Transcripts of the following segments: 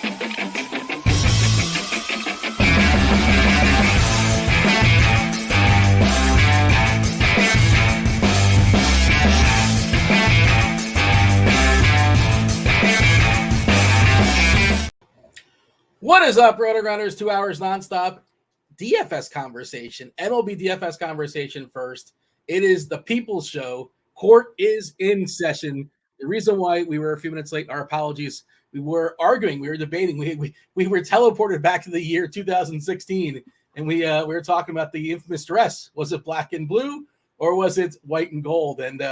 What is up, RotoGrinders? 2 hours nonstop DFS conversation, MLB DFS conversation first. It is the People's Show. Court is in session. The reason why we were a few minutes late, our apologies. We were arguing, we were debating. We were teleported back to the year 2016, and we were talking about the infamous dress. Was it black and blue, or was it white and gold? And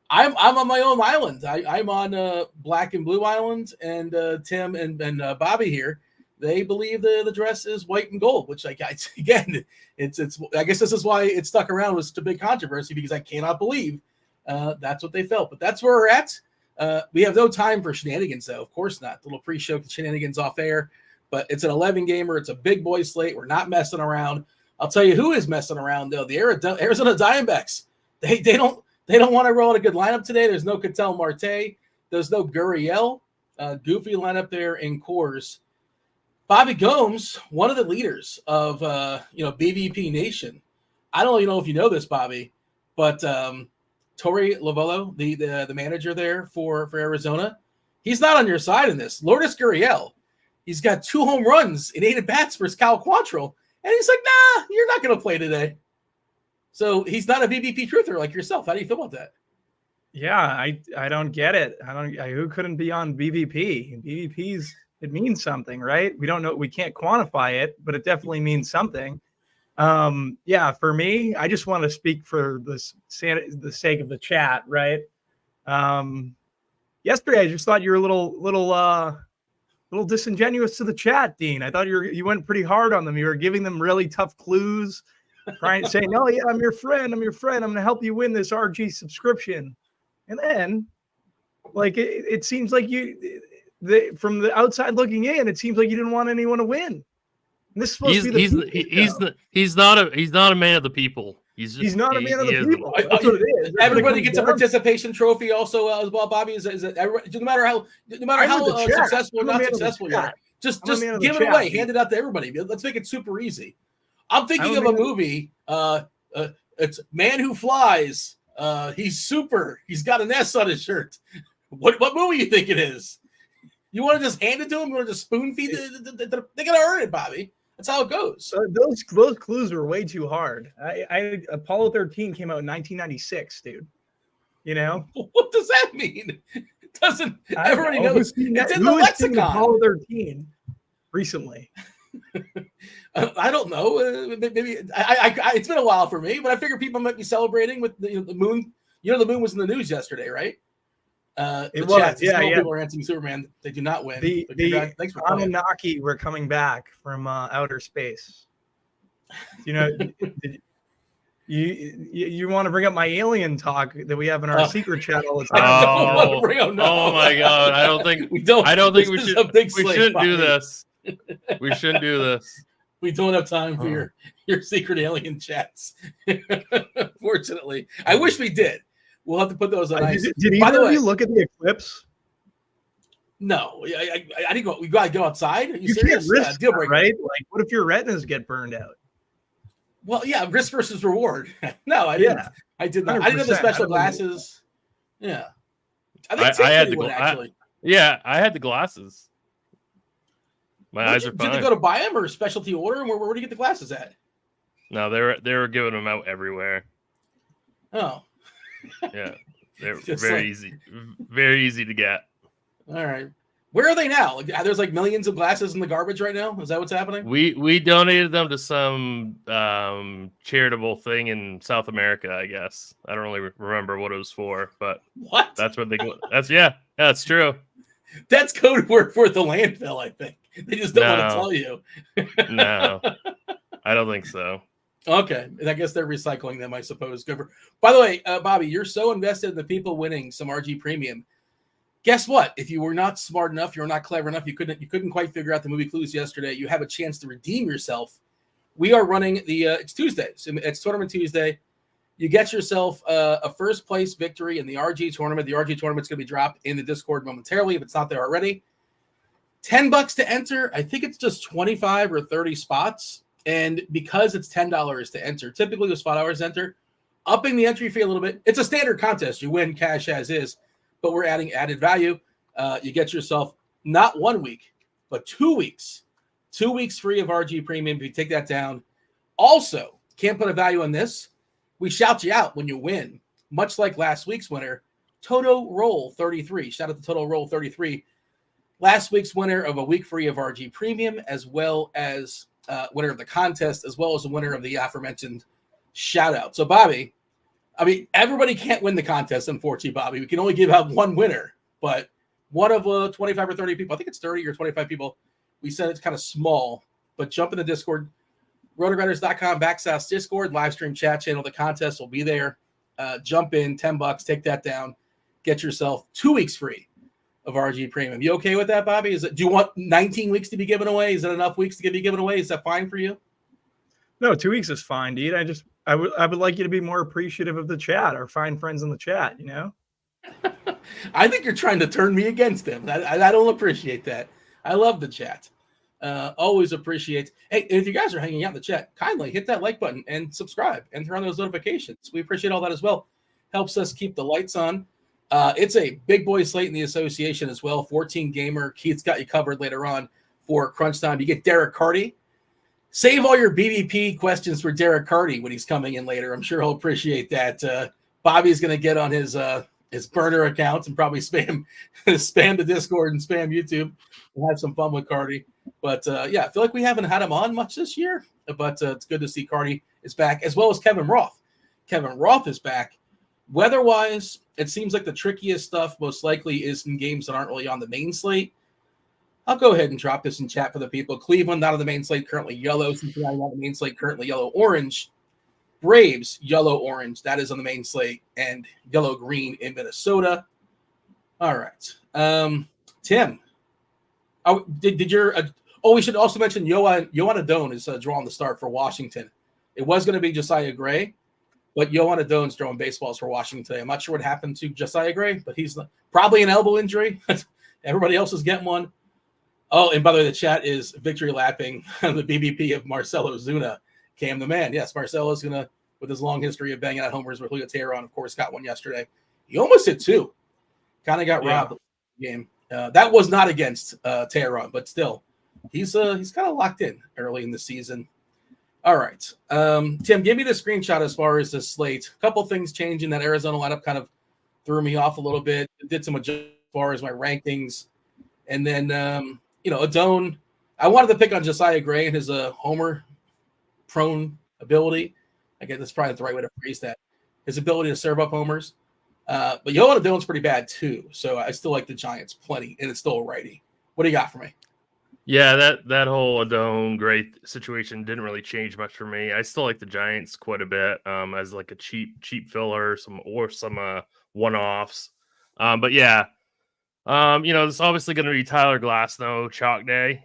I'm on my own island. I'm on black and blue island, and Tim and Bobby here. They believe the dress is white and gold, which I guess this is why it stuck around with such a big controversy, because I cannot believe that's what they felt. But that's where we're at. We have no time for shenanigans, though. Of course not. The little pre-show shenanigans off air, but it's an 11 gamer. It's a big boy slate. We're not messing around. I'll tell you who is messing around though. The Arizona Diamondbacks. They don't want to roll a good lineup today. There's no Ketel Marte. There's no Gurriel. Goofy lineup there in Coors. Bobby Gomes, one of the leaders of BVP Nation. I don't even know if you know this, Bobby, but Torey Lovullo, the manager there for Arizona, he's not on your side in this. Lourdes Gurriel, he's got 2 home runs in 8 at-bats versus Cal Quantrill, and he's like, nah, you're not going to play today. So he's not a BVP truther like yourself. How do you feel about that? Yeah, I don't get it. Who couldn't be on BVP? BVP's, it means something, right? We don't know. We can't quantify it, but it definitely means something. Yeah, for me, I just want to speak for the sake of the chat, right? Yesterday, I just thought you were a little disingenuous to the chat, Dean. I thought you went pretty hard on them. You were giving them really tough clues, trying to say, "No, yeah, I'm your friend. I'm going to help you win this RG subscription." And then, like, it seems like from the outside looking in, it seems like you didn't want anyone to win. And this is supposed to be he's not a man of the people. He's not a man of the people. That's what it is. Everybody gets a participation trophy also as well, Bobby. Is it everybody, no matter how successful or not successful you are, just give it away, hand it out to everybody. Let's make it super easy. I'm thinking of a movie. It's Man Who Flies. He's super. He's got an S on his shirt. What movie you think it is? You want to just hand it to him? You want to just spoon feed it? They're gonna earn it, Bobby. That's how it goes. Those clues were way too hard. Apollo 13 came out in 1996, dude. You know what does that mean? Doesn't everybody know? It's in the lexicon. Apollo 13 recently. I don't know. Maybe it's been a while for me, but I figure people might be celebrating with the moon. You know, the moon was in the news yesterday, right? It was, People are answering Superman. They do not win. Thanks for Anunnaki were coming back from outer space. You know, you want to bring up my alien talk that we have in our secret channel? Oh my God! I don't think we shouldn't do this. We shouldn't do this. We don't have time for your secret alien chats. Fortunately, I wish we did. We'll have to put those on ice. Did either of you look at the eclipse? No, I didn't go. We got to go outside. Are you serious? Can't risk deal breaker, right? Like, what if your retinas get burned out? Well, yeah, risk versus reward. No, I didn't. I did not. I didn't have the special glasses. Yeah, I had the actually. Yeah, I had the glasses. My eyes are fine. Did they go to buy them or specialty order? Where do you get the glasses at? No, they were giving them out everywhere. Oh. Yeah, they're very easy to get. All right, where are they now? There's like millions of glasses in the garbage right now. Is that what's happening? We donated them to some charitable thing in South America, I guess. I don't really remember what it was for, but what? That's what they. That's true. That's code word for the landfill. I think they just don't want to tell you. No, I don't think so. Okay, and I guess they're recycling them, I suppose. By the way, Bobby, you're so invested in the people winning some RG Premium. Guess what? If you were not smart enough, you were not clever enough, you couldn't quite figure out the movie clues yesterday, you have a chance to redeem yourself. We are running it's Tuesday. So it's Tournament Tuesday. You get yourself a first place victory in the RG tournament. The RG tournament's going to be dropped in the Discord momentarily if it's not there already. $10 to enter. I think it's just 25 or 30 spots. And because it's $10 to enter, typically it was $5 to enter, upping the entry fee a little bit. It's a standard contest. You win cash as is, but we're adding added value. You get yourself not 1 week, but 2 weeks. 2 weeks free of RG Premium if you take that down. Also, can't put a value on this. We shout you out when you win, much like last week's winner, Toto Roll 33. Shout out to Toto Roll 33. Last week's winner of a week free of RG Premium, as well as winner of the contest, as well as the winner of the aforementioned shout out. So, Bobby, I mean, everybody can't win the contest, unfortunately, Bobby. We can only give out one winner, but one of 25 or 30 people, I think it's 30 or 25 people, we said it's kind of small, but jump in the Discord, RotoGrinders.com/Discord, live stream chat channel. The contest will be there. Jump in, $10, take that down, get yourself 2 weeks free of RG Premium. You okay with that, Bobby? Do you want 19 weeks to be given away? Is that enough weeks to be given away? Is that fine for you? No, 2 weeks is fine, dude. I would like you to be more appreciative of the chat, our fine friends in the chat, you know? I think you're trying to turn me against them. I don't appreciate that. I love the chat. Always appreciate. Hey, if you guys are hanging out in the chat, kindly hit that like button and subscribe and turn on those notifications. We appreciate all that as well. Helps us keep the lights on. It's a big boy slate in the association as well. 14 gamer. Keith's got you covered later on for crunch time. You get Derek Carty. Save all your BBP questions for Derek Carty when he's coming in later. I'm sure he'll appreciate that. Bobby's going to get on his burner account and probably spam the Discord and spam YouTube and have some fun with Carty. But yeah, I feel like we haven't had him on much this year, but it's good to see Carty is back, as well as Kevin Roth. Kevin Roth is back. Weather-wise, it seems like the trickiest stuff most likely is in games that aren't really on the main slate. I'll go ahead and drop this in chat for the people. Cleveland, not on the main slate, currently yellow. Cincinnati, not on the main slate, currently yellow-orange. Braves, yellow-orange. That is on the main slate. And yellow-green in Minnesota. All right. Tim. Did your we should also mention Yohan Adone is drawing the start for Washington. It was going to be Josiah Gray, but Yohan Adone's throwing baseballs for Washington today. I'm not sure what happened to Josiah Gray, but he's probably an elbow injury. Everybody else is getting one. Oh, and by the way, the chat is victory lapping the BBP of Marcelo Zuna. Cam the man. Yes, Marcelo's going to, with his long history of banging out homers with Julio Teheran, of course, got one yesterday. He almost hit two. Kind of got robbed the game. That was not against Teheran, but still, he's kind of locked in early in the season. All right. Tim, give me the screenshot as far as the slate. A couple things changing. That Arizona lineup kind of threw me off a little bit. Did some adjustments as far as my rankings. And then, Adone, I wanted to pick on Josiah Gray and his homer-prone ability. I guess that's probably the right way to phrase that. His ability to serve up homers. But Yohan Adone's pretty bad, too. So I still like the Giants plenty, and it's still a righty. What do you got for me? Yeah, that whole Adone Gray situation didn't really change much for me. I still like the Giants quite a bit as like a cheap filler, some one-offs. But yeah, it's obviously going to be Tyler Glasnow chalk day.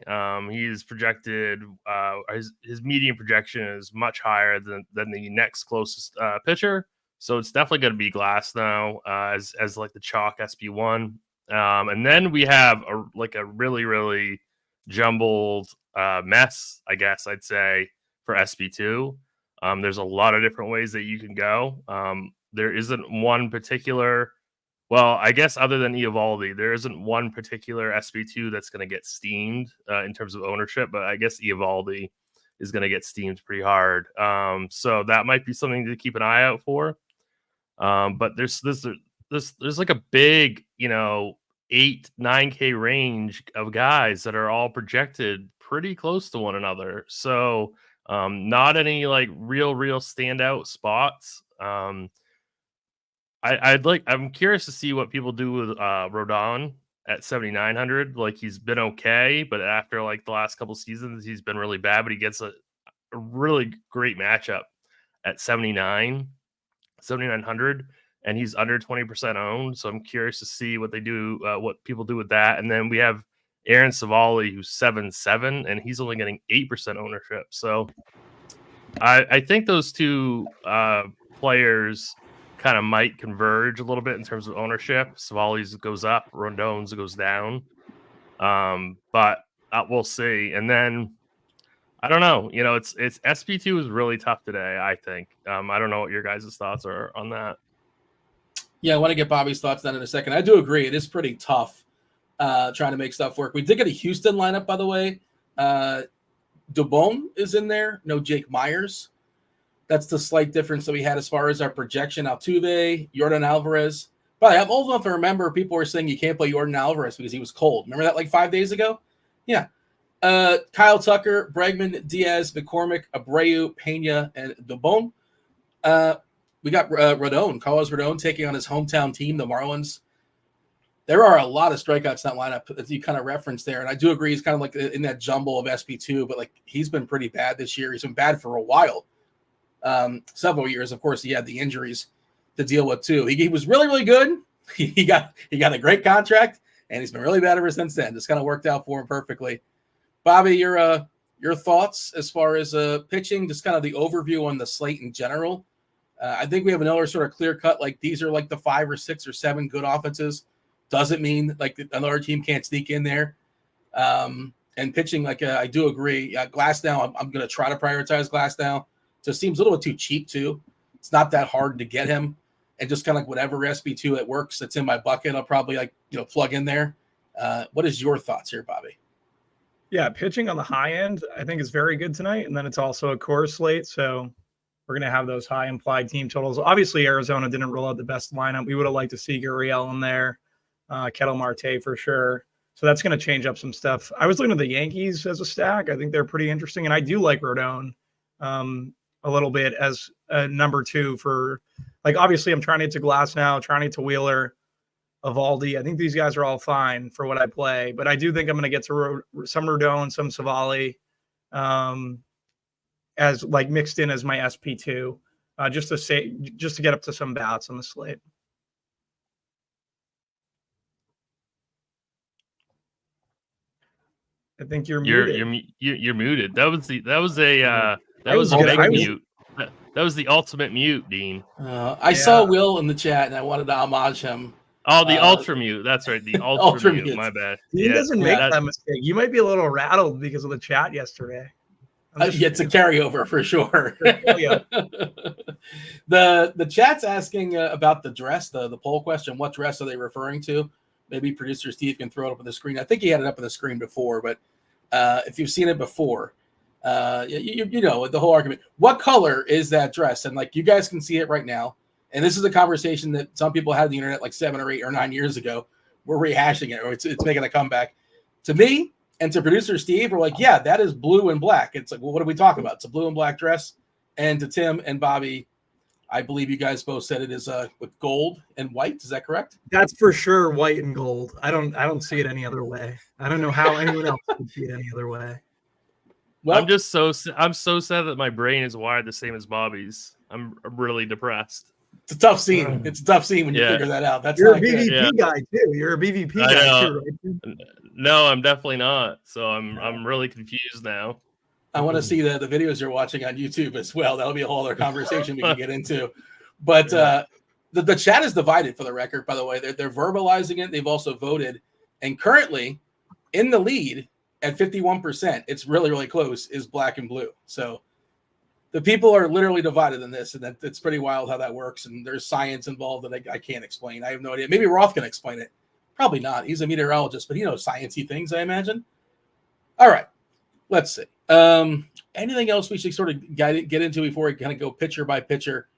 He's projected his median projection is much higher than the next closest pitcher. So it's definitely going to be Glasnow as like the chalk SP1. And then we have a really, really jumbled mess, I guess I'd say, for SP2. There's a lot of different ways that you can go. There isn't one particular, well, I guess other than Eovaldi, there isn't one particular SP2 that's going to get steamed in terms of ownership, but I guess Eovaldi is going to get steamed pretty hard. So that might be something to keep an eye out for. But there's like a big, 8-9K range of guys that are all projected pretty close to one another. So not any like real standout spots. I'm curious to see what people do with Rodon at 7,900. Like, he's been okay, but after like the last couple seasons, he's been really bad, but he gets a really great matchup at 7,900. And he's under 20% owned. So I'm curious to see what they do, what people do with that. And then we have Aaron Savali, who's 7.7, and he's only getting 8% ownership. So I think those two players kind of might converge a little bit in terms of ownership. Savali's goes up, Rondon's goes down. But we'll see. And then I don't know. It's SP2 is really tough today, I think. I don't know what your guys' thoughts are on that. Yeah, I want to get Bobby's thoughts on in a second. I do agree. It is pretty tough trying to make stuff work. We did get a Houston lineup, by the way. Dubon is in there. No Jake Myers. That's the slight difference that we had as far as our projection. Altuve, Yordan Alvarez. But I'm old enough to remember people were saying you can't play Yordan Alvarez because he was cold. Remember that like 5 days ago? Yeah. Kyle Tucker, Bregman, Diaz, McCormick, Abreu, Pena, and Dubon. We got Rodon, Carlos Rodon, taking on his hometown team, the Marlins. There are a lot of strikeouts in that lineup that you kind of referenced there. And I do agree he's kind of like in that jumble of SP2, but like he's been pretty bad this year. He's been bad for a while. Several years. Of course, he had the injuries to deal with too. He was really, really good. He got a great contract, and he's been really bad ever since then. Just kind of worked out for him perfectly. Bobby, your thoughts as far as pitching, just kind of the overview on the slate in general. I think we have another sort of clear cut, like these are like the 5 or 6 or 7 good offenses. Doesn't mean like another team can't sneak in there. And pitching, like I do agree. Glasnow, I'm going to try to prioritize Glasnow. Just seems a little bit too cheap too. It's not that hard to get him. And just kind of like whatever SP2 it works that's in my bucket, I'll probably plug in there. What is your thoughts here, Bobby? Yeah, pitching on the high end, I think is very good tonight. And then it's also a core slate. So we're going to have those high implied team totals. Obviously, Arizona didn't roll out the best lineup. We would have liked to see Gurriel in there, Kettle Marte for sure. So that's going to change up some stuff. I was looking at the Yankees as a stack. I think they're pretty interesting. And I do like Rodon a little bit as a number 2 for, like, obviously I'm trying to get to Glasnow, trying to get to Wheeler, Evaldi. I think these guys are all fine for what I play, but I do think I'm going to get to some Rodon, some Savali, as like mixed in as my SP2, just to get up to some bats on the slate. I think you're muted. You're muted. That was a mega mute. That was the ultimate mute, Dean. I saw Will in the chat, and I wanted to homage him. Oh, the ultra mute. That's right. The ultra mute. My bad. He doesn't make that mistake. You might be a little rattled because of the chat yesterday. It's a carryover for sure. Yeah. The chat's asking about the dress, the poll question. What dress are they referring to? Maybe producer Steve can throw it up on the screen. I think he had it up on the screen before, but if you've seen it before, you know the whole argument. What color is that dress? And like you guys can see it right now. And this is a conversation that some people had on the internet like 7 or 8 or 9 years ago. We're rehashing it, or it's making a comeback. To me and to producer Steve, we're like, yeah, that is blue and black. It's like, well, what are we talking about? It's a blue and black dress. And to Tim and Bobby, I believe you guys both said it is with gold and white. Is that correct? That's for sure white and gold. I don't see it any other way. I don't know how anyone else would see it any other way. Well, I'm so sad that my brain is wired the same as Bobby's. I'm really depressed. It's a tough scene. It's a tough scene when you figure that out. That's You're a BVP guy too. You're a BVP guy too, right? No, I'm definitely not. So I'm really confused now. I want to see the videos you're watching on YouTube as well. That'll be a whole other conversation we can get into. But the chat is divided, for the record, by the way. They're verbalizing it. They've also voted. And currently in the lead at 51%, it's really, really close, is black and blue. So the people are literally divided in this, and it's pretty wild how that works. And there's science involved that I can't explain. I have no idea. Maybe Roth can explain it. Probably not. He's a meteorologist, but he knows sciencey things, I imagine. All right, let's see. Anything else we should sort of get into before we kind of go pitcher by pitcher?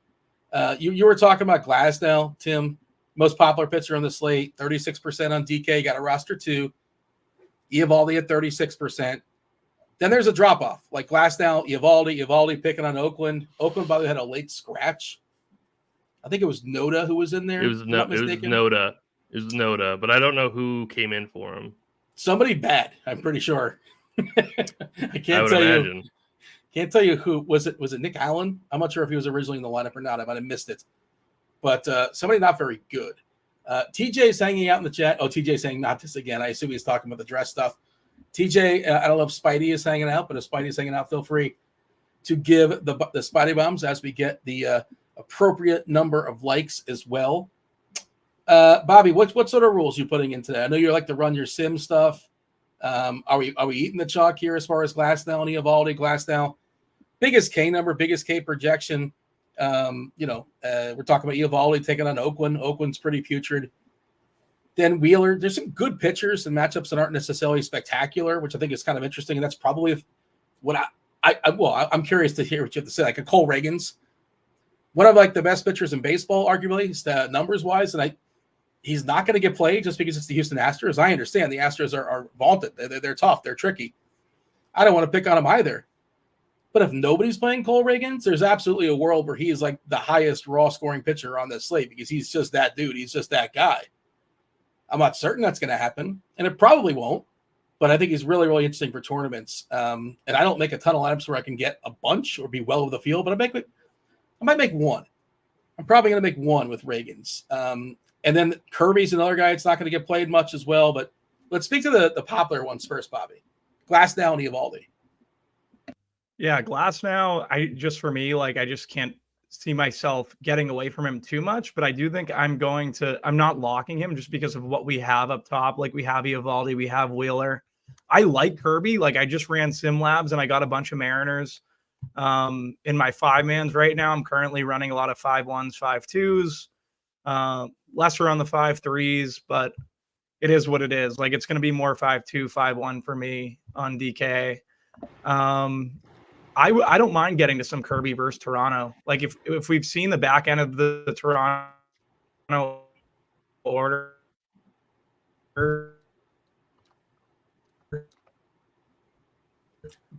You were talking about Glasnow, Tim, most popular pitcher on the slate, 36% on DK, got a roster 2. Eovaldi at 36%. Then there's a drop-off, like Glasnow, Eovaldi picking on Oakland. Oakland, by the way, had a late scratch. I think it was Noda who was in there. It was Noda. It was Noda, but I don't know who came in for him. Somebody bad, I'm pretty sure. I can't tell you who. Was it Nick Allen? I'm not sure if he was originally in the lineup or not. I might have missed it. But somebody not very good. TJ's hanging out in the chat. Oh, TJ's saying not this again. I assume he's talking about the dress stuff. TJ, I don't know if Spidey is hanging out, but if Spidey's hanging out, feel free to give the Spidey bombs as we get the appropriate number of likes as well. Bobby, what sort of rules you putting in today? I know you like to run your sim stuff. Are we eating the chalk here as far as Glasnow and Eovaldi? Glasnow, biggest K number, biggest K projection. We're talking about Eovaldi taking on Oakland. Oakland's pretty putrid. Then Wheeler, there's some good pitchers and matchups that aren't necessarily spectacular, which I think is kind of interesting. And that's probably what I'm curious to hear what you have to say. Like a Cole Reagans, one of like the best pitchers in baseball, arguably, numbers wise. And he's not going to get played just because it's the Houston Astros. I understand the Astros are vaunted. They're tough. They're tricky. I don't want to pick on him either. But if nobody's playing Cole Reagans, there's absolutely a world where he is like the highest raw scoring pitcher on this slate because he's just that dude. He's just that guy. I'm not certain that's going to happen, and it probably won't. But I think he's really, really interesting for tournaments. And I don't make a ton of lineups where I can get a bunch or be well over the field, but I might make one. I'm probably going to make one with Reagans. And then Kirby's another guy that's not going to get played much as well. But let's speak to the popular ones first, Bobby. Glasnow and Eovaldi. Yeah, Glasnow, for me, like I just can't see myself getting away from him too much, but I do think I'm not locking him just because of what we have up top. Like we have Eovaldi, we have Wheeler. I like Kirby. Like I just ran SimLabs and I got a bunch of Mariners in my 5-mans right now. I'm currently running a lot of 5-1s, 5-2s, lesser on the 5-3s, but it is what it is. Like it's going to be more 5-2, 5-1 for me on DK. I don't mind getting to some Kirby versus Toronto. Like if we've seen the back end of the Toronto order,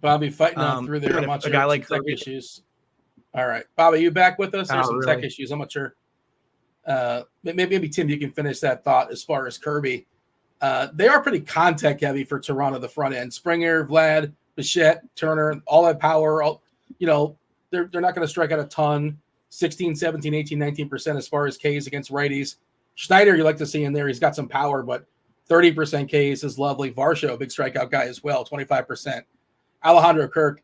Bobby fighting on through there. I'm a guy like tech Kirby issues. All right, Bobby, you back with us? There's some really. tech issues. I'm not sure. Maybe Tim, you can finish that thought as far as Kirby. They are pretty contact heavy for Toronto, the front end. Springer, Vlad, Bichette, Turner, all that power. They're not going to strike out a ton. 16, 17, 18, 19% as far as Ks against righties. Schneider, you like to see in there. He's got some power, but 30% Ks is lovely. Varsho, big strikeout guy as well, 25%. Alejandro Kirk,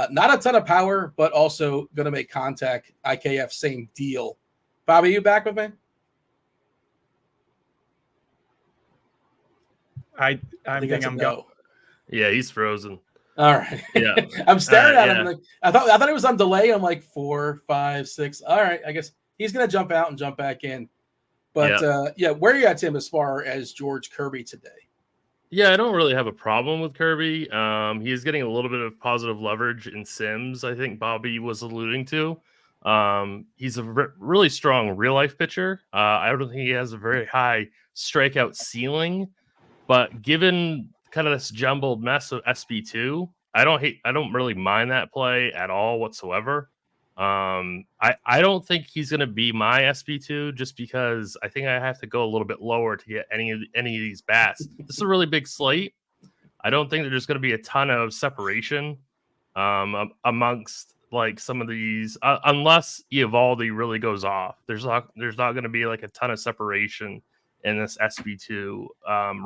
not a ton of power, but also going to make contact. IKF, same deal. Bobby, you back with me? I think I'm go. Yeah, he's frozen. All right. Yeah. I'm staring at him. Like, I thought it was on delay. I'm like 4, 5, 6. All right. I guess he's going to jump out and jump back in. But where are you at, Tim, as far as George Kirby today? Yeah, I don't really have a problem with Kirby. He's getting a little bit of positive leverage in Sims, I think Bobby was alluding to. He's a really strong real life pitcher. I don't think he has a very high strikeout ceiling, but given kind of this jumbled mess of SP2, I don't really mind that play at all whatsoever. I don't think he's going to be my SP2 just because I think I have to go a little bit lower to get any of these bats. This is a really big slate. I don't think there's going to be a ton of separation amongst like some of these unless Eovaldi really goes off. There's not going to be like a ton of separation in this SP2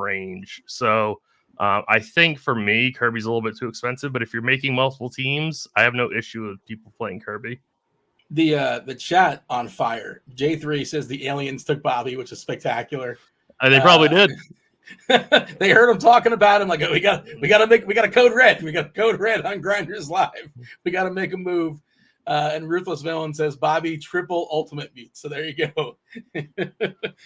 range. So I think for me, Kirby's a little bit too expensive, but if you're making multiple teams, I have no issue with people playing Kirby. The chat on fire. J3 says the aliens took Bobby, which is spectacular. They probably did. They heard him talking about him like, we got a code red. We got a code red on GrindersLive. We got to make a move. And Ruthless Villain says Bobby triple ultimate mute. So there you go.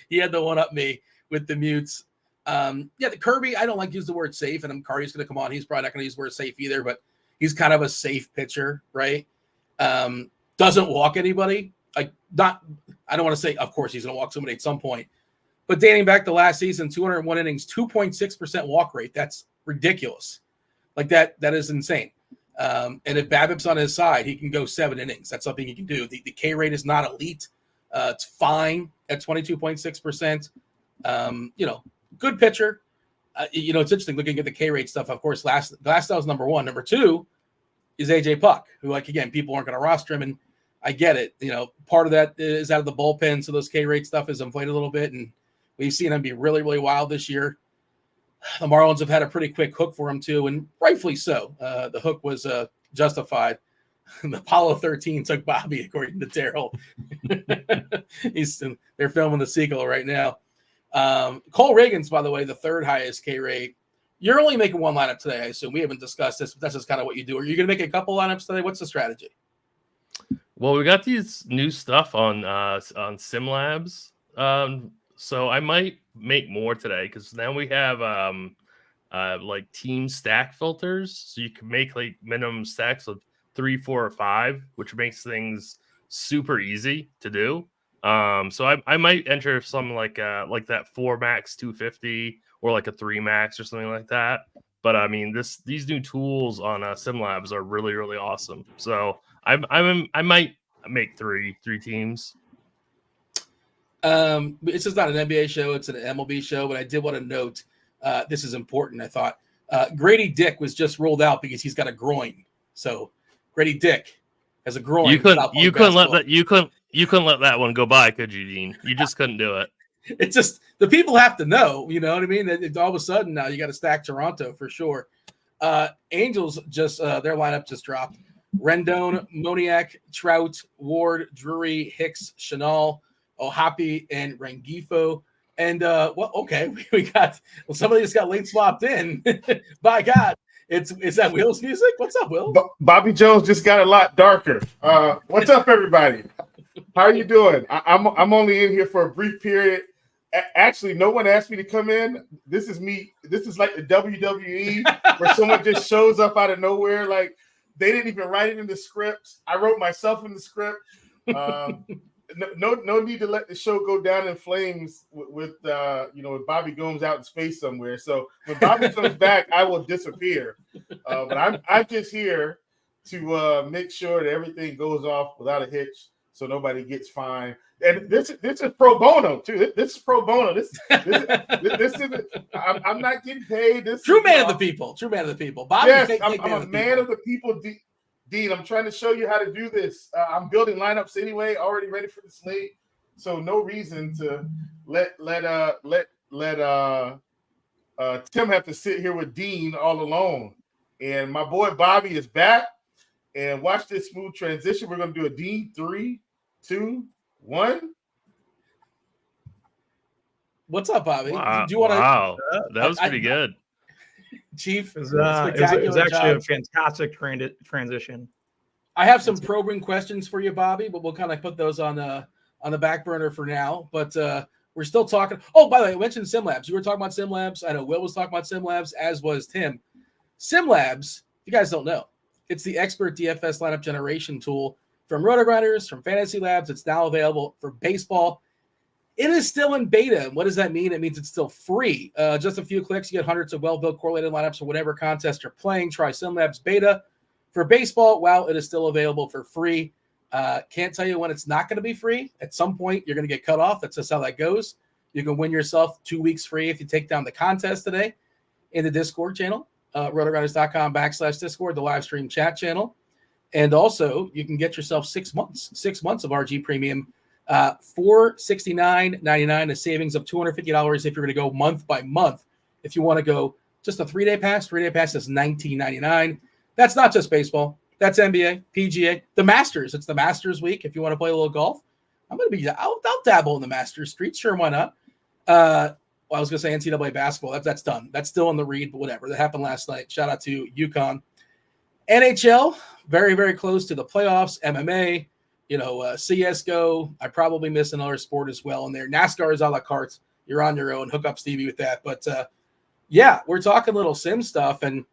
He had the one up me with the mutes. The Kirby, I don't like to use the word safe, and Carty's going to come on. He's probably not going to use the word safe either, but he's kind of a safe pitcher, right? Doesn't walk anybody. I don't want to say, of course, he's going to walk somebody at some point, but dating back to last season, 201 innings, 2.6% walk rate. That's ridiculous. Like that is insane. And if BABIP's on his side, he can go 7 innings. That's something he can do. The K rate is not elite. It's fine at 22.6%. Good pitcher. It's interesting looking at the K rate stuff. Of course, Glasnow's number 1. Number 2 is AJ Puck, who, like, again, people aren't going to roster him, and I get it. Part of that is out of the bullpen, so those K rate stuff is inflated a little bit, and we've seen him be really, really wild this year. The Marlins have had a pretty quick hook for him too, and rightfully so. The hook was justified. The Apollo 13 took Bobby, according to Daryl. They're filming the sequel right now. Cole Reagans, by the way, the 3rd highest K rate. You're only making one lineup today, I assume. We haven't discussed this, but that's just kind of what you do. Are you going to make a couple lineups today? What's the strategy? Well, we got these new stuff on SimLabs. So I might make more today because now we have like team stack filters. So you can make like minimum stacks of 3, 4, or 5, which makes things super easy to do. So I might enter something like that 4 max 250 or like a 3 max or something like that. But I mean, these new tools on SimLabs are really, really awesome. So I might make three teams. It's just not an NBA show; it's an MLB show. But I did want to note this is important. I thought Grady Dick was just ruled out because he's got a groin. So Grady Dick has a groin. You couldn't let that one go by, could you, Dean? You just couldn't do it. It's just the people have to know. You know what I mean? All of a sudden now you got to stack Toronto for sure. Angels just their lineup just dropped. Rendon, Moniak, Trout, Ward, Drury, Hicks, Chanel, Ohapi, and Rengifo. And we got somebody just got late swapped in. By God, is that Will's music? What's up, Will? Bobby Jones just got a lot darker. What's up, everybody? How are you doing? I'm only in here for a brief period. Actually, no one asked me to come in. This is me. This is like the WWE where someone just shows up out of nowhere. Like they didn't even write it in the script. I wrote myself in the script. No need to let the show go down in flames with Bobby Gomes out in space somewhere. So when Bobby comes back, I will disappear. But I'm just here to make sure that everything goes off without a hitch, so nobody gets fined. And this is pro bono too. This is pro bono. This isn't. I'm not getting paid. This true man of the people. True man of the people. Bobby, yes, I'm a man of the people. Dean, I'm trying to show you how to do this. I'm building lineups anyway, already ready for the slate. So no reason to let Tim have to sit here with Dean all alone. And my boy Bobby is back. And watch this smooth transition. We're gonna do a Dean 3, 2, 1. What's up, Bobby? Wow, Do you want to? wow. That was pretty good. Chief, it was actually a fantastic transition. I have some probing questions for you, Bobby, but we'll kind of put those on the back burner for now. But we're still talking. Oh, by the way, I mentioned SimLabs. You were talking about SimLabs. I know Will was talking about SimLabs, as was Tim. SimLabs, if you guys don't know, it's the expert DFS lineup generation tool from RotoGrinders, from Fantasy Labs. It's now available for baseball. It is still in beta. What does that mean? It means it's still free. Just a few clicks, you get hundreds of well-built correlated lineups for whatever contest you're playing. Try SimLabs beta for baseball while it is still available for free. Can't tell you when it's not going to be free. At some point, you're going to get cut off. That's just how that goes. You can win yourself 2 weeks free if you take down the contest today in the Discord channel, rotogrinders.com/Discord, the live stream chat channel. And also, you can get yourself 6 months of RG Premium for $69.99, a savings of $250 if you're going to go month by month. If you want to go just a 3-day pass is $19.99. That's not just baseball. That's NBA, PGA, the Masters. It's the Masters week. If you want to play a little golf, I'll dabble in the Masters street. Sure, why not? I was going to say NCAA basketball. That's done. That's still in the read, but whatever. That happened last night. Shout out to UConn. NHL, very, very close to the playoffs. MMA, CSGO. I probably miss another sport as well in there. NASCAR is a la carte. You're on your own. Hook up Stevie with that. But, we're talking little sim stuff. And,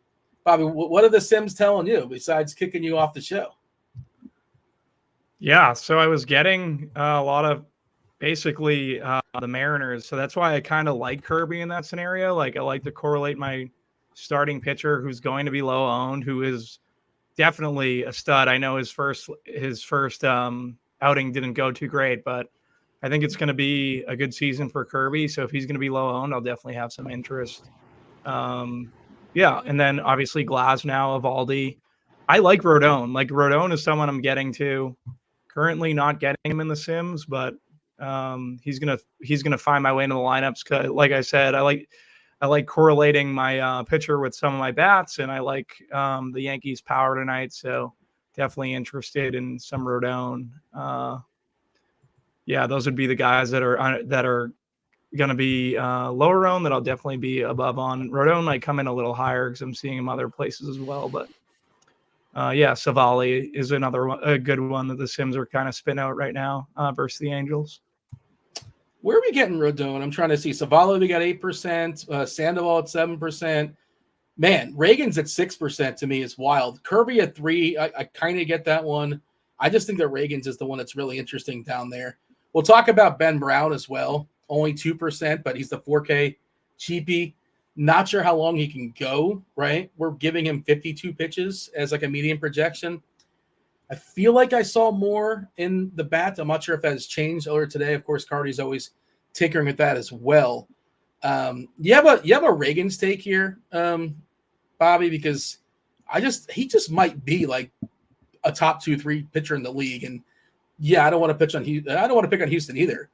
Bobby, what are the Sims telling you besides kicking you off the show? Yeah, so I was getting a lot of basically the Mariners. So that's why I kind of like Kirby in that scenario. Like I like to correlate my starting pitcher who's going to be low owned, who is definitely a stud. I know his first outing didn't go too great, but I think it's going to be a good season for Kirby. So if he's going to be low owned, I'll definitely have some interest. And then obviously Glasnow, Evaldi. I like Rodon. Like Rodon is someone I'm getting to. Currently not getting him in the Sims, but he's gonna find my way into the lineups. 'Cause, like I said, I like correlating my pitcher with some of my bats, and I like the Yankees' power tonight. So definitely interested in some Rodon. Those would be the guys that are going to be lower owned that I'll definitely be above on. Rodon might come in a little higher because I'm seeing him other places as well. But yeah, Savali is another one, a good one that the Sims are kind of spin out right now versus the Angels. Where are we getting Rodon? I'm trying to see. Savali, we got 8%. Sandoval at 7%. Man, Reagan's at 6% to me is wild. Kirby at 3%. I kind of get that one. I just think that Reagan's is the one that's really interesting down there. We'll talk about Ben Brown as well. Only 2%, but he's the 4K cheapie. Not sure how long he can go, right? We're giving him 52 pitches as like a median projection. I feel like I saw more in the bat. I'm not sure if that has changed earlier today. Of course, Carty's always tinkering with that as well. You have a Reagan's take here, Bobby, because he just might be like a top 2-3 pitcher in the league. And yeah, I don't want to pick on Houston either.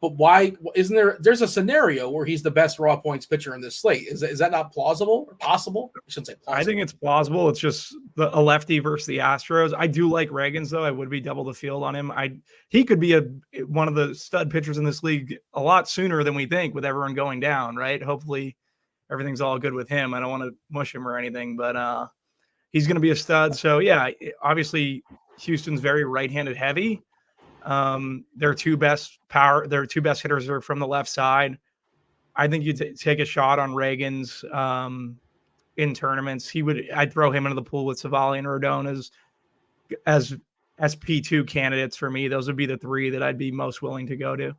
But why isn't there's a scenario where he's the best raw points pitcher in this slate? Is that not plausible or possible? I shouldn't say plausible. I think it's plausible. It's just a lefty versus the Astros. I do like Reagan's though. I would be double the field on him. He could be one of the stud pitchers in this league a lot sooner than we think with everyone going down, right? Hopefully everything's all good with him. I don't want to mush him or anything, but he's going to be a stud. So yeah, obviously Houston's very right-handed heavy. Their two best hitters are from the left side. I think you take a shot on Reagan's in tournaments. I'd throw him into the pool with Savali and Rodon as SP2 candidates for me. Those would be the three that I'd be most willing to go to.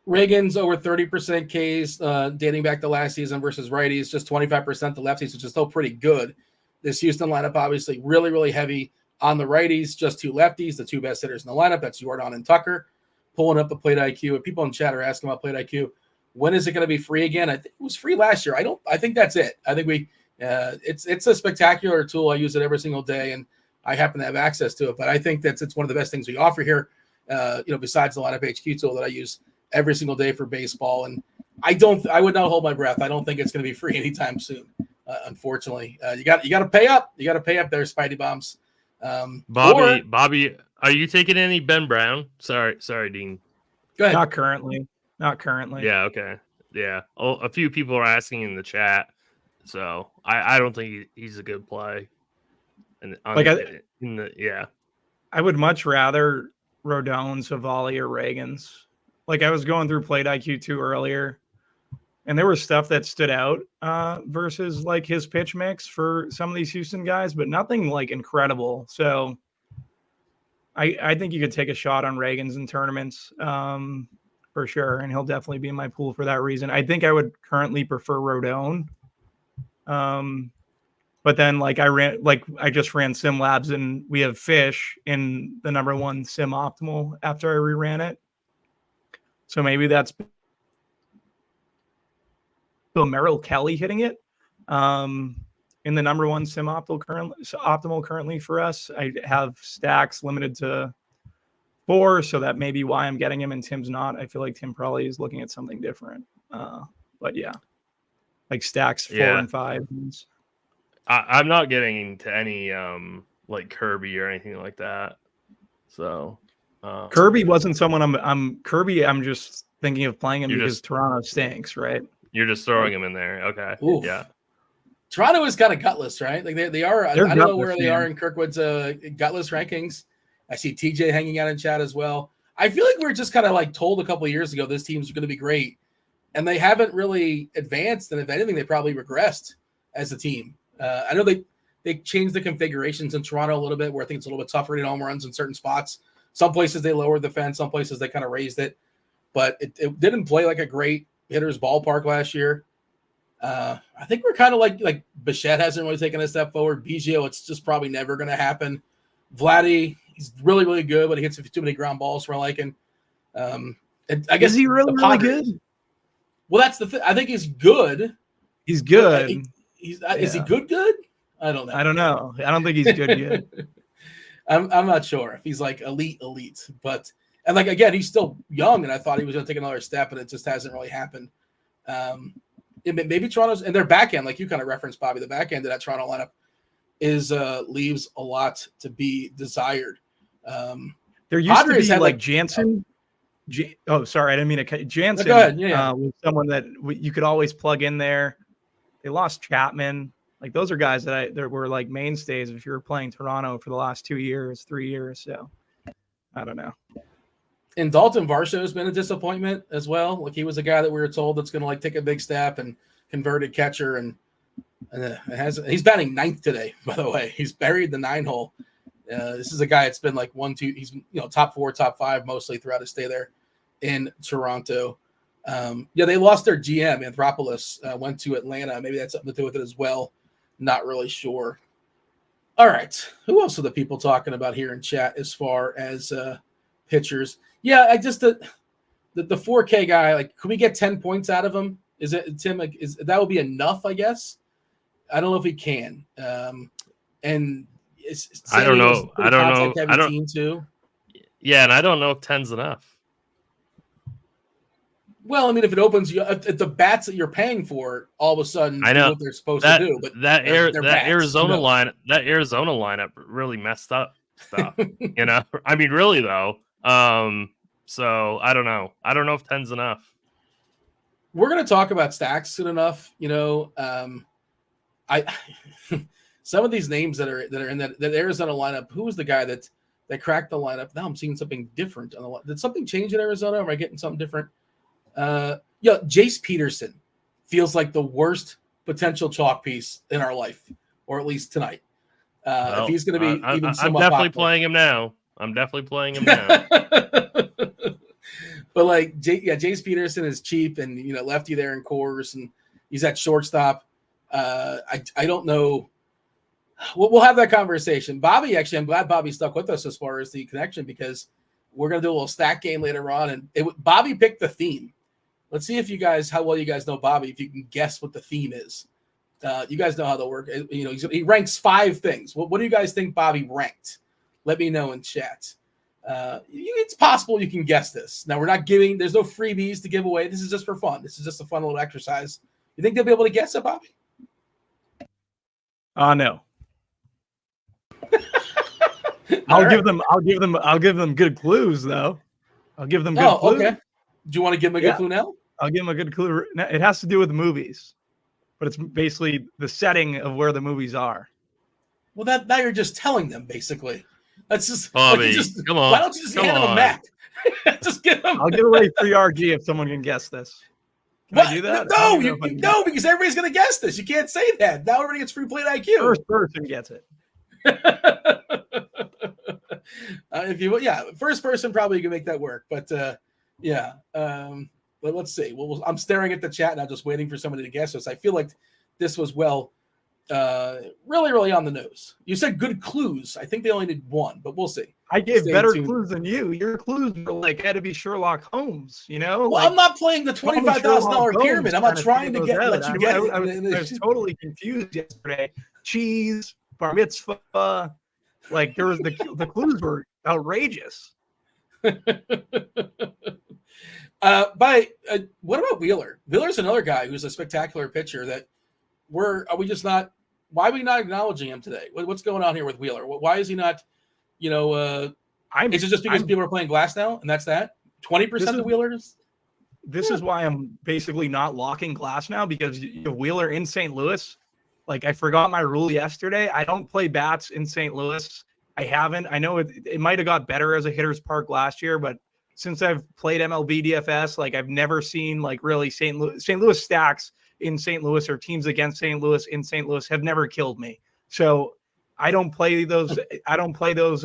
Reagan's over 30% Ks dating back to last season versus righties, just 25% to lefties, which is still pretty good. This Houston lineup obviously really, really heavy on the righties, just two lefties, the two best hitters in the lineup. That's Jordan and Tucker. Pulling up the plate IQ. People in chat are asking about plate IQ. When is it going to be free again? I think it was free last year. I think that's it. I think it's a spectacular tool. I use it every single day, and I happen to have access to it. But I think it's one of the best things we offer here. Besides the lineup HQ tool that I use every single day for baseball. And I would not hold my breath. I don't think it's going to be free anytime soon. Unfortunately, you got to pay up. You got to pay up there, Spidey Bombs. Bobby, are you taking any Ben Brown? Sorry, Dean. Go ahead. Not currently. Yeah. Okay. Yeah. A few people are asking in the chat, so I don't think he's a good play. I would much rather Rodon, Savali, or Reagan's. Like I was going through Plate IQ 2 earlier, and there was stuff that stood out versus like his pitch mix for some of these Houston guys, but nothing like incredible. So I think you could take a shot on Reagan's in tournaments for sure, and he'll definitely be in my pool for that reason. I think I would currently prefer Rodon. But then I just ran SimLabs, and we have Fish in the number one Sim Optimal after I reran it. So maybe that's Merrill Kelly hitting it in the number one Sim Optimal currently for us. I have stacks limited to 4, so that may be why I'm getting him and Tim's not. I feel like Tim probably is looking at something different. But yeah, like stacks 4 and 5. I'm not getting into any like Kirby or anything like that. So Kirby wasn't someone I'm just thinking of playing him because Toronto stinks, right? You're just throwing him in there. Okay. Oof. Yeah. Toronto is kind of gutless, right? Like they are. I don't know where they are in Kirkwood's gutless rankings. I see TJ hanging out in chat as well. I feel like we were just kind of like told a couple of years ago this team's going to be great, and they haven't really advanced. And if anything, they probably regressed as a team. I know they changed the configurations in Toronto a little bit, where I think it's a little bit tougher to hit home runs in certain spots. Some places they lowered the fence, some places they kind of raised it, but it didn't play like a great hitter's ballpark last year. I think we're kind of like Bichette hasn't really taken a step forward. Biggio, it's just probably never going to happen. Vladdy, he's really, really good, but he hits too many ground balls for liking. I guess is he really good? Well, that's the thing. I think he's good. He's good. Is he good? I don't know. I don't know. I don't think he's good. I'm not sure if he's like elite, but like again, he's still young, and I thought he was going to take another step, and it just hasn't really happened. Maybe Toronto's and their back end, like you kind of referenced, Bobby, the back end of that Toronto lineup is leaves a lot to be desired. There used to be like Jansen. Sorry, I didn't mean to cut. Jansen go ahead. Yeah. was someone that you could always plug in there. They lost Chapman. Like those are guys that were like mainstays if you were playing Toronto for the last 2 years, 3 years. So I don't know. And Dalton Varsho has been a disappointment as well. Like he was a guy that we were told that's going to like take a big step and converted catcher, and he's batting ninth today. By the way, he's buried the 9 hole. This is a guy that's been like 1, 2. He's top 4, top 5 mostly throughout his stay there in Toronto. They lost their GM. Anthopoulos went to Atlanta. Maybe that's something to do with it as well. Not really sure. All right. Who else are the people talking about here in chat as far as pitchers? Yeah, I just the 4K guy. Like, can we get 10 points out of him? Is it Tim? Like, that would be enough? I guess. I don't know if we can. And I don't know. I don't know. Team too. Yeah, and I don't know if 10's enough. Well, I mean, if it opens you, if the bats that you're paying for, all of a sudden, I know what they're supposed to do. But that Arizona lineup really messed up stuff. I mean, really though. So I don't know. I don't know if 10's enough. We're going to talk about stacks soon enough. I some of these names that are in that Arizona lineup. Who was the guy that cracked the lineup? Now I'm seeing something different on the line. Did something change in Arizona? Or am I getting something different? Jace Peterson feels like the worst potential chalk piece in our life, or at least tonight. If he's going to be I'm definitely playing him now. But like, Jace Peterson is cheap, and lefty there in Coors, and he's at shortstop. I don't know. We'll have that conversation. Bobby, actually, I'm glad Bobby stuck with us as far as the connection, because we're going to do a little stack game later on, and Bobby picked the theme. Let's see if how well you guys know Bobby, if you can guess what the theme is. You guys know how to work. He ranks 5 things. What do you guys think Bobby ranked? Let me know in chat. It's possible you can guess this. Now, there's no freebies to give away. This is just for fun. This is just a fun little exercise. You think they'll be able to guess it, Bobby? No. I'll give them good clues though. I'll give them good clues. Okay. Do you want to give them a good clue now? I'll give them a good clue. It has to do with the movies, but it's basically the setting of where the movies are. Well, now you're just telling them basically. That's just Bobby. Come on. Why don't you just hand them a map? Just give them. I'll give away free RG if someone can guess this. Can I do that? No, because everybody's going to guess this. You can't say that. Now everybody gets free plate IQ. First person gets it. First person probably can make that work, but but let's see. Well, I'm staring at the chat now, just waiting for somebody to guess this. I feel like this was really, really on the nose. You said good clues. I think they only did 1, but we'll see. I gave better clues than you. Your clues were had to be Sherlock Holmes. Well, I'm not playing the $25,000 pyramid. I'm not trying to let you get it. I was totally confused yesterday. Cheese, bar mitzvah. There was the clues were outrageous. What about Wheeler? Wheeler's another guy who's a spectacular pitcher that why are we not acknowledging him today? What's going on here with Wheeler? Why is he not, is it just because people are playing Glass now and that's that? 20% of Wheelers? This is why I'm basically not locking Glass now, because Wheeler in St. Louis. I forgot my rule yesterday. I don't play bats in St. Louis. I haven't. I know it might have got better as a hitter's park last year, but since I've played MLB DFS, I've never seen really St. Louis stacks in St. Louis or teams against St. Louis in St. Louis have never killed me. So I don't play those. I don't play those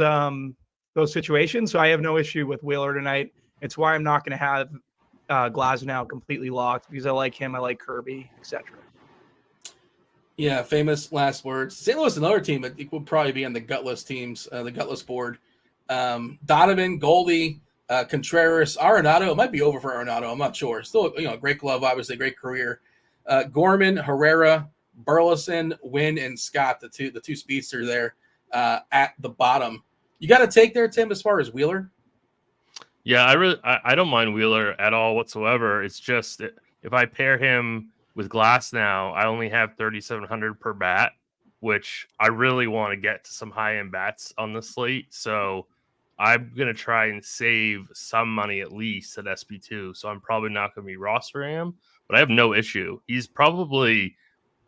situations. So I have no issue with Wheeler tonight. It's why I'm not going to have Glasnow completely locked, because I like him. I like Kirby, etc. Yeah, famous last words. St. Louis, another team that will probably be on the gutless teams, the gutless board. Donovan, Goldie, Contreras, Arenado. It might be over for Arenado. I'm not sure. Still, great glove, obviously, great career. Gorman, Herrera, Burleson, Wynn, and Scott, the two speedsters there at the bottom. You got to take there, Tim, as far as Wheeler? Yeah, I don't mind Wheeler at all whatsoever. It's just if I pair him with Glass now, I only have 3,700 per bat, which I really want to get to some high-end bats on the slate. So I'm going to try and save some money at least at SP2. So I'm probably not going to be rostering him, but I have no issue. He's probably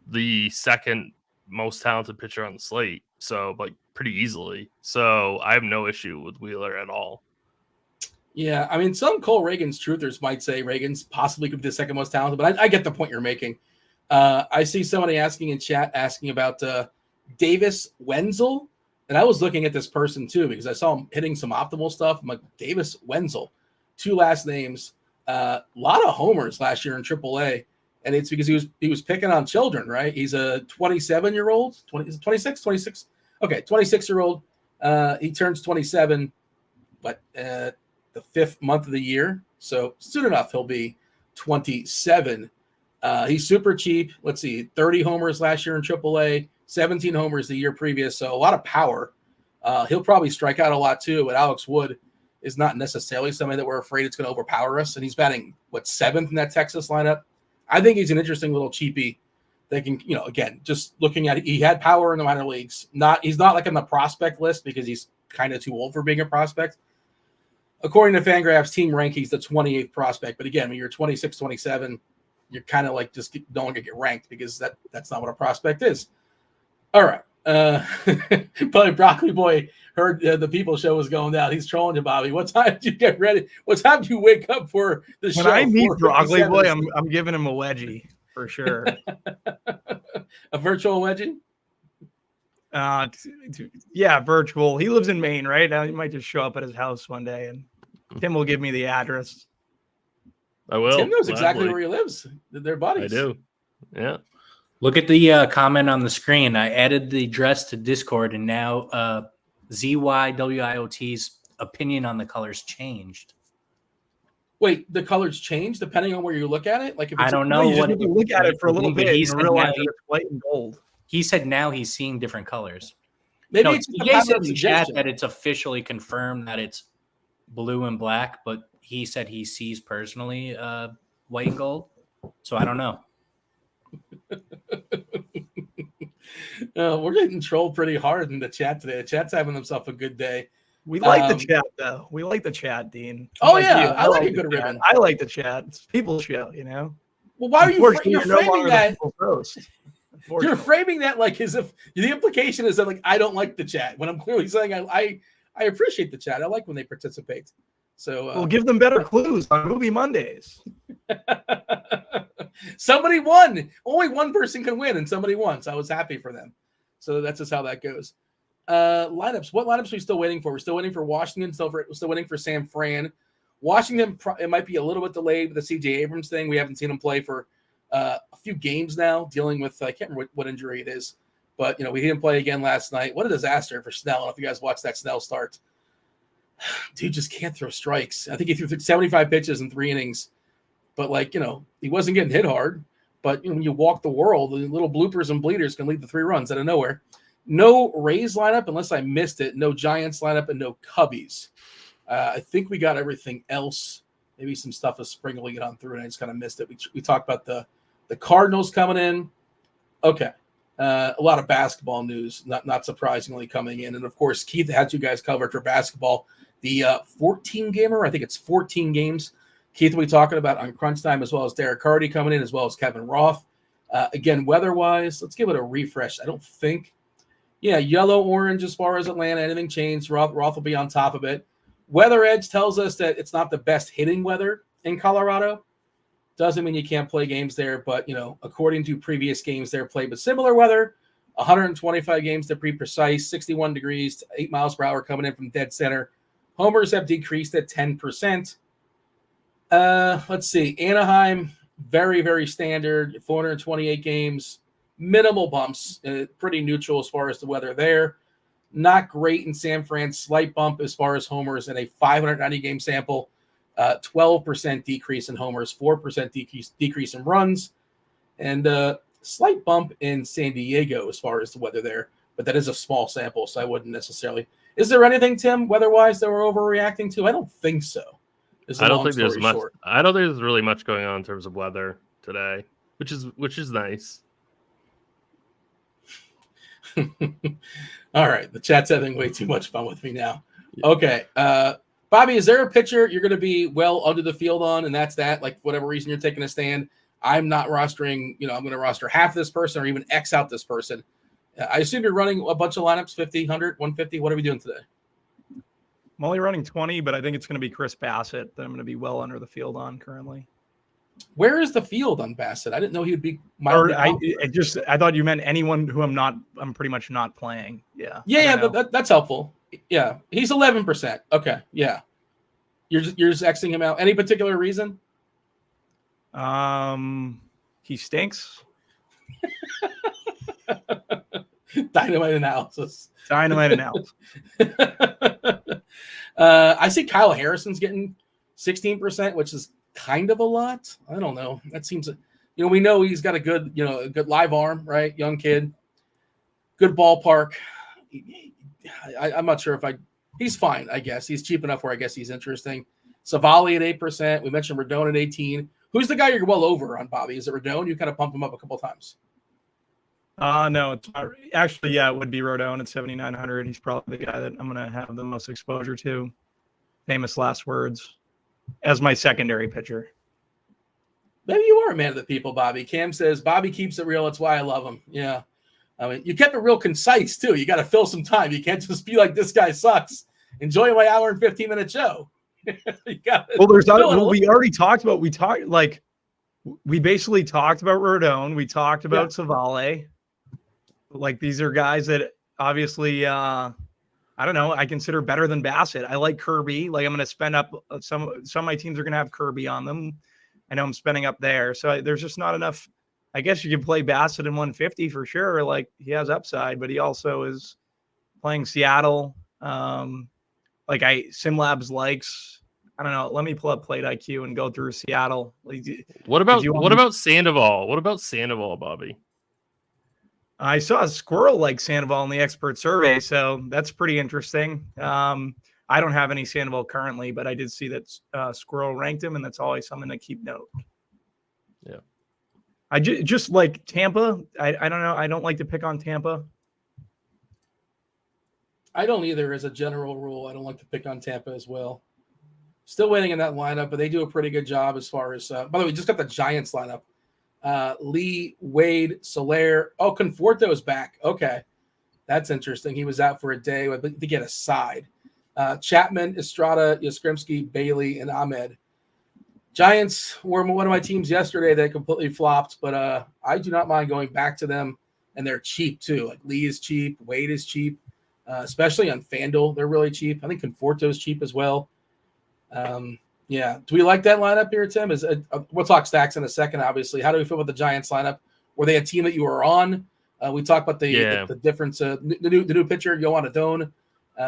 the second most talented pitcher on the slate. So, like, pretty easily. So I have no issue with Wheeler at all. Yeah, I mean, some Cole Reagan's truthers might say Reagan's possibly could be the second most talented, but I get the point you're making. I see somebody asking in chat, asking about Davis Wenzel, and I was looking at this person too because I saw him hitting some optimal stuff. I'm like, Davis Wenzel, 2 last names, a lot of homers last year in AAA, and it's because he was picking on children, right? He's a 27-year-old, 26? Okay, 26-year-old. He turns 27, but the 5th month of the year. So soon enough, he'll be 27. He's super cheap. Let's see, 30 homers last year in AAA, 17 homers the year previous. So a lot of power. He'll probably strike out a lot too, but Alex Wood is not necessarily somebody that we're afraid it's going to overpower us. And he's batting, 7th in that Texas lineup. I think he's an interesting little cheapie. They can, again, just looking at it, he had power in the minor leagues. He's not like on the prospect list because he's kind of too old for being a prospect. According to FanGraphs team rank, he's the 28th prospect. But again, when you're 26, 27, you're kind of like just don't want to get ranked because that's not what a prospect is. All right. But Broccoli Boy heard the People Show was going down. He's trolling you, Bobby. What time did you get ready? What time did you wake up for the show? When I meet Broccoli Boy, I'm giving him a wedgie for sure. A virtual wedgie? Yeah, virtual. He lives in Maine, right? Now he might just show up at his house one day, and Tim will give me the address. I will. Tim knows exactly where he lives. They're buddies. I do. Yeah. Look at the comment on the screen. I added the address to Discord, and now ZYWIOT's opinion on the colors changed. Wait, the colors change depending on where you look at it? Like if it's I don't know what you look at it for a little bit, he's realize that it's white and gold. He said now he's seeing different colors. Maybe it's he said in chat that it's officially confirmed that it's blue and black, but he said he sees personally white and gold. So I don't know. We're getting trolled pretty hard in the chat today. The chat's having themselves a good day. We like the chat, though. We like the chat, Dean. Oh, yeah. I like a good ribbon. I like the chat. It's people's show, Well, why are you're framing that? You're framing that like as if the implication is that like I don't like the chat when I'm clearly saying I appreciate the chat. I like when they participate. So we'll give them better clues on Movie Mondays. Somebody won. Only one person can win, and somebody won. So I was happy for them. So that's just how that goes. Lineups. What lineups are we still waiting for? We're still waiting for Washington. We're still waiting for San Fran. Washington, it might be a little bit delayed with the CJ Abrams thing. We haven't seen him play for a few games now, dealing with I can't remember what injury it is, but we didn't play again last night. What a disaster for Snell! I don't know if you guys watched that Snell start. Dude just can't throw strikes. I think he threw 75 pitches in 3 innings, but he wasn't getting hit hard. But when you walk the world, the little bloopers and bleeders can lead to 3 runs out of nowhere. No Rays lineup unless I missed it. No Giants lineup and no Cubbies. I think we got everything else. Maybe some stuff is sprinkling it on through, and I just kind of missed it. We talked about the Cardinals coming in. Okay. A lot of basketball news, not surprisingly, coming in. And, of course, Keith had you guys covered for basketball. The 14-gamer, I think it's 14 games. Keith will be talking about on Crunch Time, as well as Derek Carty coming in, as well as Kevin Roth. Again, weather-wise, let's give it a refresh. I don't think. Yeah, yellow-orange as far as Atlanta. Anything changed, Roth will be on top of it. Weather Edge tells us that it's not the best hitting weather in Colorado. Doesn't mean you can't play games there, but, according to previous games they're played with similar weather, 125 games to be precise, 61 degrees, 8 miles per hour coming in from dead center. Homers have decreased at 10%. Let's see. Anaheim, very, very standard, 428 games, minimal bumps, pretty neutral as far as the weather there. Not great in San Fran, slight bump as far as homers in a 590-game sample. 12% decrease in homers, 4% decrease in runs, and slight bump in San Diego as far as the weather there. But that is a small sample, so I wouldn't necessarily. Is there anything, Tim, weather-wise that we're overreacting to? I don't think so. I don't think there's much. I don't think there's really much going on in terms of weather today, which is nice. All right, the chat's having way too much fun with me now. Okay. Bobby, is there a pitcher you're going to be well under the field on, and that's that? Like, for whatever reason, you're taking a stand. I'm not rostering, I'm going to roster half this person or even X out this person. I assume you're running a bunch of lineups, 50, 100, 150. What are we doing today? I'm only running 20, but I think it's going to be Chris Bassett that I'm going to be well under the field on currently. Where is the field on Bassett? I didn't know he would be. I thought you meant anyone who I'm pretty much not playing. Yeah. Yeah, that's helpful. Yeah, he's 11%. Okay, yeah. You're just Xing him out. Any particular reason? He stinks. Dynamite analysis. I see Kyle Harrison's getting 16%, which is kind of a lot. I don't know. That seems, we know he's got a good live arm, right? Young kid, good ballpark. I'm not sure he's fine, I guess. He's cheap enough where I guess he's interesting. Savali at 8%. We mentioned Rodon at 18. Who's the guy you're well over on, Bobby? Is it Rodon? You kind of pump him up a couple times. No, it's not. Actually, yeah, it would be Rodon at 7,900. He's probably the guy that I'm going to have the most exposure to. Famous last words as my secondary pitcher. Maybe you are a man of the people, Bobby. Cam says, Bobby keeps it real. That's why I love him. Yeah. I mean, you kept it real concise, too. You got to fill some time. You can't just be like, this guy sucks. Enjoy my hour and 15-minute show. We already talked about, we basically talked about Rodon. We talked about Savale. Like, these are guys that obviously, I don't know, I consider better than Bassett. I like Kirby. Like, I'm going to spend up some of my teams are going to have Kirby on them. I know I'm spending up there. So there's just not enough. I guess you can play Bassett in 150 for sure. Like, he has upside, but he also is playing Seattle. SimLabs likes, I don't know. Let me pull up Plate IQ and go through Seattle. What about Sandoval? What about Sandoval, Bobby? I saw a squirrel like Sandoval in the expert survey, so that's pretty interesting. I don't have any Sandoval currently, but I did see that Squirrel ranked him, and that's always something to keep note. Yeah. I just like Tampa. I don't know. I don't like to pick on Tampa. I don't either as a general rule. I don't like to pick on Tampa as well. Still waiting in that lineup, but they do a pretty good job as far as by the way, we just got the Giants lineup. Lee, Wade, Soler. Oh, Conforto's back. Okay. That's interesting. He was out for a day to get a side. Chapman, Estrada, Yastrzemski, Bailey, and Ahmed. Giants were one of my teams yesterday that completely flopped, but I do not mind going back to them, and they're cheap too. Like Lee is cheap, Wade is cheap, especially on FanDuel. They're really cheap. I think Conforto's cheap as well. Yeah. Do we like that lineup here, Tim? We'll talk stacks in a second, obviously. How do we feel about the Giants lineup? Were they a team that you were on? We talked about the difference. The new pitcher, Yohan Adon,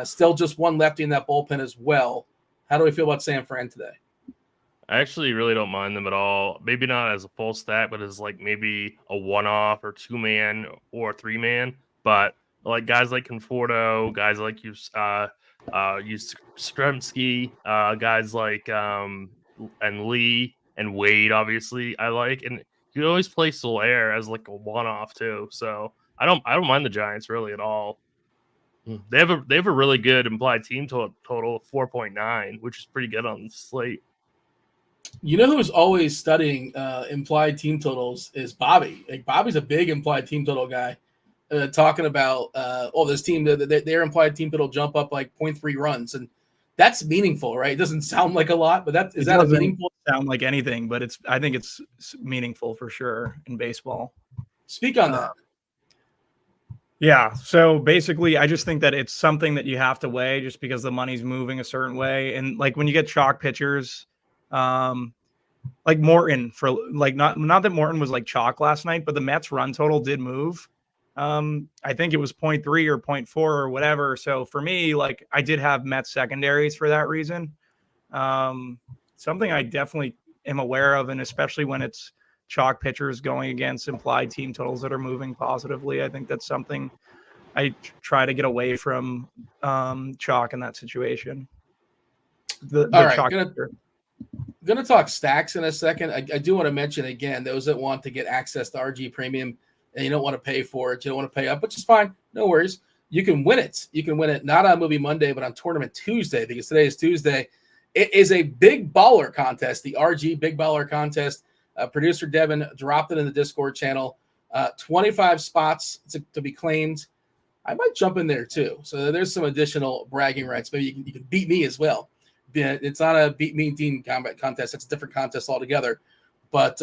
still just one lefty in that bullpen as well. How do we feel about San Fran today? I actually really don't mind them at all. Maybe not as a full stack, but as like maybe a one-off or two-man or three-man. But like guys like Conforto, guys like Yastrzemski, guys like and Lee and Wade, obviously I like, and you can always play Soler as like a one-off too. So I don't mind the Giants really at all. They have a really good implied team total of 4.9, which is pretty good on the slate. You know who's always studying implied team totals is Bobby. Like Bobby's a big implied team total guy. Talking about this team, their implied team total jump up like 0.3 runs, and that's meaningful, right? It doesn't sound like a lot, but that meaningful? Sound like anything, but I think it's meaningful for sure in baseball. Speak on that. Yeah. So basically, I just think that it's something that you have to weigh just because the money's moving a certain way, and like when you get chalk pitchers. Like Morton for like not that Morton was like chalk last night, but the Mets run total did move. I think it was 0.3 or 0.4 or whatever. So for me, like I did have Mets secondaries for that reason. Something I definitely am aware of, and especially when it's chalk pitchers going against implied team totals that are moving positively. I think that's something I try to get away from chalk in that situation. All right, going to talk stacks in a second. I do want to mention again, those that want to get access to RG Premium and you don't want to pay for it, you don't want to pay up, which is fine. No worries. you can win it. You can win it not on Movie Monday, but on Tournament Tuesday, because today is Tuesday. It is a big baller contest, the RG Big Baller Contest. Producer Devin dropped it in the Discord channel. 25 spots to be claimed. I might jump in there too. So there's some additional bragging rights. Maybe you can beat me as well. It's not a beat me Dean combat contest. It's a different contest altogether. But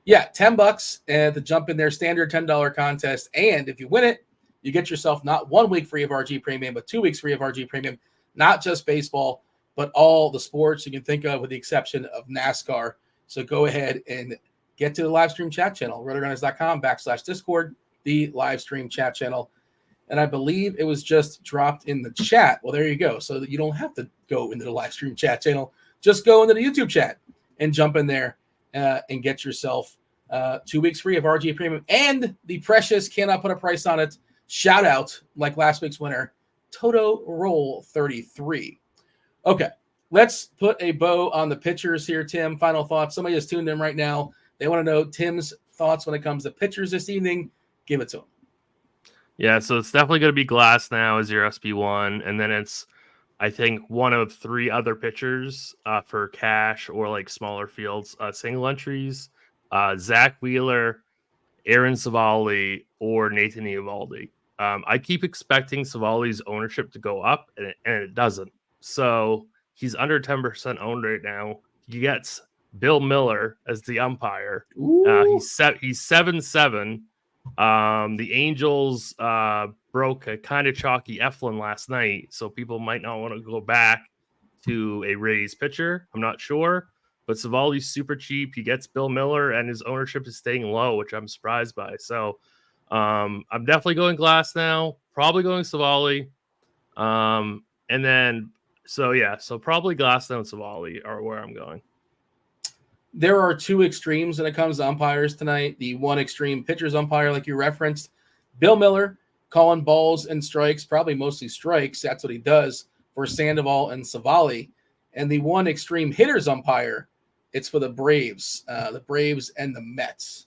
yeah, $10 and to jump in there, standard $10 contest. And if you win it, you get yourself not 1 week free of RG Premium, but 2 weeks free of RG Premium. Not just baseball, but all the sports you can think of, with the exception of NASCAR. So go ahead and get to the live stream chat channel, RotoGrinders.com/Discord, the live stream chat channel. And I believe it was just dropped in the chat. Well, there you go. So that you don't have to go into the live stream chat channel. Just go into the YouTube chat and jump in there and get yourself 2 weeks free of RG Premium. And the precious, cannot put a price on it, shout out, like last week's winner, Toto Roll 33. Okay, let's put a bow on the pitchers here, Tim. Final thoughts. Somebody has tuned in right now. They want to know Tim's thoughts when it comes to pitchers this evening. Give it to him. Yeah, so it's definitely going to be Glass now as your SB1, and then it's, I think, one of 3 other pitchers for cash or like smaller fields, single entries, Zach Wheeler, Aaron Savali, or Nathan Eovaldi. I keep expecting Savali's ownership to go up, and it doesn't. So he's under 10% owned right now. He gets Bill Miller as the umpire. He's 7-7. The Angels broke a kind of chalky Eflin last night, so people might not want to go back to a Rays pitcher. I'm not sure, but Savali's super cheap. He gets Bill Miller, and his ownership is staying low, which I'm surprised by. So I'm definitely going Glass now. Probably going Savali, and then so probably Glass and Savali are where I'm going. There are 2 extremes when it comes to umpires tonight. The one extreme, pitcher's umpire, like you referenced, Bill Miller, calling balls and strikes, probably mostly strikes. That's what he does for Sandoval and Savali. And the one extreme, hitter's umpire, it's for the Braves and the Mets.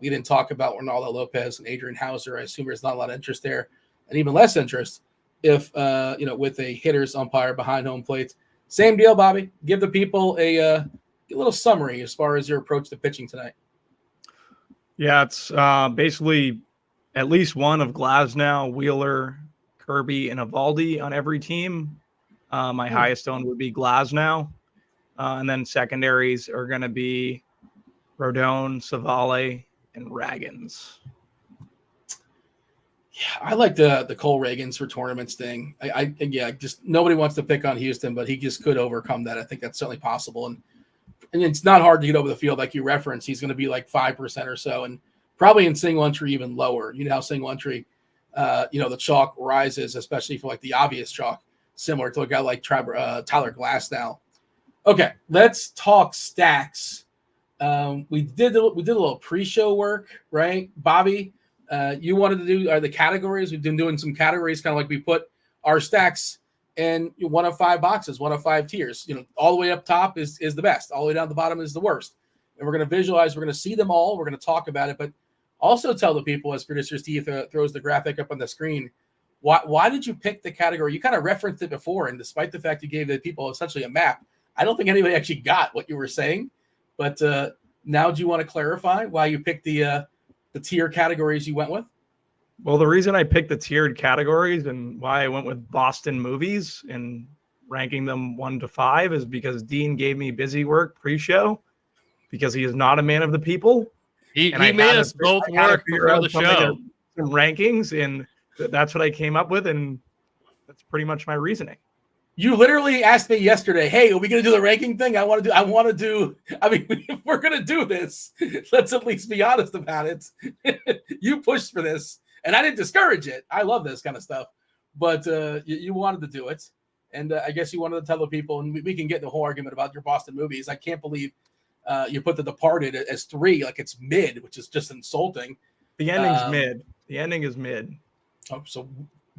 We didn't talk about Ronaldo Lopez and Adrian Hauser. I assume there's not a lot of interest there, and even less interest if with a hitter's umpire behind home plate. Same deal, Bobby. Give the people a little summary as far as your approach to pitching tonight. Yeah, it's basically at least one of Glasnow, Wheeler, Kirby, and Eovaldi on every team. My highest owned would be Glasnow. And then secondaries are going to be Rodon, Savale, and Ragans. Yeah, I like the Cole Ragans for tournaments thing. Just nobody wants to pick on Houston, but he just could overcome that. I think that's certainly possible. And it's not hard to get over the field, like you referenced. He's going to be like 5% or so, and probably in single entry even lower. You know how single entry, the chalk rises, especially for like the obvious chalk, similar to a guy like Tyler Glasnow. Okay, let's talk stacks. We did a little pre-show work, right, Bobby? You wanted to do the categories. We've been doing some categories, kind of like we put our stacks in one of 5 boxes, one of 5 tiers. All the way up top is the best. All the way down the bottom is the worst. And we're going to visualize. We're going to see them all. We're going to talk about it, but also tell the people, as producer Steve throws the graphic up on the screen, why did you pick the category? You kind of referenced it before, and despite the fact you gave the people essentially a map, I don't think anybody actually got what you were saying. But now, do you want to clarify why you picked the tier categories you went with? Well, the reason I picked the tiered categories and why I went with Boston movies and ranking them 1 to 5 is because Dean gave me busy work pre-show because he is not a man of the people. He made us both work before the show. Some rankings, and that's what I came up with, and that's pretty much my reasoning. You literally asked me yesterday, hey, are we going to do the ranking thing? If we're going to do this, let's at least be honest about it. You pushed for this, and I didn't discourage it. I love this kind of stuff, but you wanted to do it. And I guess you wanted to tell the people, and we can get in the whole argument about your Boston movies. I can't believe you put The Departed as 3, like it's mid, which is just insulting. The ending's mid. The ending is mid. So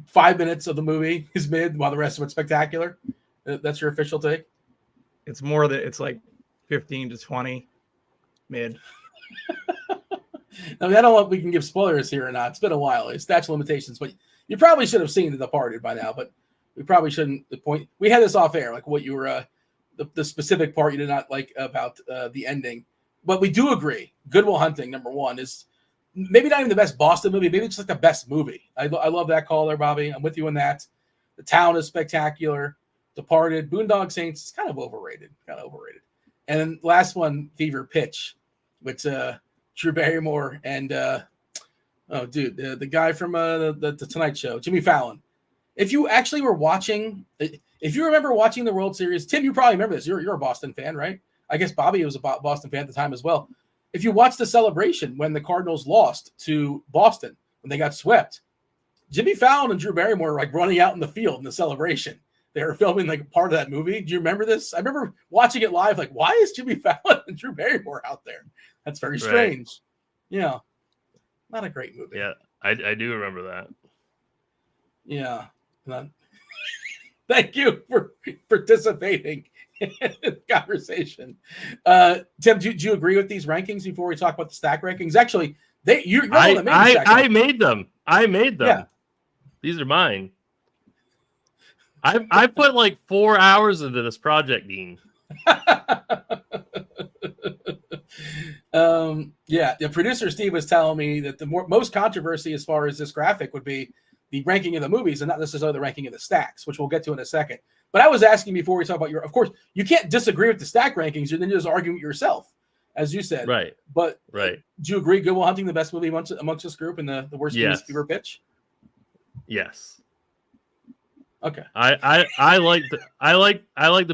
5 minutes of the movie is mid, while the rest of it's spectacular. That's your official take? It's more that it's like 15 to 20 mid. I mean, I don't know if we can give spoilers here or not. It's been a while. It's statute of limitations, but You probably should have seen The Departed by now, but we probably shouldn't. We had this off air, like what you were, the specific part you did not like about the ending. But we do agree. Good Will Hunting, number one, is maybe not even the best Boston movie. Maybe it's just like the best movie. I love that call there, Bobby. I'm with you on that. The Town is spectacular. Departed. Boondock Saints is kind of overrated. And then last one, Fever Pitch, with Drew Barrymore and the guy from the Tonight Show, Jimmy Fallon. If you actually were watching, if you remember watching the World Series, Tim, you probably remember this. You're a Boston fan, right? I guess Bobby was a Boston fan at the time as well. If you watched the celebration when the Cardinals lost to Boston, when they got swept, Jimmy Fallon and Drew Barrymore were like running out in the field in the celebration. They were filming like part of that movie. Do you remember this? I remember watching it live. Like, why is Jimmy Fallon and Drew Barrymore out there? That's very strange. Right. Yeah, not a great movie. Yeah, I do remember that. Yeah. Thank you for participating in the conversation. Tim, do you agree with these rankings before we talk about the stack rankings? Actually, I made them. Yeah. These are mine. I put like 4 hours into this project, Dean. The producer Steve was telling me that the most controversy as far as this graphic would be the ranking of the movies and not necessarily the ranking of the stacks, which we'll get to in a second. But I was asking before we talk about of course, you can't disagree with the stack rankings. You're then just arguing with yourself, as you said. Right. But right. Do you agree Good Will Hunting the best movie amongst this group and the worst movie is Fever Pitch? Yes. Okay. I like the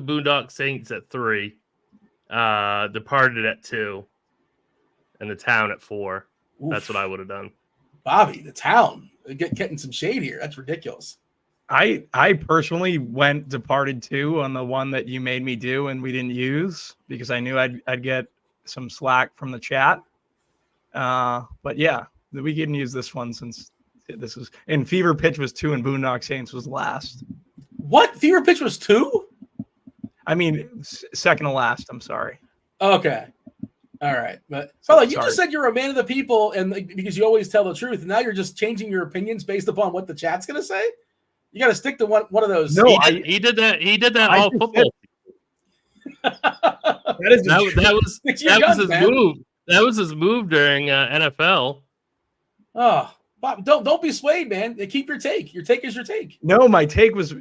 Boondock Saints at 3, Departed at 2, and The Town at 4. Oof. That's what I would have done. Bobby, The Town, getting some shade here. That's ridiculous. I personally went Departed 2 on the one that you made me do and we didn't use because I knew I'd get some slack from the chat. But yeah, we didn't use this one since this was and Fever Pitch was 2 and Boondock Saints was last. What? Fever Pitch was 2? I mean, second to last. I'm sorry. Okay. All right. But you just said you're a man of the people and because you always tell the truth. And now you're just changing your opinions based upon what the chat's going to say. You got to stick to one of those. No, he did that. He did that all football. That was his move. That was his move during NFL. Oh, Bob, don't be swayed, man. Keep your take. Your take is your take. No, my take was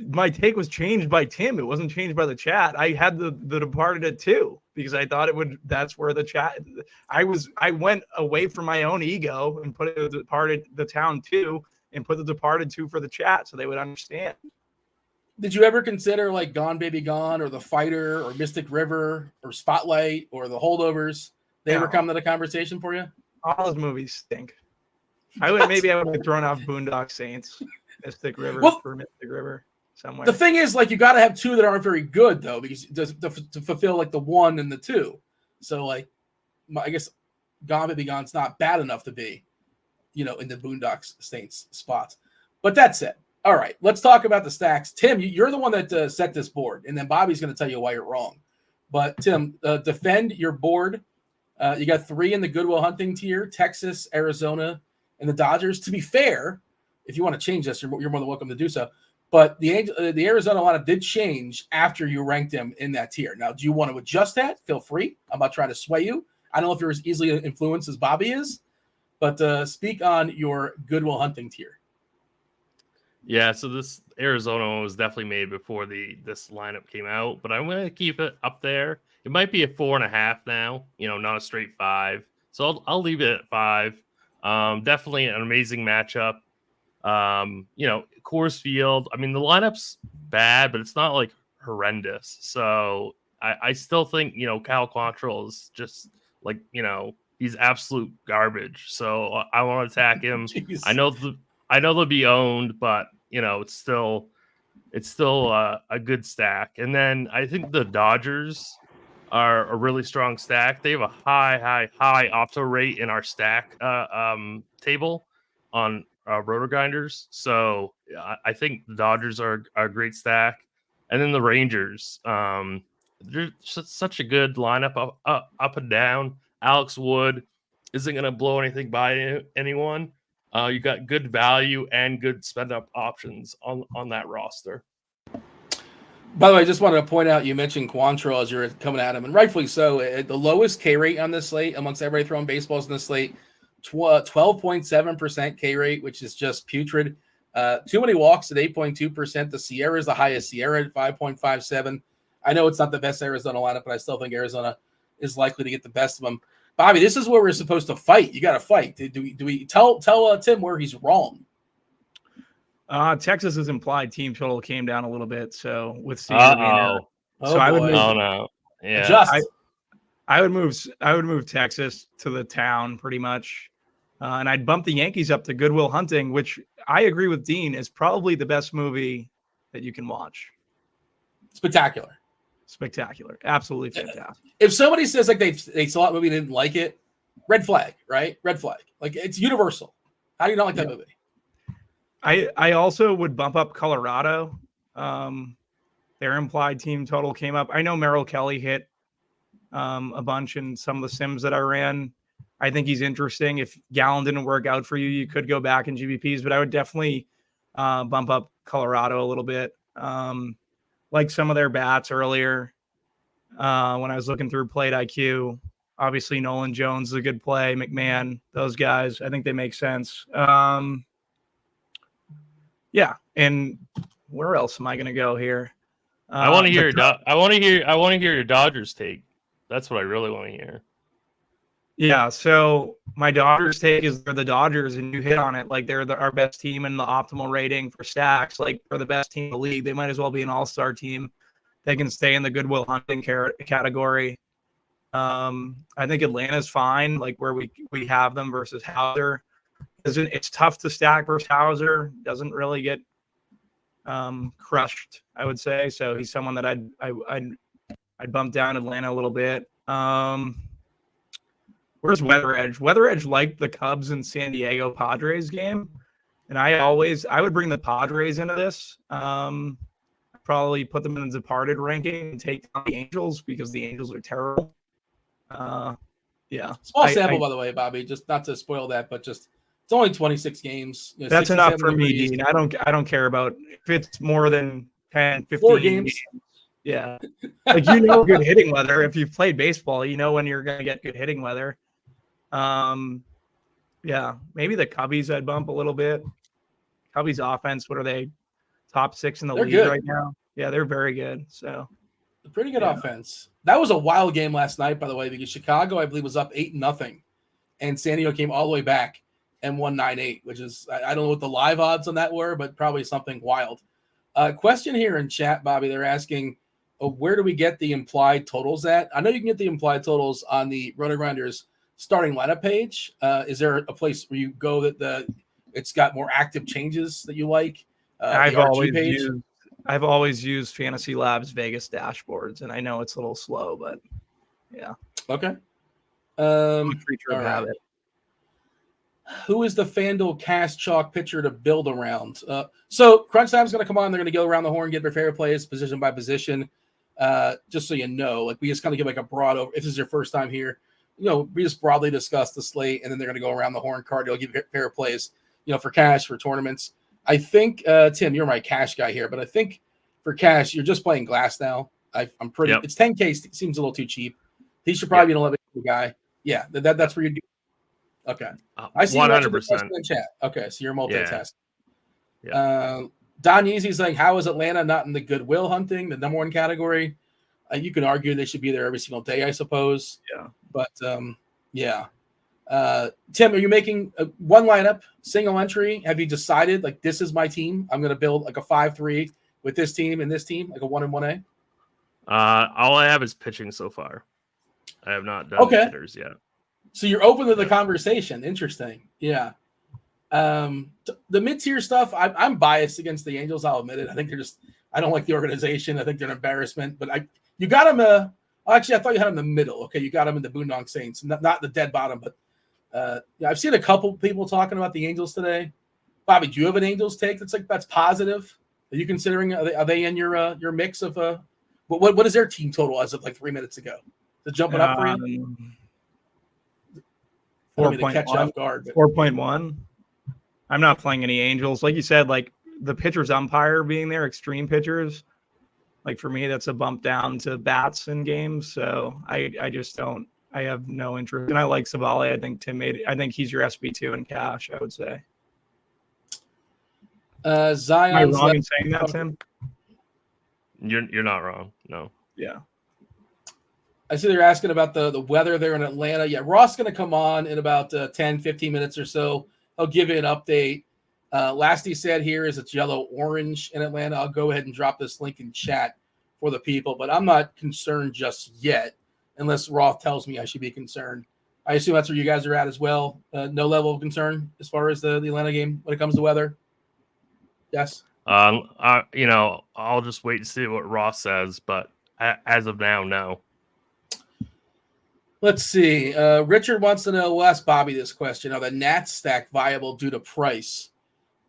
changed by Tim. It wasn't changed by the chat. I had the Departed at 2 because I thought it would. That's where the chat. I went away from my own ego and put it the Town 2 and put the Departed 2 for the chat so they would understand. Did you ever consider like Gone Baby Gone or The Fighter or Mystic River or Spotlight or The Holdovers? They ever come to the conversation for you? All those movies stink. I would have thrown off Boondock Saints, Mystic River for Mystic River somewhere. The thing is, like, you got to have 2 that aren't very good though, because to fulfill like the 1 and the 2. So like, I guess Gone Baby Gone's not bad enough to be, in the Boondock Saints spots. But that's it. All right, let's talk about the stacks. Tim, you're the one that set this board, and then Bobby's going to tell you why you're wrong. But Tim, defend your board. You got 3 in the Good Will Hunting tier: Texas, Arizona, and the Dodgers. To be fair, if you want to change this, you're more than welcome to do so. But the Arizona lineup did change after you ranked them in that tier. Now, do you want to adjust that? Feel free. I'm not trying to sway you. I don't know if you're as easily influenced as Bobby is, but speak on your Good Will Hunting tier. Yeah, so this Arizona one was definitely made before this lineup came out, but I'm going to keep it up there. It might be a 4.5 now, not a straight 5. So I'll leave it at 5. Definitely an amazing matchup. Coors Field. I mean, the lineup's bad, but it's not like horrendous. So I still think Cal Quantrill is just like he's absolute garbage. So I want to attack him. I know they'll be owned, but it's still a good stack. And then I think the Dodgers are a really strong stack. They have a high opto rate in our stack table on RotoGrinders. So I think the Dodgers are a great stack. And then the Rangers, they're such a good lineup up and down. Alex Wood isn't going to blow anything by anyone. You got good value and good spend up options on that roster. By the way, I just wanted to point out, you mentioned Quantrill as you're coming at him, and rightfully so. The lowest K rate on this slate amongst everybody throwing baseballs in this slate, 12.7% K rate, which is just putrid. Too many walks at 8.2%. The Sierra is the highest. Sierra at 5.57. I know it's not the best Arizona lineup, but I still think Arizona is likely to get the best of them. Bobby, this is where we're supposed to fight. You got to fight. Do we tell Tim where he's wrong? Texas's implied team total came down a little bit, so with Steve so I would move. Oh no, yeah. Adjust. I would move Texas to the town pretty much, and I'd bump the Yankees up to Good Will Hunting, which I agree with Dean is probably the best movie that you can watch. Spectacular, absolutely fantastic. If somebody says like they saw that movie and didn't like it, red flag, right? Red flag. Like it's universal. How do you not like that movie? I also would bump up Colorado. Their implied team total came up. I know Merrill Kelly hit a bunch in some of the sims that I ran. I think he's interesting. If Gallen didn't work out for you, you could go back in GBPs, but I would definitely bump up Colorado a little bit. Like some of their bats earlier when I was looking through Plate IQ. Obviously, Nolan Jones is a good play. McMahon, those guys, I think they make sense. Yeah, and where else am I going to go here? I want to hear. I want to hear your Dodgers take. That's what I really want to hear. Yeah, so my Dodgers take is they're the Dodgers, and you hit on it. Like they're our best team in the optimal rating for stacks. Like they're the best team in the league. They might as well be an all-star team. They can stay in the Good Will Hunting category. I think Atlanta's fine, like where we have them versus Hauser. It's tough to stack versus Hauser. Doesn't really get crushed, I would say. So he's someone that I'd bump down Atlanta a little bit. Where's Weather Edge? Weather Edge liked the Cubs and San Diego Padres game, and I would bring the Padres into this. Probably put them in the departed ranking and take down the Angels because the Angels are terrible. Yeah, small sample by the way, Bobby. Just not to spoil that, but just. It's only 26 games. That's enough for me, Dean. I don't care about if it's more than 10, 15 4 games. Yeah. Like good hitting weather. If you've played baseball, you know when you're going to get good hitting weather. Yeah, maybe the Cubbies I'd bump a little bit. Cubbies offense, what are they? Top 6 in the league right now. Yeah, they're very good. So pretty good offense. That was a wild game last night, by the way, because Chicago, I believe, was up 8-0, and San Diego came all the way back and won 9-8, which is, I don't know what the live odds on that were, but probably something wild. Question here in chat, Bobby. They're asking, where do we get the implied totals at? I know you can get the implied totals on the RotoGrinders starting lineup page. Is there a place where you go that it's got more active changes that you like? I've always used Fantasy Labs Vegas dashboards, and I know it's a little slow, but yeah. Okay. Creature of habit. Who is the FanDuel cast chalk pitcher to build around? So Crunch Time's going to come on. They're going to go around the horn, get their favorite plays position by position. Just so you know, like we just kind of give like a broad over. If this is your first time here, we just broadly discuss the slate, and then they're going to go around the horn. Carty will give you favorite plays, for cash, for tournaments. I think, Tim, you're my cash guy here, but I think for cash, you're just playing glass now. I'm pretty. Yep. It's 10K. Seems a little too cheap. He should probably be an 11 guy. Yeah, that's where you do. Okay. I see 100% in chat. Okay, so you're multitasking. Yeah. Don Yeezy's like, how is Atlanta not in the Goodwill Hunting, the number 1 category? You can argue they should be there every single day, I suppose. Yeah. But yeah. Tim, are you making one lineup, single entry? Have you decided like this is my team? I'm going to build like a 5-3 with this team and this team, like a 1 and 1A. All I have is pitching so far. I have not done hitters yet. So you're open to the conversation. Interesting. Yeah. The mid-tier stuff, I'm biased against the Angels. I'll admit it. I think I don't like the organization. I think they're an embarrassment. But you got them. Actually, I thought you had them in the middle. Okay, you got them in the Boondock Saints, not the dead bottom. But I've seen a couple people talking about the Angels today. Bobby, do you have an Angels take that's positive? Are you considering? Are they in your mix of what is their team total as of like 3 minutes ago? Is it jumping up for you? 4.1. 4.1. I'm not playing any Angels. Like you said, like the pitcher's umpire being there, extreme pitchers. Like for me, that's a bump down to bats in games. So I just don't. I have no interest. And I like Savali. I think Tim made it. I think he's your SP2 in cash, I would say. Zion. Am I wrong in saying that, Tim? You're not wrong. No. Yeah. I see they're asking about the weather there in Atlanta. Yeah, Ross going to come on in about 10, 15 minutes or so. I'll give you an update. Last he said here is it's yellow-orange in Atlanta. I'll go ahead and drop this link in chat for the people, but I'm not concerned just yet unless Roth tells me I should be concerned. I assume that's where you guys are at as well. No level of concern as far as the Atlanta game when it comes to weather? Yes? I'll just wait and see what Ross says, but as of now, no. Let's see. Richard wants to know, we'll ask Bobby this question. Are the Nats stack viable due to price?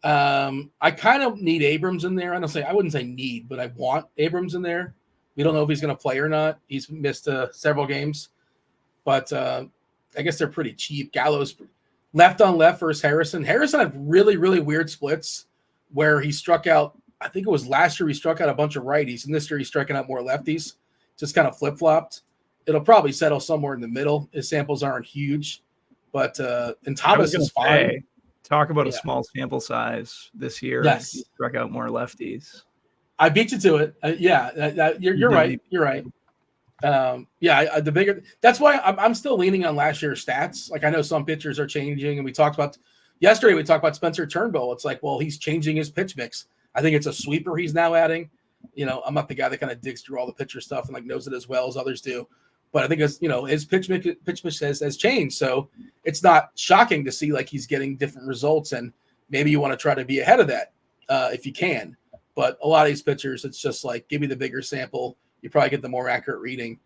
I kind of need Abrams in there. I wouldn't say need, but I want Abrams in there. We don't know if he's going to play or not. He's missed several games. But I guess they're pretty cheap. Gallows left on left versus Harrison. Harrison had really, really weird splits where he struck out, I think it was last year he struck out a bunch of righties, and this year he's striking out more lefties. Just kind of flip-flopped. It'll probably settle somewhere in the middle. His samples aren't huge. But and Thomas is fine. Talk about a small sample size this year. Yes. He struck out more lefties. I beat you to it. You're right. You're right. The bigger. That's why I'm still leaning on last year's stats. Like I know some pitchers are changing, and we talked about Spencer Turnbull. It's like, well, he's changing his pitch mix. I think it's a sweeper he's now adding. I'm not the guy that kind of digs through all the pitcher stuff and like knows it as well as others do. But I think his pitch mix has changed. So it's not shocking to see like he's getting different results, and maybe you want to try to be ahead of that if you can. But a lot of these pitchers, it's just like, give me the bigger sample. You probably get the more accurate reading.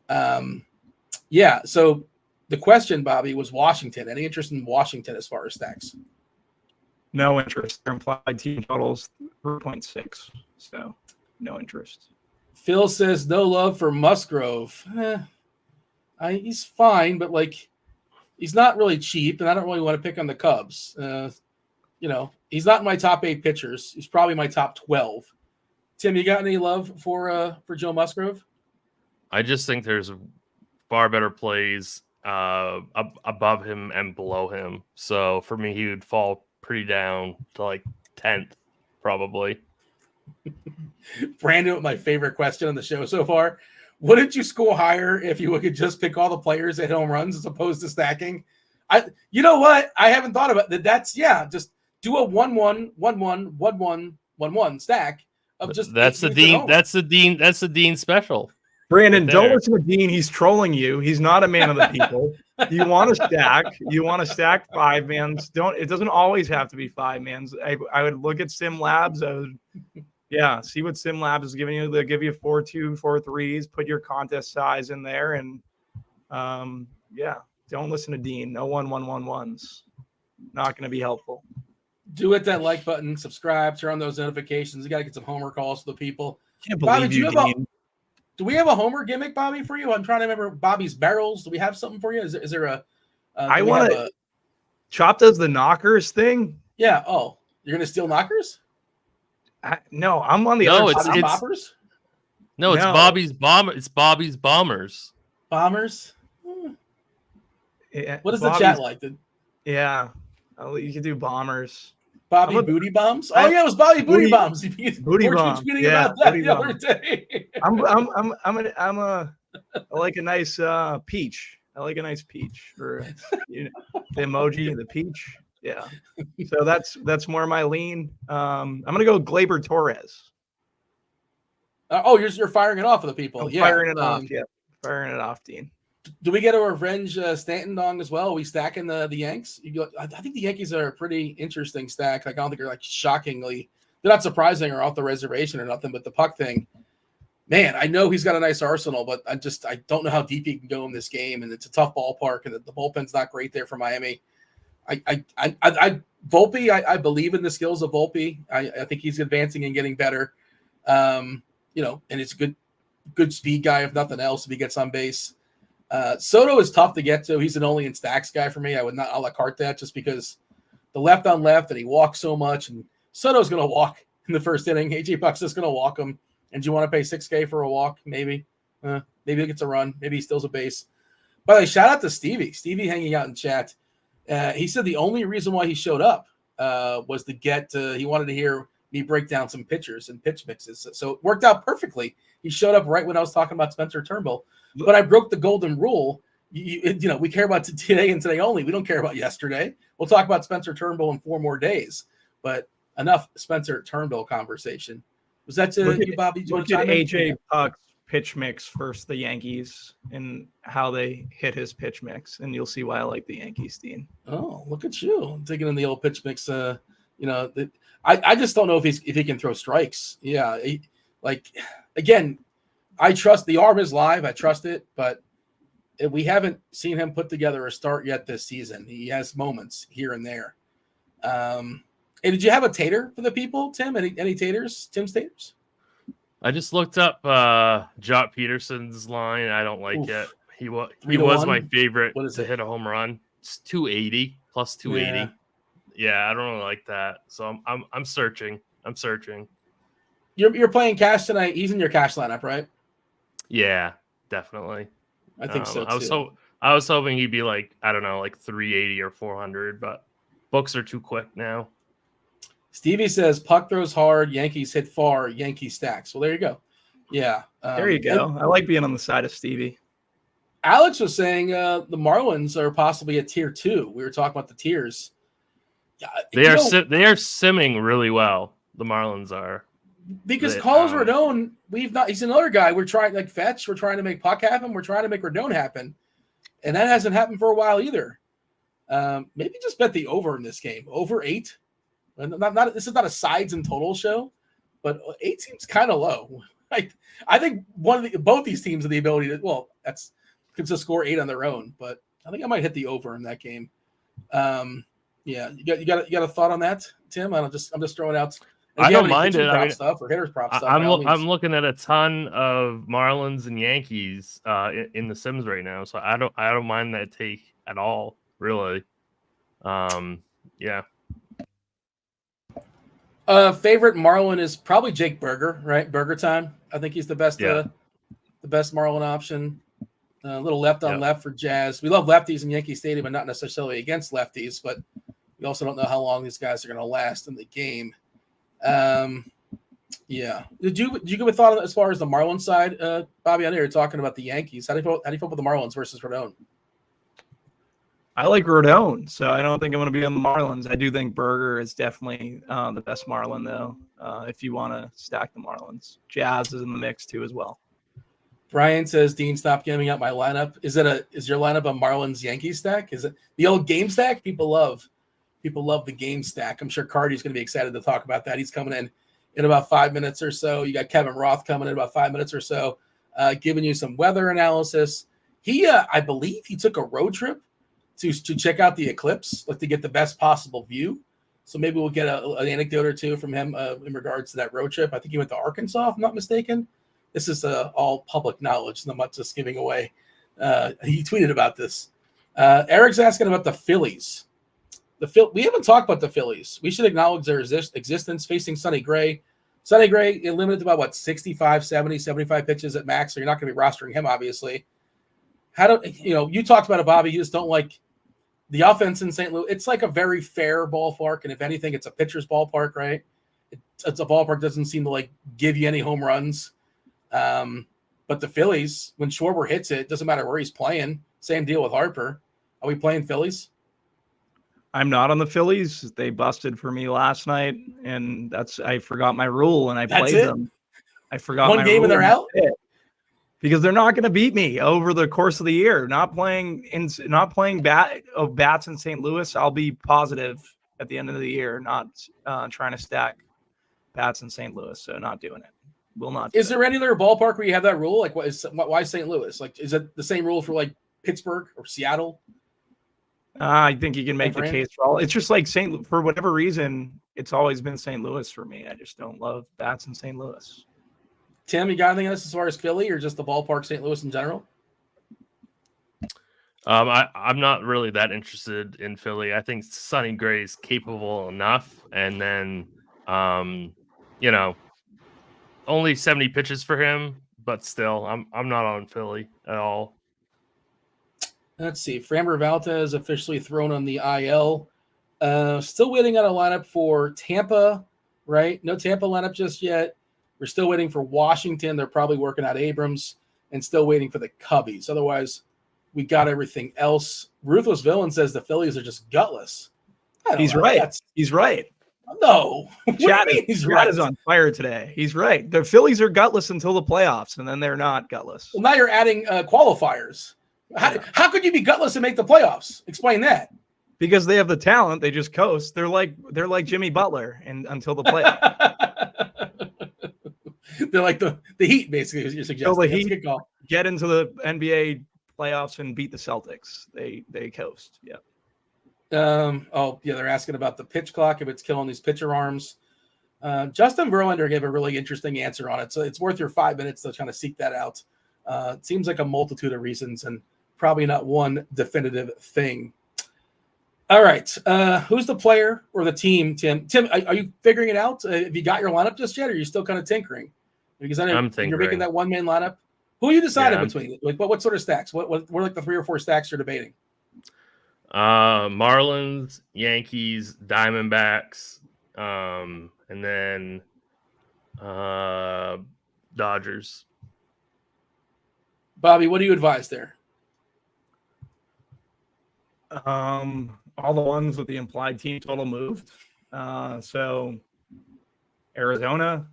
So the question, Bobby, was Washington. Any interest in Washington as far as stacks? No interest. Their implied team totals 3.6. So no interest. Phil says no love for Musgrove. He's fine, but like he's not really cheap, and I don't really want to pick on the Cubs. He's not in my top 8 pitchers. He's probably my top 12. Tim, you got any love for Joe Musgrove? I just think there's far better plays above him and below him. So for me, he would fall pretty down to like 10th, probably. Brandon, with my favorite question on the show so far. Wouldn't you score higher if you could just pick all the players at home runs as opposed to stacking? You know what? I haven't thought about that. That's just do a 1-1, 1-1, 1-1, 1-1 stack of just that's the Dean special. Brandon, don't listen to Dean. He's trolling you. He's not a man of the people. You want to stack. You want to stack 5-mans. It doesn't always have to be 5-mans. I would look at SimLabs. See what SimLabs is giving you. They'll give you 4-2, 4-3s. Put your contest size in there, and don't listen to Dean. No 1-1-1-1s. Not going to be helpful. Do hit that like button, subscribe, turn on those notifications. You got to get some homer calls to the people. Can't believe Bobby, Dean. Do we have a homer gimmick, Bobby, for you? I'm trying to remember Bobby's barrels. Do we have something for you? Is there a? I want to. Chop does the knockers thing. Yeah. Oh, you're gonna steal knockers? No, I'm on the other side. It's boppers. No, it's Bobby's bomb. It's Bobby's bombers. Bombers. Yeah, what is the chat like? You can do bombers. Bobby Booty Bombs. Oh yeah, it was Bobby Booty Bombs. Booty Bombs. About that the other day. I like a nice peach. I like a nice peach for the emoji, the peach. Yeah. So that's more my lean. I'm gonna go Gleyber Torres. You're firing it off of the people. Firing it off. Yeah, firing it off, Dean. Do we get a revenge Stanton dong as well? Are we stacking the Yanks? I think the Yankees are a pretty interesting stack. Like I don't think they're like shockingly. They're not surprising or off the reservation or nothing. But the puck thing, man, I know he's got a nice arsenal, but I don't know how deep he can go in this game, and it's a tough ballpark, and the bullpen's not great there for Miami. Volpe, I believe in the skills of Volpe. I think he's advancing and getting better. And it's a good speed guy, if nothing else, if he gets on base. Soto is tough to get to. He's an only in stacks guy for me. I would not a la carte that just because the left on left, and he walks so much. And Soto's going to walk in the first inning. AJ Buck's just going to walk him. And do you want to pay $6K for a walk? Maybe. Maybe he gets a run. Maybe he steals a base. By the way, shout out to Stevie. Stevie hanging out in chat. He said the only reason why he showed up was to get he wanted to hear me break down some pitchers and pitch mixes. So it worked out perfectly. He showed up right when I was talking about Spencer Turnbull. But I broke the golden rule. You know, we care about today and today only. We don't care about yesterday. We'll talk about Spencer Turnbull in 4 more days. But enough Spencer Turnbull conversation. Was that you, Bobby? Look at AJ Puck's pitch mix versus the Yankees and how they hit his pitch mix, and you'll see why I like the Yankees, Dean. Oh, look at you taking in the old pitch mix. You know, I just don't know if he can throw strikes. Yeah, again, I trust the arm is live. I trust it, but we haven't seen him put together a start yet this season. He has moments here and there. Hey, did you have a tater for the people, Tim? Any taters? Tim's taters? I just looked up Jock Peterson's line. I don't like it. He was my favorite to hit a home run. It's 280 plus 280. Yeah, I don't really like that. So I'm searching. You're playing cash tonight. He's in your cash lineup, right? Yeah, definitely. I think so too. I was hoping he'd be like, I don't know, like 380 or 400, but books are too quick now. Stevie says Puck throws hard, Yankees hit far, Yankees stacks. Well, there you go. Yeah. There you go. I like being on the side of Stevie. Alex was saying the Marlins are possibly a tier 2. We were talking about the tiers. They are simming really well. The Marlins are. Because Carlos Rodon, he's another guy. We're trying like Fetch. We're trying to make Puck happen. We're trying to make Rodon happen. And that hasn't happened for a while either. Maybe just bet the over in this game. Over 8. This is not a sides and total show, but 8 seems kind of low. I think both these teams have the ability to. That's could just score 8 on their own, but I think I might hit the over in that game. Yeah, you got a thought on that, Tim? I'm just throwing out. I don't mind it. I mean, stuff or hitters prop stuff. I'm looking at a ton of Marlins and Yankees in the Sims right now, so I don't mind that take at all, really. Yeah. Favorite Marlin is probably Jake Berger, right? Burger time. I think he's the best Marlin option. A little left on left for Jazz. We love lefties in Yankee Stadium, but not necessarily against lefties. But we also don't know how long these guys are going to last in the game. Yeah. Did you give a thought as far as the Marlin side, Bobby? I know you're talking about the Yankees. How do you feel with the Marlins versus Rodon? I like Rodon, so I don't think I'm going to be on the Marlins. I do think Berger is definitely the best Marlin, though, if you want to stack the Marlins. Jazz is in the mix, too, as well. Brian says, Dean, stop giving out my lineup. Is your lineup a Marlins Yankees stack? Is it the old game stack? People love the game stack. I'm sure Carty's going to be excited to talk about that. He's coming in about 5 minutes or so. You got Kevin Roth coming in about 5 minutes or so, giving you some weather analysis. He, I believe he took a road trip to check out the eclipse, like to get the best possible view. So maybe we'll get an anecdote or two from him in regards to that road trip. I think he went to Arkansas, if I'm not mistaken. This is all public knowledge. I'm not just giving away. He tweeted about this. Eric's asking about the Phillies. We haven't talked about the Phillies. We should acknowledge their existence facing Sonny Gray. Sonny Gray limited to about 65, 70, 75 pitches at max, so you're not going to be rostering him, obviously. You talked about it, Bobby. You just don't like the offense in St. Louis. It's like a very fair ballpark, and if anything, it's a pitcher's ballpark, right? It's a ballpark that doesn't seem to give you any home runs. But the Phillies, when Schwarber hits it, doesn't matter where he's playing. Same deal with Harper. Are we playing Phillies? I'm not on the Phillies. They busted for me last night, and I forgot my rule, and I played them. I forgot one game and they're out. Because they're not going to beat me over the course of the year. Not playing bats in St. Louis. I'll be positive at the end of the year. Not trying to stack bats in St. Louis. So not doing it. Will not. Is there any other ballpark where you have that rule? Like, why St. Louis? Like, is it the same rule for Pittsburgh or Seattle? I think you can make the case for all. It's just like for whatever reason, it's always been St. Louis for me. I just don't love bats in St. Louis. Tim, you got anything else as far as Philly or just the ballpark St. Louis in general? I'm not really that interested in Philly. I think Sonny Gray is capable enough, and then only 70 pitches for him, but still, I'm not on Philly at all. Let's see. Framber Valdez officially thrown on the IL. Still waiting on a lineup for Tampa, right? No Tampa lineup just yet. We're still waiting for Washington. They're probably working out Abrams, and still waiting for the Cubbies. Otherwise, we got everything else. Ruthless Villain says the Phillies are just gutless. He's right. He's right. No. Chad is on fire today. He's right. The Phillies are gutless until the playoffs, and then they're not gutless. Well, now you're adding qualifiers. How could you be gutless and make the playoffs? Explain that. Because they have the talent, they just coast. They're like Jimmy Butler and until the playoffs. They're like the Heat, basically, as you're suggesting. So the Heat get into the NBA playoffs and beat the Celtics. They coast. Yeah. They're asking about the pitch clock, if it's killing these pitcher arms. Justin Verlander gave a really interesting answer on it, so it's worth your 5 minutes to kind of seek that out. It seems like a multitude of reasons and probably not one definitive thing. All right. Who's the player or the team, Tim? Tim, are you figuring it out? Have you got your lineup just yet, or are you still kind of tinkering? Because I know I'm tinkering. You're making that one-man lineup. Who are you deciding between? Like, what sort of stacks? What are like the 3 or 4 stacks you're debating? Marlins, Yankees, Diamondbacks, and then Dodgers. Bobby, what do you advise there? All the ones with the implied team total moved. So Arizona.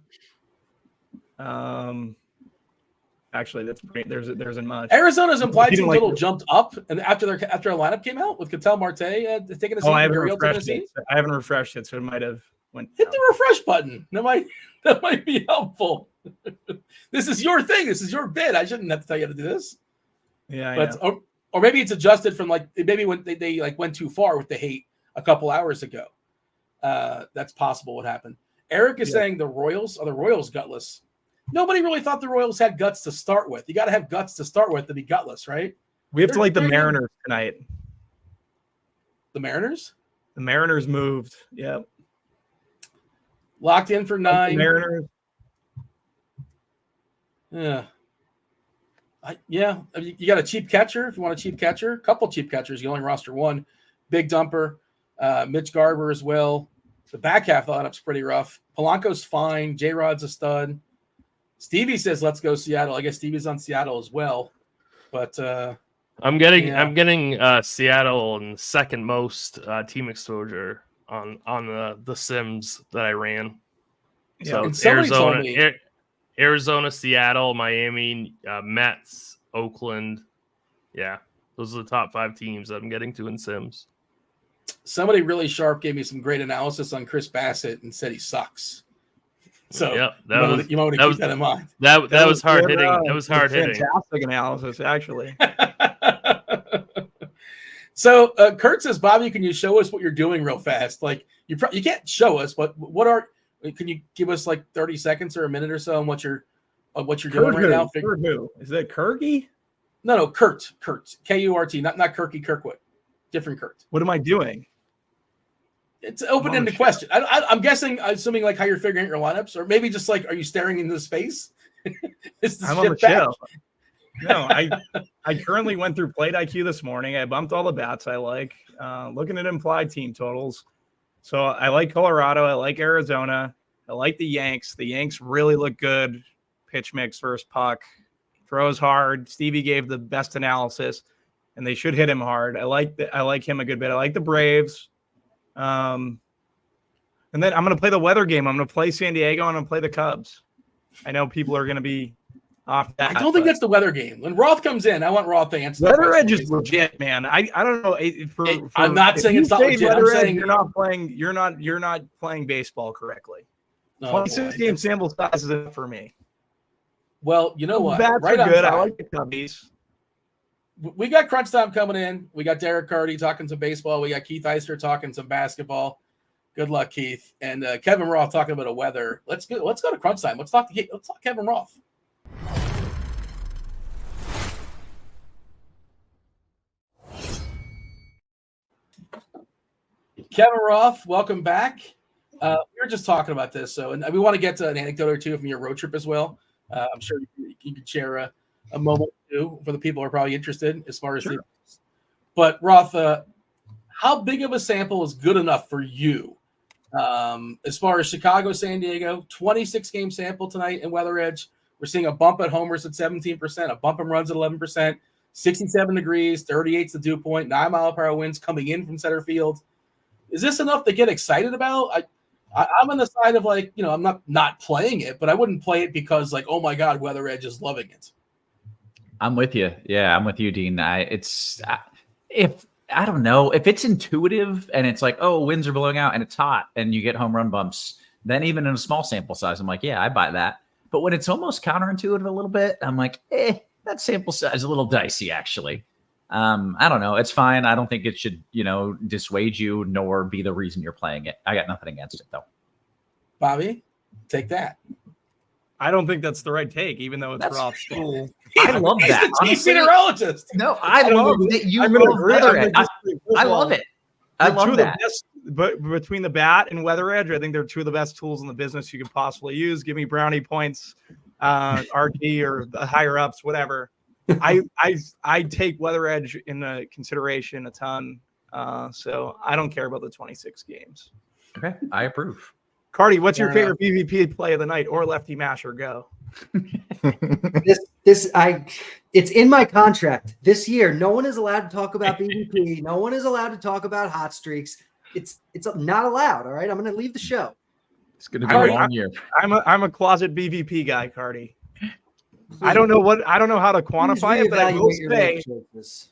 Actually, that's great. There isn't much. Arizona's implied team total jumped up, and after a lineup came out with Ketel Marte taking a seat. I haven't refreshed it, so it might have went. Hit the refresh button. That might be helpful. This is your thing. This is your bid. I shouldn't have to tell you how to do this. Yeah, or maybe it's adjusted from maybe when they went too far with the hate a couple hours ago. That's possible. What happened? Eric is saying the Royals gutless. Nobody really thought the Royals had guts to start with. You got to have guts to start with to be gutless, right? We have to like the Mariners tonight. The Mariners? The Mariners moved. Yeah. Locked in for 9. The Mariners. Yeah. You got a cheap catcher if you want a cheap catcher. A couple cheap catchers. You only roster one. Big Dumper. Mitch Garver as well. The back half of the lineup's pretty rough. Polanco's fine. J-Rod's a stud. Stevie says, let's go Seattle. I guess Stevie's on Seattle as well. But I'm getting Seattle and second most team exposure on the Sims that I ran. Yeah. So Arizona, Seattle, Miami, Mets, Oakland. Yeah, those are the top 5 teams that I'm getting to in Sims. Somebody really sharp gave me some great analysis on Chris Bassett and said he sucks. So you might want to keep that in mind. That was hard hitting. That was hard hitting. Fantastic analysis, actually. So Kurt says, Bobby, can you show us what you're doing real fast? Like you can't show us, but can you give us like 30 seconds or a minute or so on what you're doing right now? Who? Is that Kirky? No, Kurt. K-U-R-T, not Kirky Kirkwood. Different Kurt. What am I doing? It's an open-ended question. I'm assuming like how you're figuring out your lineups, or maybe just like, are you staring into space? I'm on the show. No, I currently went through Plate IQ this morning. I bumped all the bats I like. Looking at implied team totals. So I like Colorado. I like Arizona. I like the Yanks. The Yanks really look good. Pitch mix versus puck. Throws hard. Stevie gave the best analysis, and they should hit him hard. I like him a good bit. I like the Braves. And then I'm going to play the weather game. I'm going to play San Diego, and I'm going to play the Cubs. I know people are going to be off that. I don't think that's the weather game. When Roth comes in, I want Roth to answer. Weather Edge is legit, man. I don't know. I'm not saying it's not legit. I'm saying you're not playing. You're not playing baseball correctly. 26 game sample size is enough for me. Well, you know what? Bats right are good. I like the Cubbies. We got crunch time coming in. We got Derek Carty talking some baseball. We got Keith Eyster talking some basketball. Good luck, Keith. And Kevin Roth talking about the weather. Let's go to crunch time. Let's talk Kevin Roth. Kevin Roth, welcome back. We were just talking about this, and we want to get to an anecdote or two from your road trip as well. I'm sure you could share a moment or two for the people who are probably interested as far as Sure. But Roth, how big of a sample is good enough for you? As far as Chicago, San Diego, 26 game sample tonight in Weather Edge. We're seeing a bump at homers at 17%, a bump and runs at 11%, 67 degrees, 38's the dew point, 9-mile-per-hour winds coming in from center field. Is this enough to get excited about? I'm on the side of like, I'm not playing it, but I wouldn't play it because like, oh my God, Weather Edge is loving it. I'm with you. Yeah, I'm with you, Dean. I don't know if it's intuitive and it's like, oh, winds are blowing out and it's hot and you get home run bumps, then even in a small sample size, I'm like, yeah, I buy that. But when it's almost counterintuitive a little bit, I'm like, that sample size is a little dicey, actually. I don't know. It's fine. I don't think it should, dissuade you nor be the reason you're playing it. I got nothing against it, though. Bobby, take that. I don't think that's the right take, even though it's Roth's tool. I love that. He's a meteorologist. No, I love that you love Weather Edge. I love it. I love that. But between the bat and Weather Edge, I think they're two of the best tools in the business you could possibly use. Give me brownie points, RD or the higher ups, whatever. I take Weather Edge in consideration a ton. So I don't care about the 26 games. Okay, I approve. Carty, what's your favorite BVP play of the night or lefty masher? Go. It's in my contract this year. No one is allowed to talk about BVP. No one is allowed to talk about hot streaks. It's not allowed. All right, I'm going to leave the show. It's going to be a long year. I'm a closet BVP guy, Carty. I don't know how to quantify it, but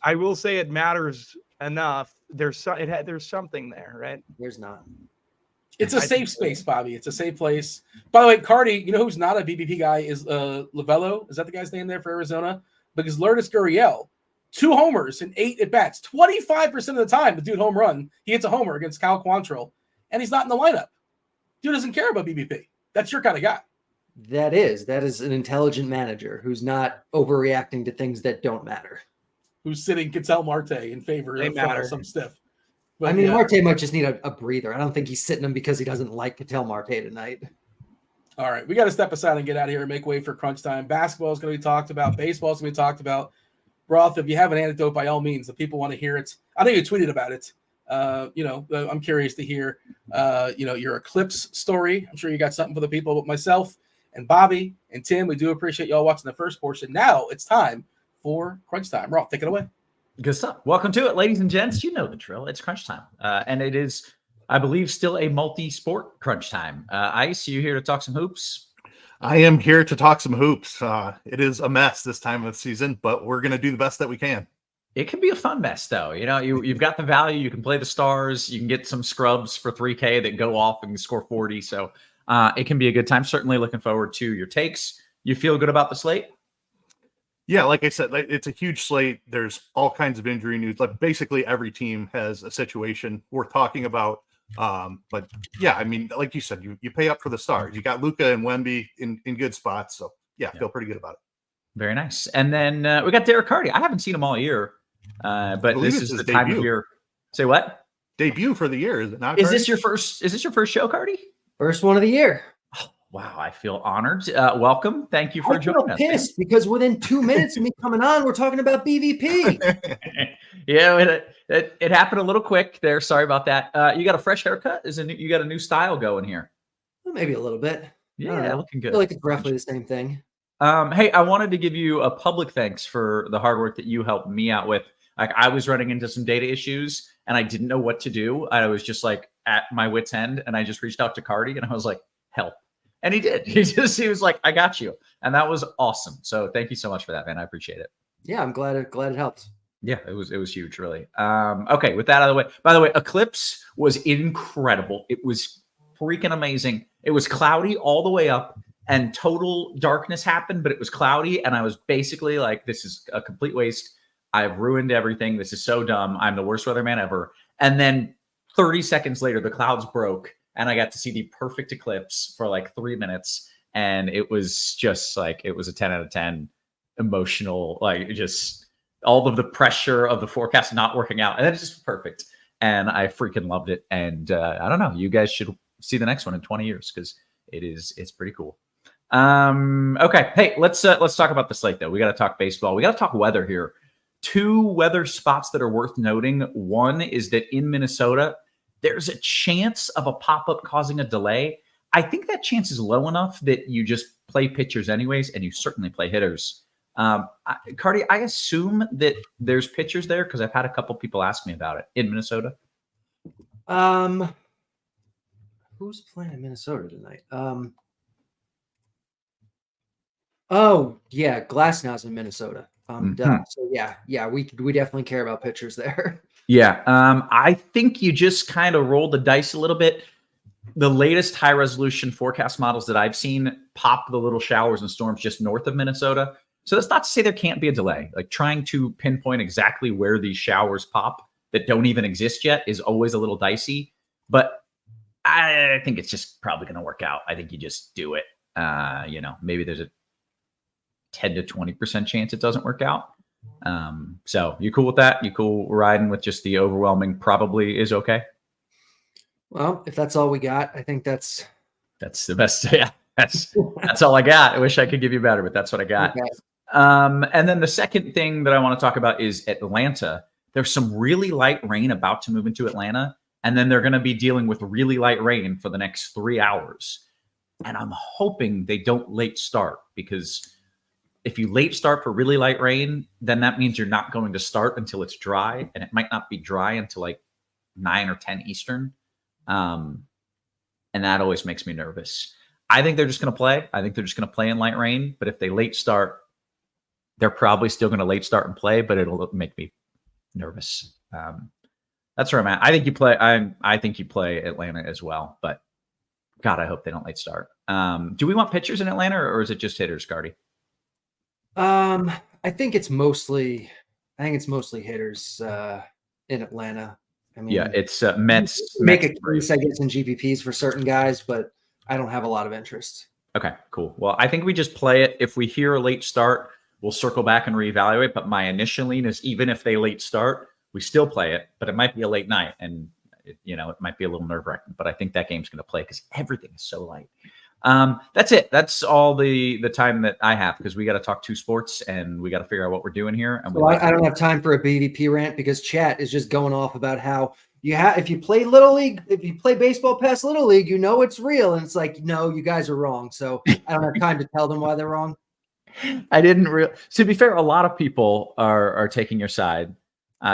I will say it matters enough. There's something there, right? There's not. It's a safe space, Bobby. It's a safe place. By the way, Carty, you know who's not a BBP guy is Lovello. Is that the guy's name there for Arizona? Because Lourdes Gurriel, 2 homers and 8 at bats. 25% of the time, the dude home run, he hits a homer against Kyle Quantrill, and he's not in the lineup. Dude doesn't care about BBP. That's your kind of guy. That is an intelligent manager who's not overreacting to things that don't matter. Who's sitting Ketel Marte in favor of some stiff. But, Marte might just need a breather. I don't think he's sitting him because he doesn't like Ketel Marte tonight. All right, we got to step aside and get out of here and make way for crunch time. Basketball is going to be talked about. Baseball is going to be talked about. Roth, if you have an anecdote, by all means, the people want to hear it. I know you tweeted about it. I'm curious to hear, your Eclipse story. I'm sure you got something for the people. But myself and Bobby and Tim, we do appreciate y'all watching the first portion. Now it's time for crunch time. Roth, take it away. Good stuff. Welcome to it, ladies and gents. You know the drill. It's crunch time. And it is, I believe, still a multi-sport crunch time. Ice, you here to talk some hoops? I am here to talk some hoops. It is a mess this time of the season, but we're going to do the best that we can. It can be a fun mess, though. You've got the value. You can play the stars. You can get some scrubs for 3K that go off and score 40. So it can be a good time. Certainly looking forward to your takes. You feel good about the slate? Yeah, like I said, it's a huge slate. There's all kinds of injury news. Like basically every team has a situation worth talking about. But yeah, I mean, like you said, you pay up for the stars. You got Luka and Wemby in good spots. So yeah, I feel pretty good about it. Very nice. And then we got Derek Carty. I haven't seen him all year, but this is the time of year. Say what? Debut for the year, is it not? Is this your first show, Carty? First one of the year. Oh, wow, I feel honored. Welcome. Thank you for joining us. Pissed because within 2 minutes of me coming on, we're talking about BVP. Yeah, it happened a little quick there. Sorry about that. You got a fresh haircut? You got a new style going here? Well, maybe a little bit. Yeah, looking good. I feel like it's roughly the same thing. Hey, I wanted to give you a public thanks for the hard work that you helped me out with. Like, I was running into some data issues and I didn't know what to do. I was just like at my wit's end, and I just reached out to Carty and I was like, help. And he did. He was like, I got you. And that was awesome. So thank you so much for that, man. I appreciate it. Yeah, I'm glad it helped. Yeah, it was huge, really. Okay, with that out of the way. By the way, Eclipse was incredible. It was freaking amazing. It was cloudy all the way up, and total darkness happened, but it was cloudy, and I was basically like, this is a complete waste. I've ruined everything. This is so dumb. I'm the worst weatherman ever. And then 30 seconds later, the clouds broke, and I got to see the perfect eclipse for like 3 minutes. And it was just like, it was a 10 out of 10 emotional, like just all of the pressure of the forecast not working out. And then it's just perfect. and I freaking loved it. And I don't know, you guys should see the next one in 20 years because it's pretty cool. Okay, hey, let's talk about the slate though. We got to talk baseball. We got to talk weather here. 2 weather spots that are worth noting. One is that in Minnesota, there's a chance of a pop-up causing a delay. I think that chance is low enough that you just play pitchers anyways, and you certainly play hitters. Carty, I assume that there's pitchers there because I've had a couple people ask me about it in Minnesota. Who's playing in Minnesota tonight? Oh yeah, Glasnow's in Minnesota. So yeah, we definitely care about pitchers there. Yeah, I think you just kind of roll the dice a little bit. The latest high resolution forecast models that I've seen pop the little showers and storms just north of Minnesota. So that's not to say there can't be a delay. Like trying to pinpoint exactly where these showers pop that don't even exist yet is always a little dicey. But I think it's just probably going to work out. I think you just do it. Maybe there's a 10 to 20% chance it doesn't work out. So you cool with that? You cool riding with just the overwhelming probably is okay? Well, if that's all we got, I think that's the best. Yeah, that's all I got. I wish I could give you better, but that's what I got. Okay. And then the second thing that I want to talk about is Atlanta. There's some really light rain about to move into Atlanta, and then they're going to be dealing with really light rain for the next 3 hours. And I'm hoping they don't late start, because if you late start for really light rain, then that means you're not going to start until it's dry, and it might not be dry until like 9 or 10 Eastern. And that always makes me nervous. I think they're just going to play. I think they're just going to play in light rain. But if they late start, they're probably still going to late start and play, but it'll make me nervous. That's where I'm at. I think you play. I think you play Atlanta as well. But God, I hope they don't late start. Do we want pitchers in Atlanta, or is it just hitters, Carty? I think it's mostly hitters in Atlanta. I mean, yeah, it's Mets. Make a case, I guess, in GPPs for certain guys, but I don't have a lot of interest. Okay, cool. Well, I think we just play it. If we hear a late start, we'll circle back and reevaluate. But my initial lean is even if they late start, we still play it. But it might be a late night, and it might be a little nerve-wracking. But I think that game's going to play because everything is so light. That's it. That's all the time that I have, because we got to talk 2 sports and we got to figure out what we're doing here. And I don't have time for a BVP rant, because chat is just going off about how if you play Little League, if you play baseball past Little League, it's real. And it's like, no, you guys are wrong. So I don't have time to tell them why they're wrong. I didn't really. To be fair, a lot of people are taking your side.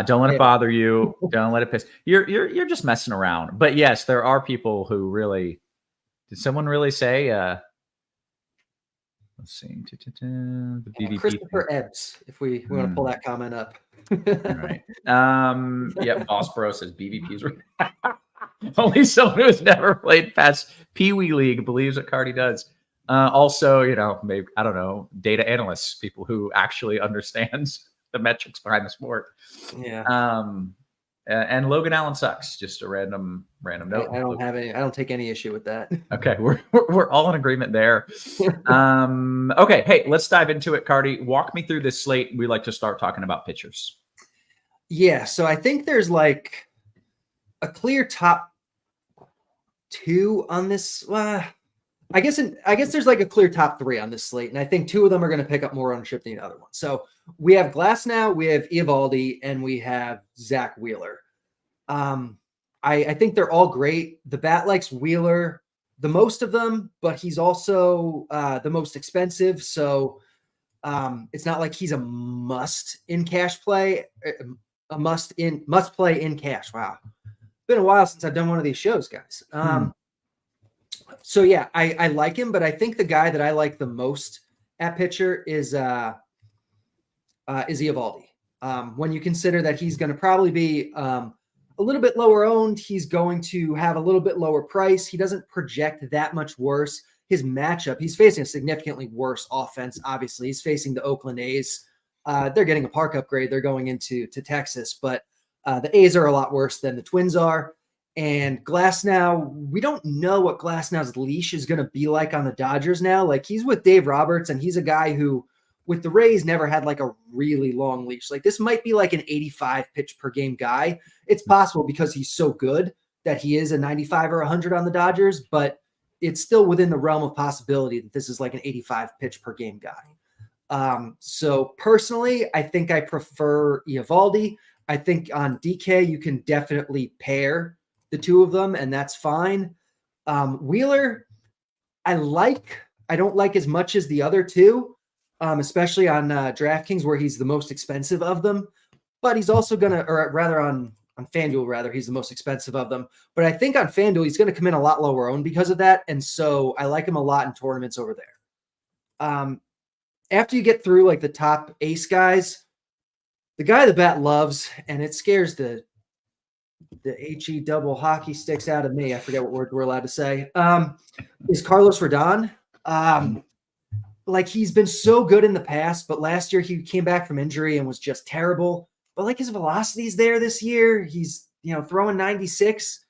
Don't let it bother you. Don't let it piss. You're just messing around. But yes, there are people who really. Did someone really say? Let's see. The BVP Christopher Ebbs, if we want to pull that comment up. All right. Yeah, Boss Bro says BVPs. Only someone who's never played past Pee Wee League believes what Carty does. Also, maybe, I don't know, data analysts, people who actually understands the metrics behind the sport. Yeah. And Logan Allen sucks. Just a random note. I don't take any issue with that. Okay, we're all in agreement there. Okay, hey, let's dive into it, Carty. Walk me through this slate. We like to start talking about pitchers. Yeah, so I think there's like a clear top 2 on this. I guess there's like a clear top 3 on this slate, and I think 2 of them are going to pick up more ownership than the other one. So we have Glasnow, we have Eovaldi, and we have Zach Wheeler. I think they're all great. The bat likes Wheeler the most of them, but he's also the most expensive. So it's not like he's a must in cash play, a must play in cash. Wow, been a while since I've done one of these shows, guys. So yeah, I like him, but I think the guy that I like the most at pitcher is Eovaldi. When you consider that he's going to probably be a little bit lower owned, he's going to have a little bit lower price. He doesn't project that much worse. His matchup, he's facing a significantly worse offense. Obviously, he's facing the Oakland A's. They're getting a park upgrade. They're going into Texas, but the A's are a lot worse than the Twins are. And Glasnow, we don't know what Glasnow's leash is going to be like on the Dodgers now. Like, he's with Dave Roberts, and he's a guy who with the Rays never had like a really long leash. Like this might be like an 85 pitch per game guy. It's possible because he's so good that he is a 95 or 100 on the Dodgers, but it's still within the realm of possibility that this is like an 85 pitch per game guy. So personally, I think I prefer Eovaldi. I think on DK, you can definitely pair the two of them, and that's fine. Wheeler, I don't like as much as the other two, especially on DraftKings where he's the most expensive of them, but he's also going to, or rather on FanDuel, he's the most expensive of them. But I think on FanDuel, he's going to come in a lot lower owned because of that. And so I like him a lot in tournaments over there. After you get through like the top ace guys, the guy the bat loves, and it scares the HE double hockey sticks out of me. I forget what word we're allowed to say. Is Carlos Rodon. Like he's been so good in the past, but last year he came back from injury and was just terrible. But like his velocity's there this year. He's, throwing 96.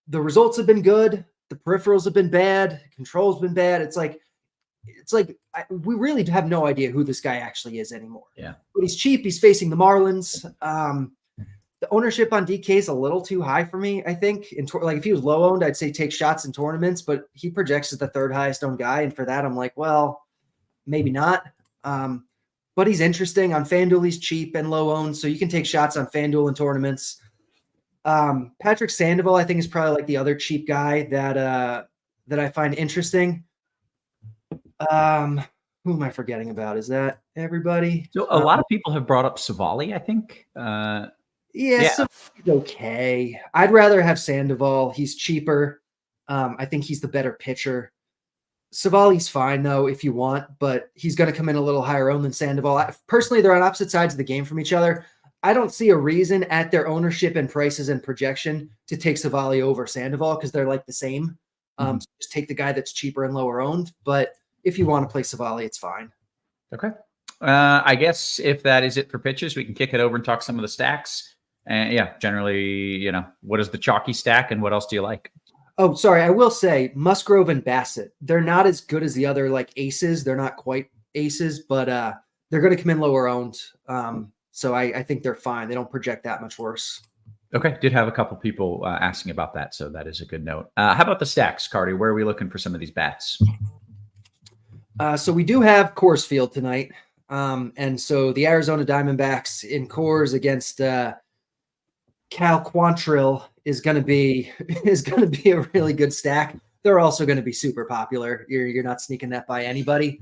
The results have been good. The peripherals have been bad. Control's been bad. It's like we really have no idea who this guy actually is anymore. Yeah. But he's cheap. He's facing the Marlins. The ownership on DK is a little too high for me, I think. Like if he was low owned, I'd say take shots in tournaments, but he projects as the third highest owned guy. And for that, I'm like, well, maybe not. But he's interesting. On FanDuel, he's cheap and low owned, so you can take shots on FanDuel in tournaments. Patrick Sandoval, I think, is probably like the other cheap guy that I find interesting. Who am I forgetting about? Is that everybody? So a lot of people have brought up Savali, I think. Yeah. So okay. I'd rather have Sandoval. He's cheaper. I think he's the better pitcher. Savali's fine, though, if you want, but he's going to come in a little higher owned than Sandoval. Personally, they're on opposite sides of the game from each other. I don't see a reason at their ownership and prices and projection to take Savali over Sandoval because they're like the same. So just take the guy that's cheaper and lower owned. But if you want to play Savali, it's fine. Okay. I guess if that is it for pitches, we can kick it over and talk some of the stacks. And generally, what is the chalky stack and what else do you like? Oh, sorry. I will say Musgrove and Bassett, they're not as good as the other like aces. They're not quite aces, but they're going to come in lower owned. So I think they're fine. They don't project that much worse. Okay. Did have a couple people asking about that. So that is a good note. How about the stacks, Carty? Where are we looking for some of these bats? So we do have Coors Field tonight. And so the Arizona Diamondbacks in Coors against Cal Quantrill is going to be a really good stack. They're also going to be super popular. You're not sneaking that by anybody.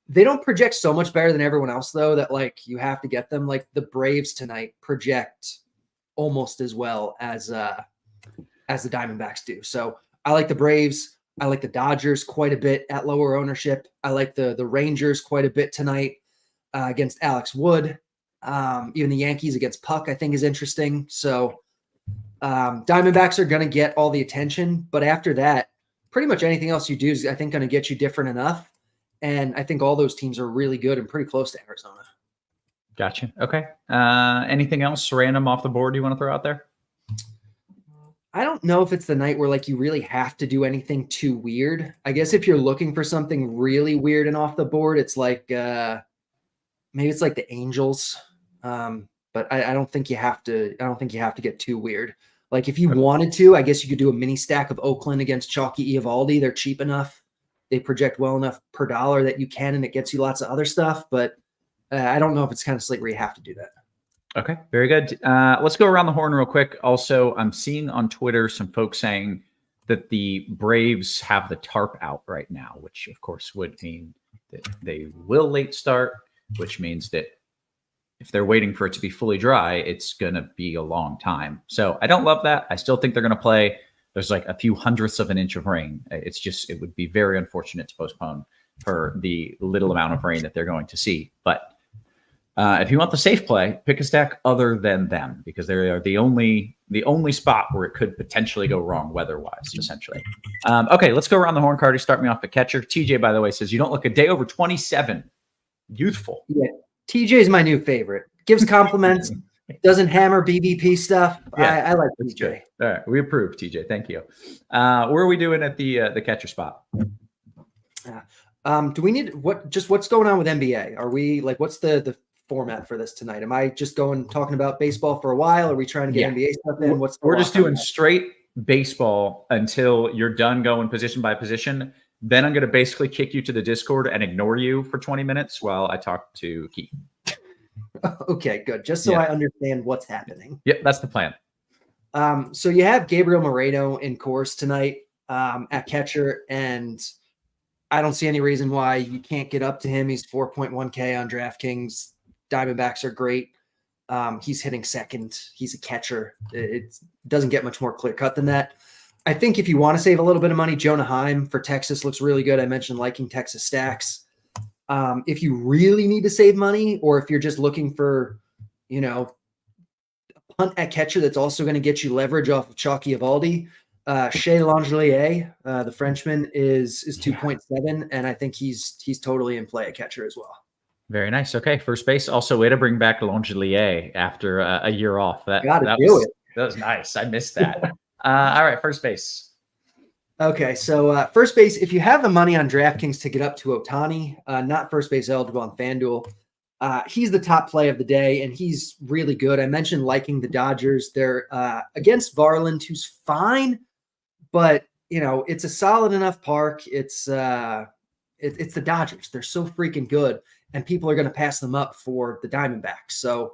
They don't project so much better than everyone else though, that like you have to get them. Like the Braves tonight project almost as well as the Diamondbacks do. So I like the Braves. I like the Dodgers quite a bit at lower ownership. I like the Rangers quite a bit tonight against Alex Wood. Even the Yankees against Puck, I think, is interesting. So Diamondbacks are going to get all the attention. But after that, pretty much anything else you do is, I think, going to get you different enough. And I think all those teams are really good and pretty close to Arizona. Gotcha. Okay. Anything else random off the board you want to throw out there? I don't know if it's the night where like you really have to do anything too weird. I guess if you're looking for something really weird and off the board, it's like maybe it's like the Angels. But I don't think you have to. I don't think you have to get too weird. Like if you wanted to, I guess you could do a mini stack of Oakland against Chalky Eovaldi. They're cheap enough. They project well enough per dollar that you can, and it gets you lots of other stuff. But I don't know if it's kind of slate where you have to do that. Okay, very good. Let's go around the horn real quick. Also, I'm seeing on Twitter some folks saying that the Braves have the tarp out right now, which of course would mean that they will late start, which means that if they're waiting for it to be fully dry, it's going to be a long time. So I don't love that. I still think they're going to play. There's like a few hundredths of an inch of rain. It would be very unfortunate to postpone for the little amount of rain that they're going to see. But if you want the safe play, pick a stack other than them, because they are the only spot where it could potentially go wrong weather-wise, essentially. Okay, let's go around the horn, Carty. Start me off at catcher. TJ, by the way, says you don't look a day over 27. Youthful. Yeah, TJ is my new favorite. Gives compliments. Doesn't hammer BVP stuff. Yeah, I like that's TJ. good. All right, we approve, TJ. Thank you. Where are we doing at the catcher spot? Do we need what's going on with NBA? Are we like, what's the format for this tonight? Am I just talking about baseball for a while? Are we trying to get NBA stuff in? We're just doing straight baseball until you're done going position by position. Then I'm going to basically kick you to the Discord and ignore you for 20 minutes while I talk to Keith. Okay, good. Just so I understand what's happening. Yep, that's the plan. So you have Gabriel Moreno in course tonight at catcher, and I don't see any reason why you can't get up to him. He's 4.1K on DraftKings. Diamondbacks are great. He's hitting second. He's a catcher. It doesn't get much more clear cut than that. I think if you want to save a little bit of money, Jonah Heim for Texas looks really good. I mentioned liking Texas stacks. If you really need to save money, or if you're just looking for, a punt at catcher that's also going to get you leverage off of Chalky Evaldi, Shea Langelier, the Frenchman, is 2.7, and I think he's totally in play at catcher as well. Very nice. Okay, first base. Also, way to bring back Langelier after a year off. That was nice. I missed that. All right, first base. Okay, so first base, if you have the money on DraftKings to get up to Ohtani, not first base eligible on FanDuel, he's the top play of the day, and he's really good. I mentioned liking the Dodgers. They're against Varland, who's fine, but, it's a solid enough park. It's the Dodgers. They're so freaking good, and people are going to pass them up for the Diamondbacks. So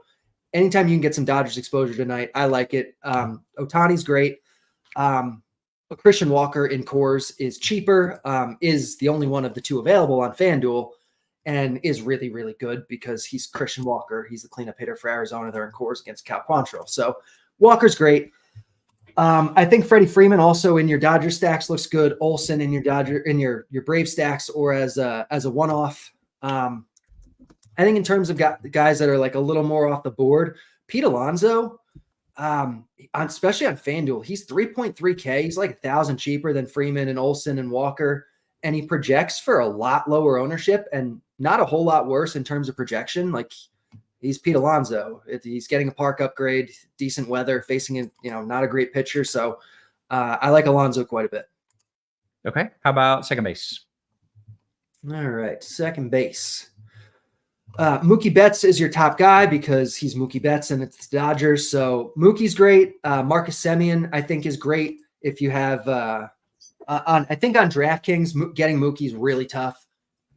anytime you can get some Dodgers exposure tonight, I like it. Ohtani's great. Christian Walker in Coors is cheaper, is the only one of the two available on FanDuel, and is really, really good because he's Christian Walker. He's the cleanup hitter for Arizona. They're in Coors against Cal Quantrill. So Walker's great. I think Freddie Freeman also in your Dodger stacks looks good. Olsen in your Brave stacks, or as a one-off. I think in terms of guys that are like a little more off the board, Pete Alonso, especially on FanDuel, he's 3.3K. He's like 1,000 cheaper than Freeman and Olsen and Walker, and he projects for a lot lower ownership and not a whole lot worse in terms of projection. Like, he's Pete Alonso. He's getting a park upgrade, decent weather, facing not a great pitcher. So I like Alonso quite a bit. Okay, how about second base? All right, second base. Mookie Betts is your top guy because he's Mookie Betts and it's the Dodgers. So Mookie's great. Marcus Semien, I think, is great. If you have I think on DraftKings, getting Mookie is really tough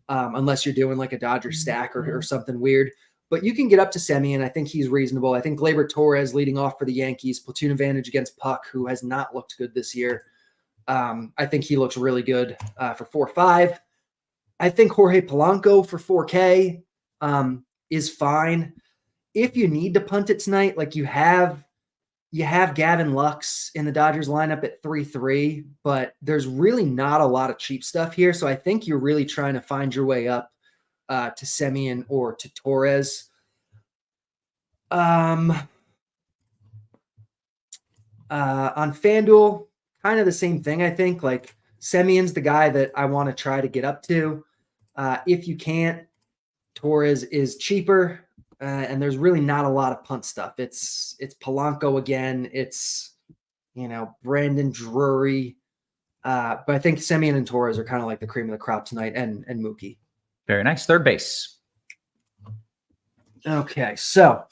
unless you're doing like a Dodgers stack or something weird. But you can get up to Semien. I think he's reasonable. I think Gleyber Torres leading off for the Yankees, platoon advantage against Puck, who has not looked good this year. I think he looks really good for 4.5. I think Jorge Polanco for 4K is fine. If you need to punt it tonight, like you have Gavin Lux in the Dodgers lineup at 3.3, but there's really not a lot of cheap stuff here. So I think you're really trying to find your way up to Semien or to Torres. On FanDuel, kind of the same thing, I think. Like, Semien's the guy that I want to try to get up to. If you can't, Torres is cheaper, and there's really not a lot of punt stuff. It's Polanco again. It's, Brandon Drury. But I think Semien and Torres are kind of like the cream of the crop tonight, and Mookie. Very nice. Third base. Okay, so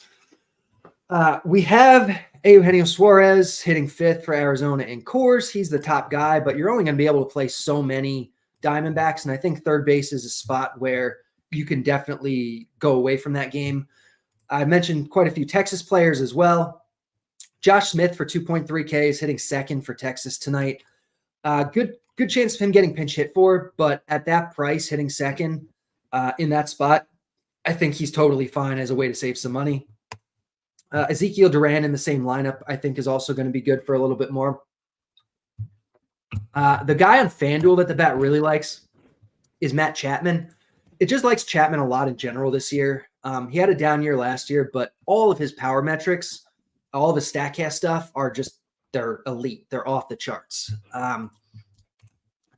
we have Eugenio Suarez hitting 5th for Arizona in Coors. He's the top guy, but you're only going to be able to play so many Diamondbacks, and I think third base is a spot where you can definitely go away from that game. I mentioned quite a few Texas players as well. Josh Smith for 2.3K is hitting 2nd for Texas tonight. Good chance of him getting pinch hit for, but at that price, hitting 2nd in that spot, I think he's totally fine as a way to save some money. Ezekiel Duran in the same lineup, I think, is also going to be good for a little bit more. The guy on FanDuel that the bat really likes is Matt Chapman. It just likes Chapman a lot in general this year. He had a down year last year, but all of his power metrics, all of his StatCast stuff they're elite. They're off the charts.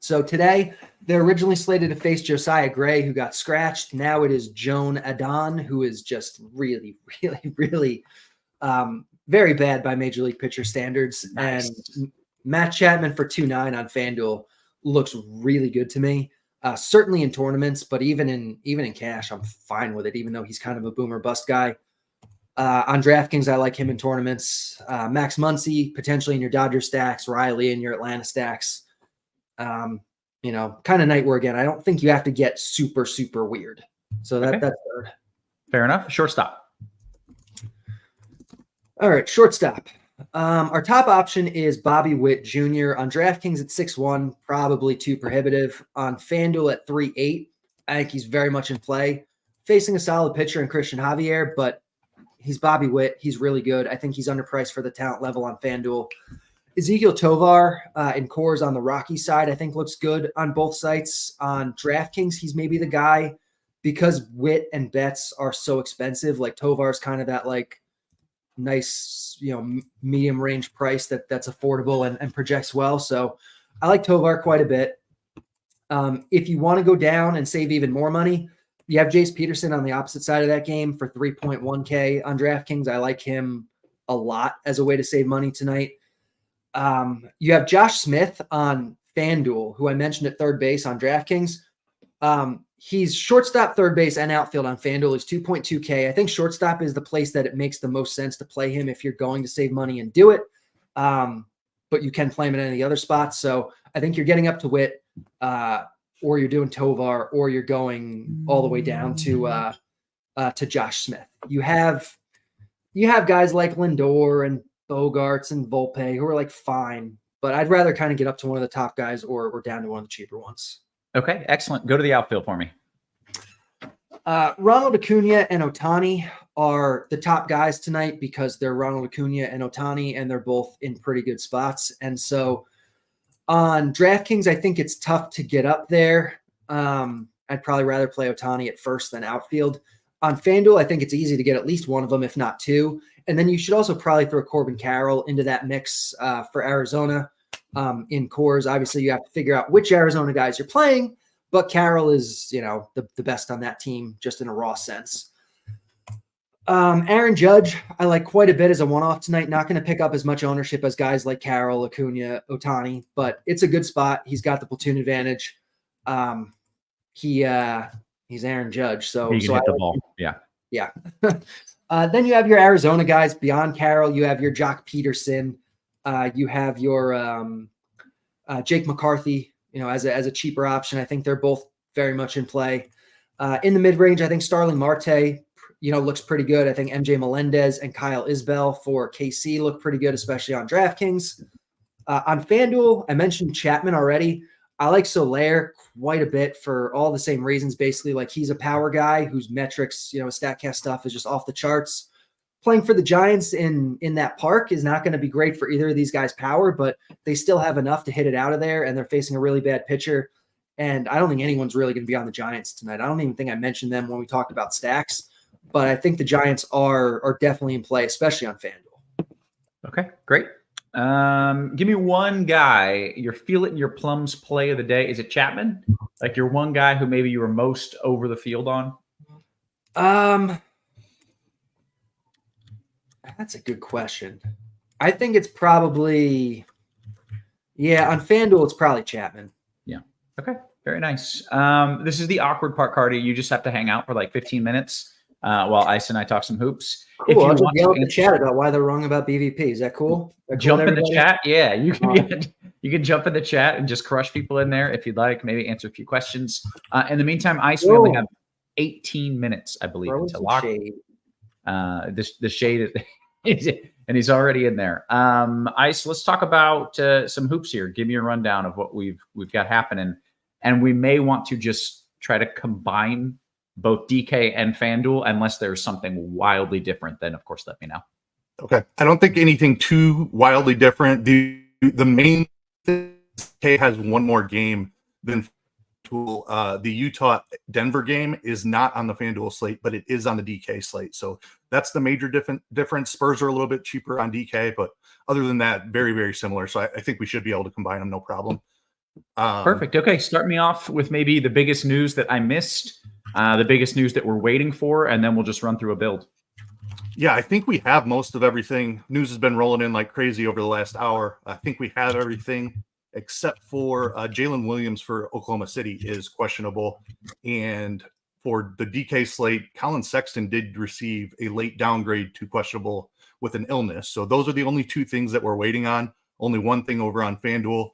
So today, they're originally slated to face Josiah Gray, who got scratched. Now it is Joan Adon, who is just really, really, really very bad by Major League pitcher standards. Nice. And Matt Chapman for 2.9 on FanDuel looks really good to me. certainly in tournaments, but even in cash, I'm fine with it, even though he's kind of a boomer bust guy. On DraftKings, I like him in tournaments. Max Muncy, potentially in your Dodger stacks, Riley in your Atlanta stacks. Kind of night where, again, I don't think you have to get super, super weird. So that's third. Fair enough. Shortstop. All right, shortstop. Our top option is Bobby Witt Jr. On DraftKings at 6'1", probably too prohibitive. On FanDuel at 3.8, I think he's very much in play. Facing a solid pitcher in Christian Javier, but he's Bobby Witt. He's really good. I think he's underpriced for the talent level on FanDuel. Ezekiel Tovar in Coors on the Rocky side, I think looks good on both sites. On DraftKings, he's maybe the guy because Witt and Betts are so expensive. Like Tovar's kind of that like nice, medium range price that's affordable and projects well. So I like Tovar quite a bit. If you want to go down and save even more money, you have Jace Peterson on the opposite side of that game for 3.1K on DraftKings. I like him a lot as a way to save money tonight. You have Josh Smith on FanDuel, who I mentioned at third base on DraftKings. He's shortstop, third base, and outfield on FanDuel. He's 2.2K. I think shortstop is the place that it makes the most sense to play him if you're going to save money and do it. But you can play him in any other spots. So I think you're getting up to Witt, or you're doing Tovar, or you're going all the way down to Josh Smith. You have guys like Lindor and Bogarts and Volpe who are like fine, but I'd rather kind of get up to one of the top guys or down to one of the cheaper ones. Okay, excellent. Go to the outfield for me. Ronald Acuna and Ohtani are the top guys tonight because they're Ronald Acuna and Ohtani, and they're both in pretty good spots. And so on DraftKings, I think it's tough to get up there. I'd probably rather play Ohtani at first than outfield. On FanDuel, I think it's easy to get at least one of them, if not two. And then you should also probably throw Corbin Carroll into that mix for Arizona in Coors. Obviously, you have to figure out which Arizona guys you're playing, but Carroll is, the best on that team just in a raw sense. Aaron Judge, I like quite a bit as a one-off tonight. Not going to pick up as much ownership as guys like Carroll, Acuna, Ohtani, but it's a good spot. He's got the platoon advantage. He's Aaron Judge, so he can hit the ball. Yeah. Then you have your Arizona guys beyond Carroll. You have your Jock Peterson. You have your Jake McCarthy. As a cheaper option. I think they're both very much in play. In the mid range, I think Starling Marte, looks pretty good. I think MJ Melendez and Kyle Isbell for KC look pretty good, especially on DraftKings. On FanDuel, I mentioned Chapman already. I like Soler quite a bit for all the same reasons. Basically, like he's a power guy whose metrics, StatCast stuff is just off the charts. Playing for the Giants in that park is not going to be great for either of these guys' power, but they still have enough to hit it out of there, and they're facing a really bad pitcher. And I don't think anyone's really going to be on the Giants tonight. I don't even think I mentioned them when we talked about stacks, but I think the Giants are definitely in play, especially on FanDuel. Okay, great. Give me one guy, your feel it in your plums play of the day. Is it Chapman? Like your one guy who maybe you were most over the field on? That's a good question. I think it's probably, on FanDuel, it's probably Chapman. Yeah. Okay. Very nice. This is the awkward part, Carty. You just have to hang out for like 15 minutes while Ice and I talk some hoops. Cool. If you I'll just want yell to at the chat about why they're wrong about BVP. Is that cool? Jump in the chat. Yeah, you can. You can jump in the chat and just crush people in there if you'd like. Maybe answer a few questions. In the meantime, Ice, we only have 18 minutes, I believe, to lock. The shade is, and he's already in there. Ice, let's talk about some hoops here. Give me a rundown of what we've got happening, and we may want to just try to combine both DK and FanDuel, unless there's something wildly different. Then, of course, let me know. Okay, I don't think anything too wildly different. The main thing, DK has one more game than FanDuel. The Utah Denver game is not on the FanDuel slate, but it is on the DK slate. So that's the major difference. Spurs are a little bit cheaper on DK, but other than that, very, very similar. So I think we should be able to combine them, no problem. Perfect. Okay, start me off with maybe the biggest news that I missed, the biggest news that we're waiting for, and then we'll just run through a build. Yeah, I think we have most of everything. News has been rolling in like crazy over the last hour. I think we have everything except for Jalen Williams for Oklahoma City is questionable. And for the DK slate, Colin Sexton did receive a late downgrade to questionable with an illness. So those are the only two things that we're waiting on. Only one thing over on FanDuel.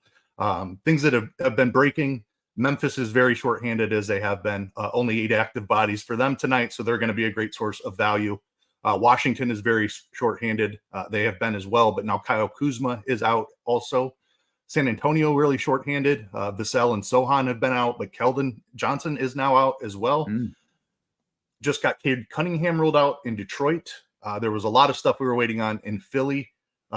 Things that have been breaking. Memphis is very shorthanded as they have been. Only 8 active bodies for them tonight, so they're going to be a great source of value. Washington is very shorthanded. They have been as well, but now Kyle Kuzma is out also. San Antonio really shorthanded. Vassell and Sohan have been out, but Keldon Johnson is now out as well. Just got Cade Cunningham ruled out in Detroit. There was a lot of stuff we were waiting on in Philly.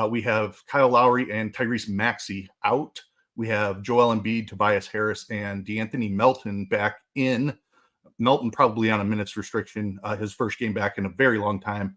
We have Kyle Lowry and Tyrese Maxey out. We have Joel Embiid, Tobias Harris, and DeAnthony Melton back in. Melton probably on a minutes restriction, his first game back in a very long time.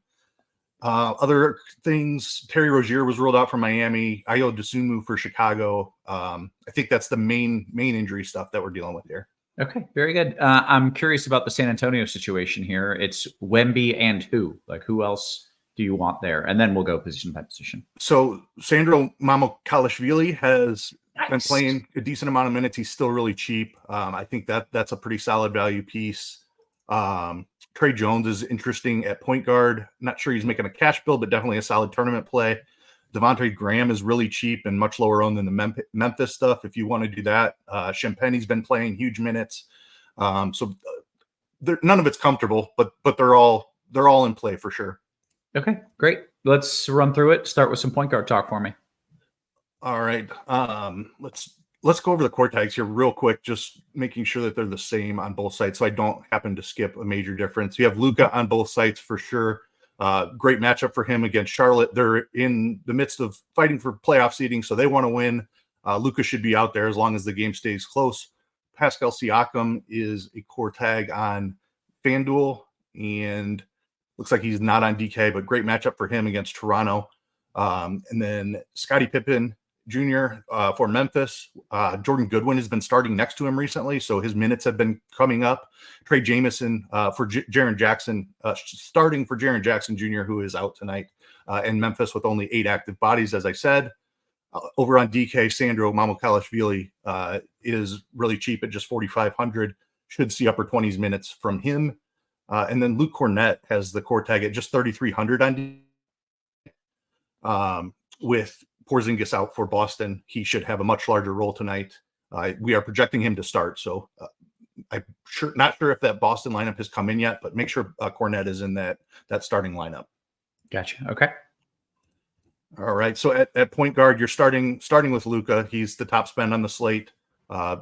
Other things, Terry Rozier was ruled out from Miami. Ayo Dosunmu for Chicago. I think that's the main injury stuff that we're dealing with here. Okay, very good. I'm curious about the San Antonio situation here. It's Wemby and who? Like, who else do you want there? And then we'll go position by position. So Sandro Mamukelashvili has been playing a decent amount of minutes. He's still really cheap. I think that's a pretty solid value piece. Trey Jones is interesting at point guard. Not sure he's making a cash build, but definitely a solid tournament play. Devontae Graham is really cheap and much lower owned than the Memphis stuff. If you want to do that, Champagne's been playing huge minutes. So none of it's comfortable, but they're all in play for sure. Okay, great. Let's run through it. Start with some point guard talk for me. All right. Let's go over the core tags here real quick, just making sure that they're the same on both sides so I don't happen to skip a major difference. You have Luka on both sides for sure. Great matchup for him against Charlotte. They're in the midst of fighting for playoff seeding, so they want to win. Luka should be out there as long as the game stays close. Pascal Siakam is a core tag on FanDuel, and looks like he's not on DK, but great matchup for him against Toronto. And then Scottie Pippen Jr. For Memphis. Jordan Goodwin has been starting next to him recently, so his minutes have been coming up. Trey Jamison for Jaren Jackson, starting for Jaren Jackson Jr., who is out tonight. And Memphis with only 8 active bodies, as I said. Over on DK, Sandro Mamukelashvili is really cheap at just 4,500. Should see upper 20s minutes from him. And then Luke Cornett has the core tag at just 3,300 on DK. With Porzingis out for Boston, he should have a much larger role tonight. We are projecting him to start, so I'm not sure if that Boston lineup has come in yet, but make sure Cornett is in that starting lineup. Gotcha. Okay. All right. So at point guard, you're starting with Luka. He's the top spend on the slate.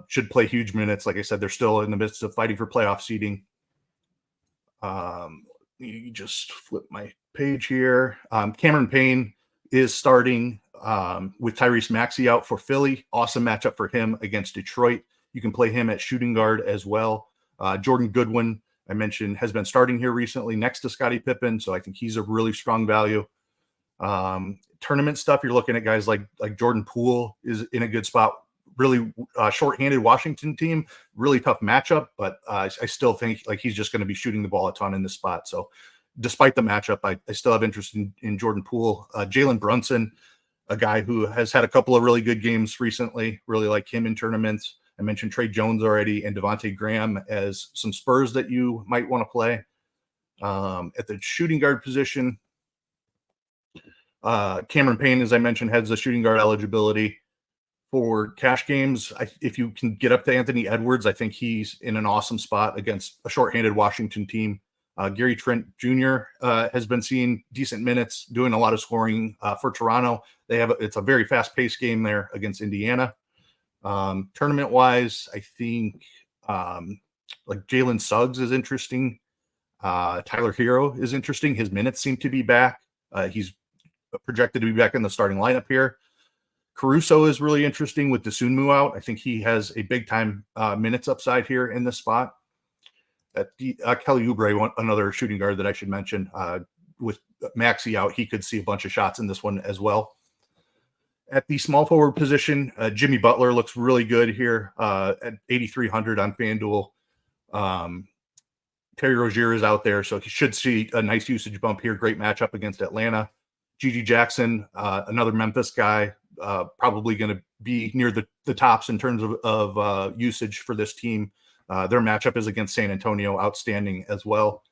Should play huge minutes. Like I said, they're still in the midst of fighting for playoff seeding. You just flip my page here. Cameron Payne is starting with Tyrese Maxey out for Philly. Awesome matchup for him against Detroit. You can play him at shooting guard as well. Jordan Goodwin, I mentioned, has been starting here recently next to Scottie Pippen, so I think he's a really strong value. Tournament stuff, you're looking at guys like Jordan Poole is in a good spot. Really shorthanded Washington team, really tough matchup, but I still think like he's just going to be shooting the ball a ton in this spot. So despite the matchup, I still have interest in Jordan Poole. Jalen Brunson, a guy who has had a couple of really good games recently, really like him in tournaments. I mentioned Trey Jones already and Devontae Graham as some Spurs that you might want to play. At the shooting guard position, Cameron Payne, as I mentioned, has the shooting guard eligibility. For cash games, if you can get up to Anthony Edwards, I think he's in an awesome spot against a shorthanded Washington team. Gary Trent Jr. Has been seeing decent minutes, doing a lot of scoring for Toronto. It's a very fast-paced game there against Indiana. Tournament-wise, I think like Jalen Suggs is interesting. Tyler Hero is interesting. His minutes seem to be back. He's projected to be back in the starting lineup here. Caruso is really interesting with Dosunmu out. I think he has a big-time minutes upside here in this spot. Kelly Oubre, another shooting guard that I should mention, with Maxey out, he could see a bunch of shots in this one as well. At the small forward position, Jimmy Butler looks really good here at 8,300 on FanDuel. Terry Rozier is out there, so he should see a nice usage bump here. Great matchup against Atlanta. Gigi Jackson, another Memphis guy, probably going to be near the tops in terms of usage for this team. Their matchup is against San Antonio, outstanding as well.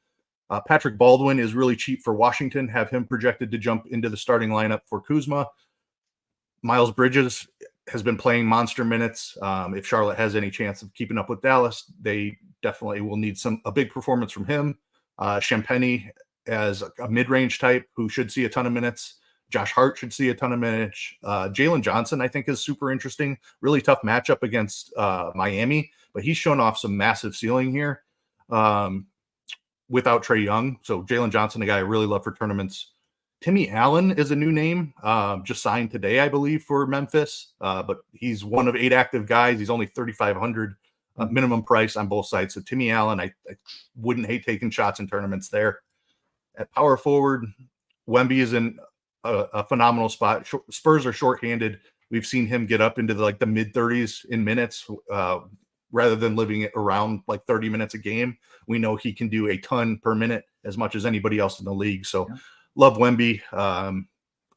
Patrick Baldwin is really cheap for Washington. Have him projected to jump into the starting lineup for Kuzma. Miles Bridges has been playing monster minutes. If Charlotte has any chance of keeping up with Dallas, they definitely will need a big performance from him. Champagny as a mid-range type who should see a ton of minutes. Josh Hart should see a ton of minutes. Jalen Johnson, I think, is super interesting. Really tough matchup against Miami, but he's shown off some massive ceiling here without Trae Young. So Jalen Johnson, a guy I really love for tournaments. Timmy Allen is a new name, just signed today, I believe, for Memphis. But he's one of 8 active guys. He's only $3,500 minimum price on both sides. So Timmy Allen, I wouldn't hate taking shots in tournaments there. At power forward, Wemby is in a phenomenal spot. Spurs are shorthanded. We've seen him get up into the mid 30s in minutes rather than living it around 30 minutes a game. We know he can do a ton per minute, as much as anybody else in the league. So love Wemby.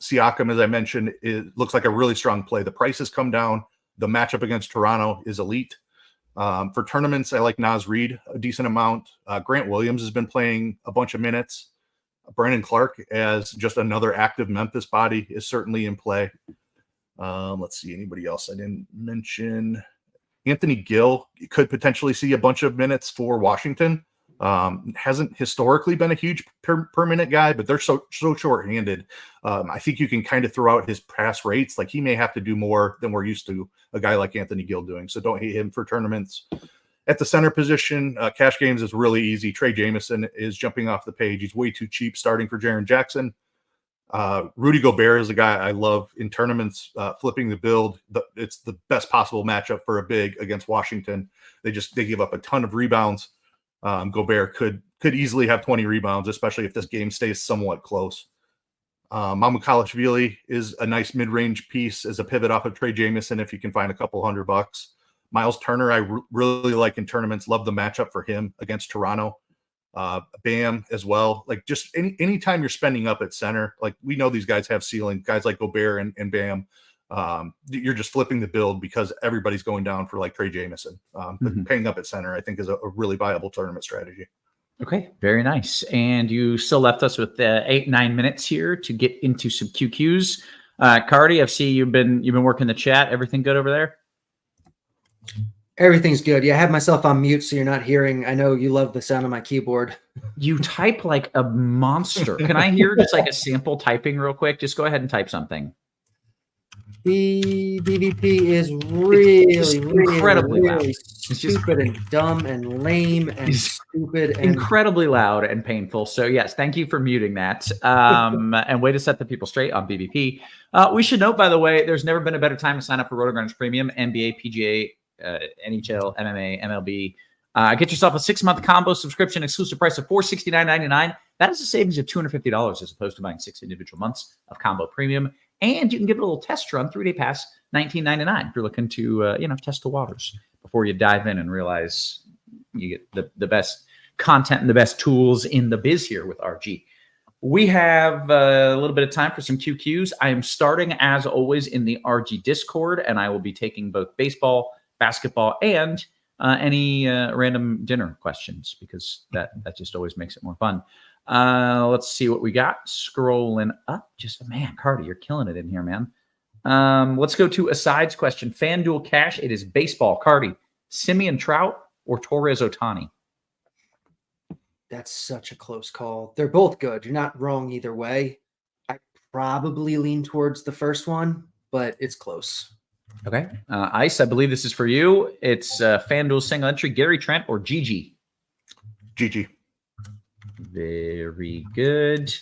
Siakam, as I mentioned, it looks like a really strong play. The price has come down. The matchup against Toronto is elite. For tournaments, I like Naz Reid a decent amount. Grant Williams has been playing a bunch of minutes. Brandon Clark, as just another active Memphis body, is certainly in play. Let's see, anybody else I didn't mention. Anthony Gill could potentially see a bunch of minutes for Washington. Hasn't historically been a huge per minute guy, but they're so short-handed. I think you can kind of throw out his pass rates. He may have to do more than we're used to a guy like Anthony Gill doing. So don't hate him for tournaments. At the center position, cash games is really easy. Trey Jamison is jumping off the page. He's way too cheap starting for Jaren Jackson. Rudy Gobert is a guy I love in tournaments, flipping the build. It's the best possible matchup for a big against Washington. They give up a ton of rebounds. Gobert could easily have 20 rebounds, especially if this game stays somewhat close. Mamukelashvili is a nice mid-range piece as a pivot off of Trey Jamison if you can find a couple $100. Miles Turner, I really like in tournaments. Love the matchup for him against Toronto. Bam as well. Just anytime you're spending up at center, we know these guys have ceiling. Guys like Gobert and Bam, you're just flipping the build because everybody's going down for Trey Jamison. But paying up at center, I think, is a really viable tournament strategy. Okay, very nice. And you still left us with 8-9 minutes here to get into some QQs. Carty, I see you've been working the chat. Everything good over there? Everything's good. Yeah, I have myself on mute so you're not hearing. I know you love the sound of my keyboard. You type like a monster. Can I hear just a sample typing real quick? Just go ahead and type something. BVP is really incredibly loud. Stupid and dumb and lame and stupid and incredibly loud and painful. So yes, thank you for muting that. And way to set the people straight on BVP. We should note, by the way, there's never been a better time to sign up for RotoGrinders Premium, NBA, PGA, NHL, MMA, MLB. Get yourself a 6-month combo subscription, exclusive price of $469.99. That is a savings of $250 as opposed to buying 6 individual months of combo premium. And you can give it a little test run, 3-day pass, $19.99. If you're looking to, test the waters before you dive in and realize you get the best content and the best tools in the biz here with RG. We have a little bit of time for some QQs. I am starting, as always, in the RG Discord, and I will be taking both baseball, basketball, and any random dinner questions because that just always makes it more fun. Let's see what we got. Scrolling up. Man, Carty, you're killing it in here, man. Let's go to Aside's question. FanDuel cash. It is baseball. Carty, Simeon Trout or Torres Ohtani? That's such a close call. They're both good. You're not wrong either way. I probably lean towards the first one, but it's close. Okay. Ice, I believe this is for you. It's FanDuel single entry, Gary Trent or Gigi? Gigi. Very good.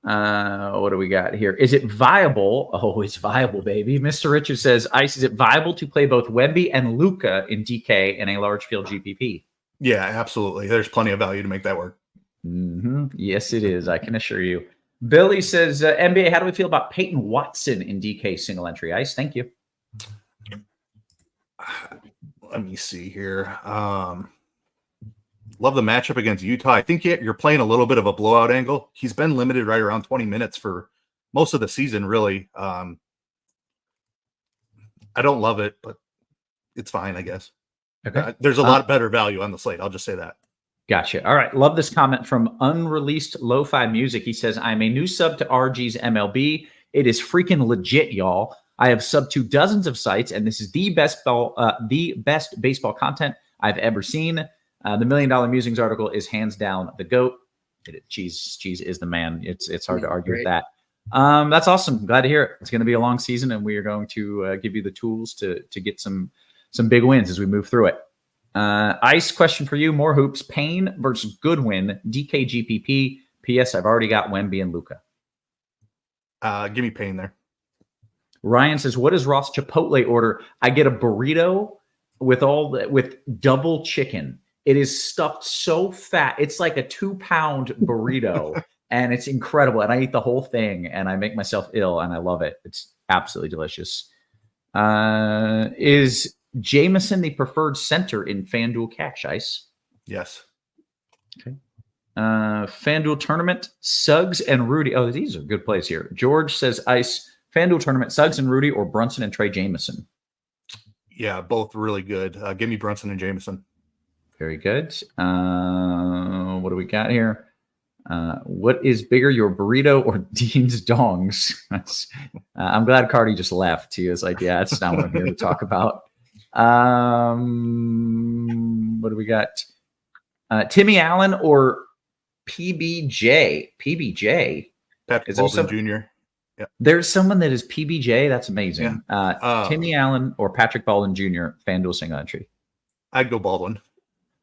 What do we got here? Is it viable? Oh, it's viable, baby. Mr. Richard says, Ice, is it viable to play both Wemby and Luka in DK in a large field GPP? Yeah, absolutely. There's plenty of value to make that work. Yes, it is. I can assure you. Billy says, NBA, how do we feel about Peyton Watson in DK single entry? Ice, thank you. Let me see here. Love the matchup against Utah. I think you're playing a little bit of a blowout angle. He's been limited right around 20 minutes for most of the season, really. I don't love it, but it's fine, I guess. Okay. There's a lot better value on the slate. I'll just say that. Gotcha. All right. Love this comment from Unreleased Lo-Fi Music. He says, I'm a new sub to RG's MLB. It is freaking legit, y'all. I have subbed to dozens of sites, and this is the best baseball content I've ever seen. The $1 Million Musings article is hands down the GOAT. Cheese is the man. It's hard to argue with that. That's awesome. Glad to hear it. It's going to be a long season, and we are going to give you the tools to get some big wins as we move through it. Ice, question for you. More hoops. Payne versus Goodwin. DKGPP. P.S. I've already got Wemby and Luka. Give me Payne there. Ryan says, what is Roth's Chipotle order? I get a burrito with double chicken. It is stuffed so fat. It's like a 2-pound burrito, and it's incredible. And I eat the whole thing, and I make myself ill, and I love it. It's absolutely delicious. Is Jameson the preferred center in FanDuel Cash, Ice? Yes. Okay. FanDuel tournament, Suggs and Rudy. Oh, these are good plays here. George says, Ice, FanDuel tournament, Suggs and Rudy, or Brunson and Trey Jameson? Yeah, both really good. Give me Brunson and Jameson. Very good. What do we got here? What is bigger, your burrito or Dean's dongs? I'm glad Carty just left. He was like, yeah, that's not what I'm here to talk about. What do we got? Timmy Allen or PBJ? PBJ? Patrick Baldwin Jr. Yeah. There's someone that is PBJ. That's amazing. Yeah. Timmy Allen or Patrick Baldwin Jr., FanDuel single entry. I'd go Baldwin.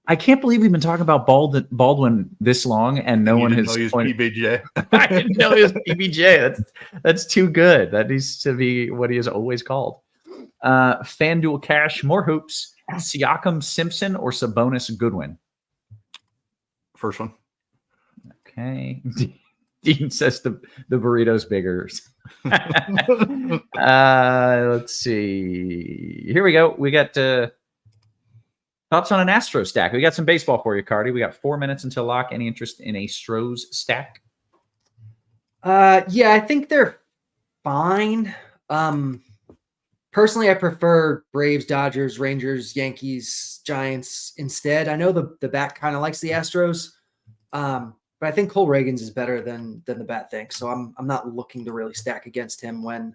I can't believe we've been talking about Baldwin this long and no one has pointed. PBJ. I didn't know he was PBJ. That's too good. That needs to be what he is always called. FanDuel Cash, more hoops. Siakam Simpson or Sabonis Goodwin? First one. Okay. Dean says the burrito's bigger. Let's see. Here we go. We got thoughts on an Astro stack. We got some baseball for you, Carty. We got 4 minutes until lock. Any interest in a Stros stack? Yeah, I think they're fine. Personally, I prefer Braves, Dodgers, Rangers, Yankees, Giants instead. I know the bat kind of likes the Astros, but I think Cole Reagans is better than the bat thinks. So I'm not looking to really stack against him when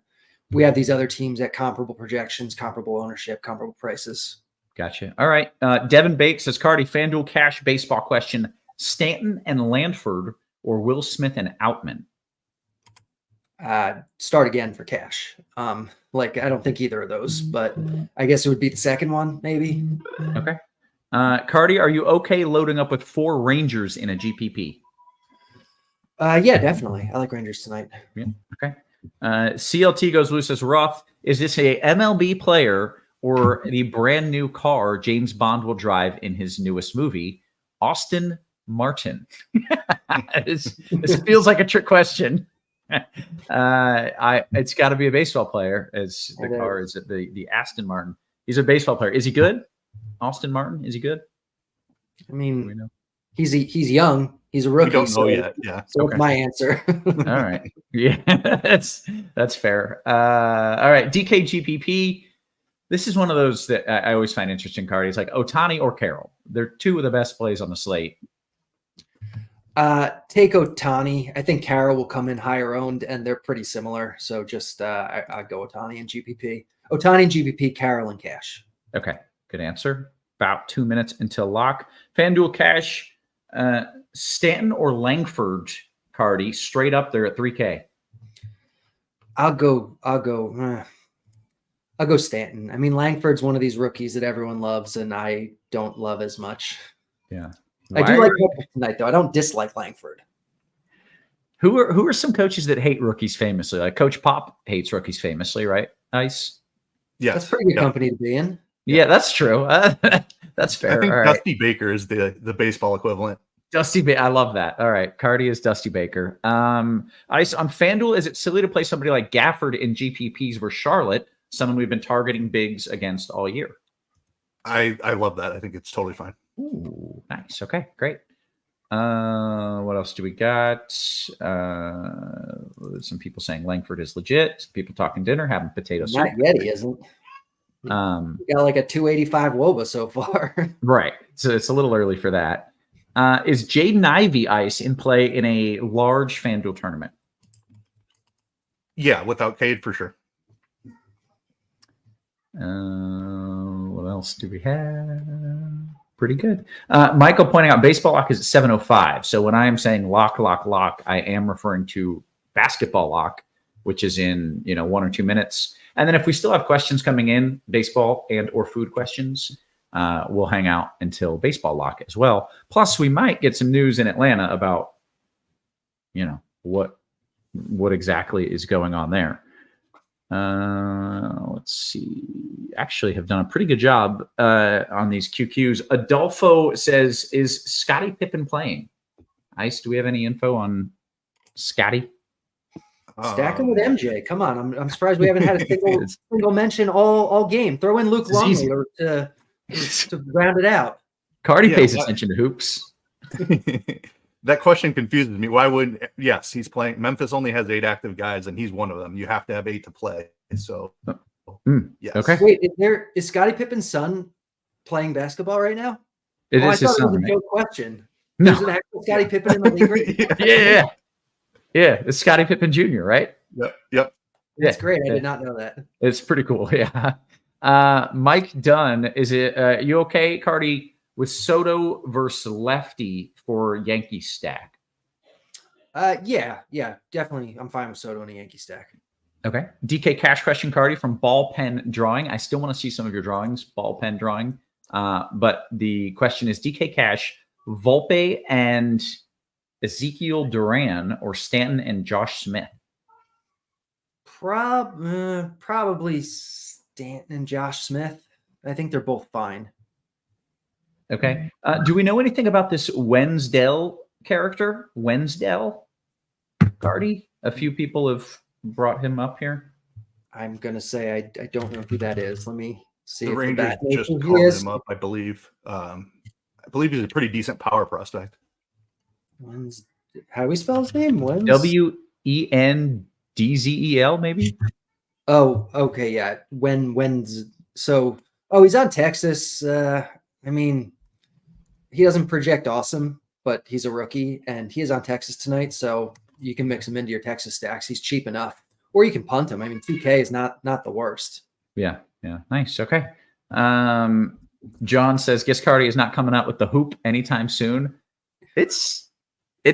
we have these other teams at comparable projections, comparable ownership, comparable prices. Gotcha. All right. Devin Bates says, Carty, FanDuel Cash baseball question. Stanton and Lanford or Will Smith and Outman? Start again for Cash. I don't think either of those, but I guess it would be the second one, maybe. Okay. Carty, are you okay loading up with 4 Rangers in a GPP? Yeah, definitely. I like Rangers tonight. Yeah. Okay. CLT goes loose as Roth. Is this a MLB player or the brand new car James Bond will drive in his newest movie, Aston Martin? This feels like a trick question. It's got to be a baseball player, as the car is the Aston Martin. He's a baseball player. Is he good? Aston Martin, is he good? I mean, he's young. He's a rookie. We don't know yet. Yeah. So okay. My answer. All right. Yeah, that's fair. All right. DKGPP. This is one of those that I always find interesting, Cardi. It's like Ohtani or Carroll. They're 2 of the best plays on the slate. Take Ohtani. I think Carroll will come in higher owned, and they're pretty similar. So just I go Ohtani and GPP. Ohtani and GPP, Carroll and Cash. Okay. Good answer. About 2 minutes until lock. FanDuel Cash. Stanton or Langford, Cardi, straight up there at 3K. I'll go Stanton. I mean, Langford's one of these rookies that everyone loves, and I don't love as much. Yeah, I do like him tonight, though. I don't dislike Langford. Who are some coaches that hate rookies famously? Like Coach Pop hates rookies famously, right? Ice. Yes, that's pretty good company to be in. Yeah, that's true. That's fair. I think all Dusty Baker is the baseball equivalent. I love that. All right. Cardi is Dusty Baker. Ice on FanDuel, is it silly to play somebody like Gafford in GPPs where Charlotte, someone we've been targeting bigs against all year? I love that. I think it's totally fine. Ooh, nice. Okay, great. What else do we got? Some people saying Langford is legit. Some people talking dinner, having potato soup. Not yet, he isn't. We got like a 285 WOBA so far. Right. So it's a little early for that. Is Jaden Ivey ice in play in a large FanDuel tournament? Yeah, without Cade for sure. What else do we have? Pretty good. Michael pointing out baseball lock is at 7:05. So when I am saying lock, I am referring to basketball lock, which is in 1 or 2 minutes. And then if we still have questions coming in, baseball and or food questions, we'll hang out until baseball lock as well. Plus, we might get some news in Atlanta about, what exactly is going on there. Let's see. Actually, have done a pretty good job on these QQs. Adolfo says, "Is Scottie Pippen playing?" Ice, do we have any info on Scottie? Stacking with MJ. Come on, I'm surprised we haven't had a single mention all game. Throw in Luke Longley to round it out. Cardi pays attention to hoops. That question confuses me. Why would? Yes, he's playing. Memphis only has 8 active guys, and he's one of them. You have to have 8 to play. So, yes. Okay. Wait, is Scottie Pippen's son playing basketball right now? It is his son. It was a joke question. No, there's an actual Scottie Pippen in the league right now? Yeah. It's Scottie Pippen Jr., right? Yep. That's great. I did not know that. It's pretty cool. Yeah. Mike Dunn, is it you okay, Cardi, with Soto versus lefty for Yankee stack? Yeah, definitely. I'm fine with Soto in a Yankee stack. Okay. DK Cash question, Cardi, from Ball Pen Drawing. I still want to see some of your drawings, Ball Pen Drawing. But the question is DK Cash, Volpe and Ezekiel Duran, or Stanton and Josh Smith? Probably Stanton and Josh Smith. I think they're both fine. Okay. Do we know anything about this Wensdell character? Wensdell? Cardi? A few people have brought him up here. I'm going to say I don't know who that is. Let me see. The if Rangers just called him up, I believe. I believe he's a pretty decent power prospect. How do we spell his name? Wendzel, maybe? Oh, okay, yeah. He's on Texas. I mean, he doesn't project awesome, but he's a rookie, and he is on Texas tonight, so you can mix him into your Texas stacks. He's cheap enough. Or you can punt him. I mean, 2K is not the worst. Yeah. Nice. Okay. John says, guess Cardi is not coming out with the hoop anytime soon. It's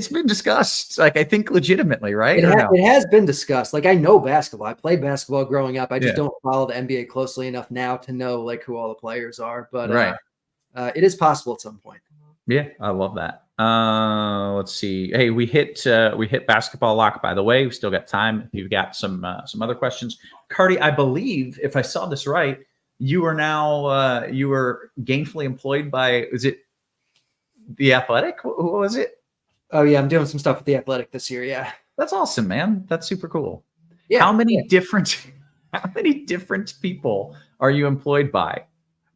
been discussed, I think legitimately, right? It has been discussed. I know basketball. I played basketball growing up. I just don't follow the NBA closely enough now to know who all the players are. But it is possible at some point. Yeah, I love that. Let's see. Hey, we hit basketball lock, by the way. We still got time. If you've got some other questions. Cardi, I believe, if I saw this right, you are now you were gainfully employed by, is it The Athletic? What was it? Oh yeah, I'm doing some stuff with The Athletic this year. Yeah, that's awesome, man. That's super cool. Yeah. How many different people are you employed by?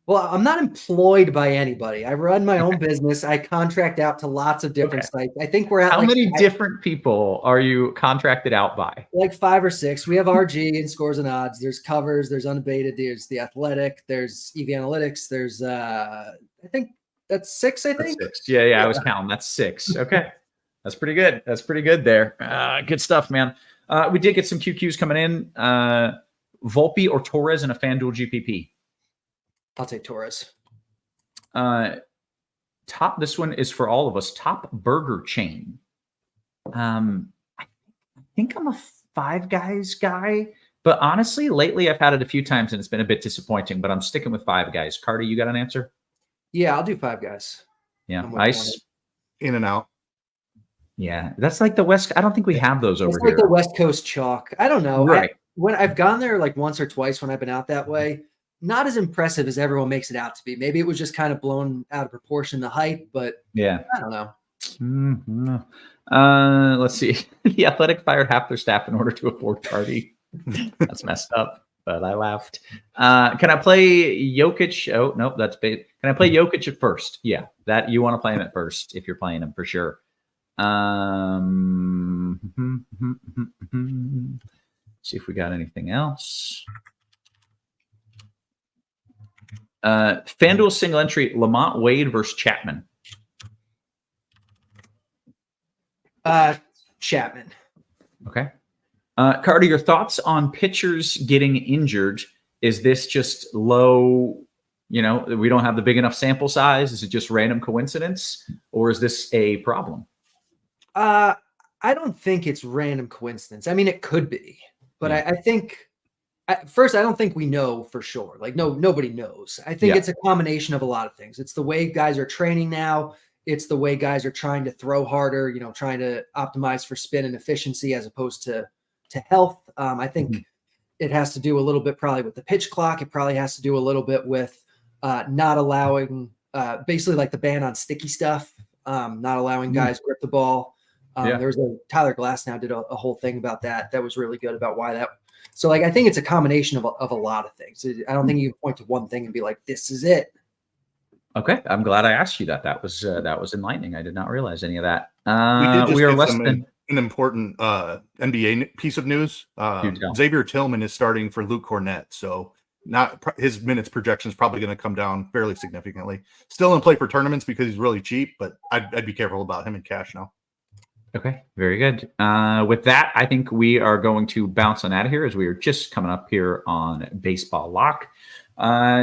Well, I'm not employed by anybody. I run my own business. I contract out to lots of different sites. I think we're at how many different people are you contracted out by? 5 or 6. We have RG and Scores and Odds. There's Covers. There's Unabated. There's The Athletic. There's EV Analytics. There's I think that's 6. I think. That's 6. Yeah. I was counting. That's 6. Okay, that's pretty good. That's pretty good there. Good stuff, man. We did get some QQs coming in. Volpe or Torres in a FanDuel GPP. I'll take Torres. This one is for all of us. Top burger chain. I think I'm a Five Guys guy, but honestly, lately I've had it a few times and it's been a bit disappointing, but I'm sticking with Five Guys. Cardi, you got an answer? Yeah, I'll do Five Guys. Yeah. Ice. In and out. Yeah. That's the West. I don't think we have those over here. It's the West Coast chalk. I don't know. Right. When I've gone there once or twice when I've been out that way, not as impressive as everyone makes it out to be. Maybe it was just kind of blown out of proportion, the hype, but yeah, I don't know. Mm-hmm. Let's see. The Athletic fired half their staff in order to afford Cardi. That's messed up, but I laughed. Can I play Jokic? Oh, no, that's bait. Can I play Jokic at first? Yeah, that you want to play him at first if you're playing him for sure. See if we got anything else. FanDuel single entry, Lamont Wade versus Chapman. Chapman. Okay. Carter, your thoughts on pitchers getting injured? Is this just low? We don't have the big enough sample size. Is it just random coincidence, or is this a problem? I don't think it's random coincidence. I mean, it could be, but I think at first, I don't think we know for sure. Like, nobody knows. I think it's a combination of a lot of things. It's the way guys are training now. It's the way guys are trying to throw harder, trying to optimize for spin and efficiency as opposed to health. I think it has to do a little bit probably with the pitch clock. It probably has to do a little bit with not allowing basically like the ban on sticky stuff, not allowing guys grip the ball. There was Tyler Glasnow did a whole thing about that. That was really good about why that. So like, I think it's a combination of a lot of things. I don't think you can point to one thing and be like, this is it. Okay, I'm glad I asked you that. That was enlightening. I did not realize any of that. We are get less than an important NBA piece of news. Xavier Tillman is starting for Luke Cornett, so his minutes projection is probably going to come down fairly significantly. Still in play for tournaments because he's really cheap, but I'd be careful about him in cash now. Okay, very good. With that, I think we are going to bounce on out of here as we are just coming up here on Baseball Lock.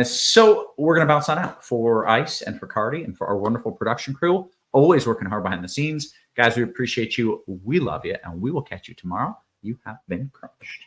So we're going to bounce on out for Ice and for Carty and for our wonderful production crew, always working hard behind the scenes. Guys, we appreciate you. We love you, and we will catch you tomorrow. You have been crunched.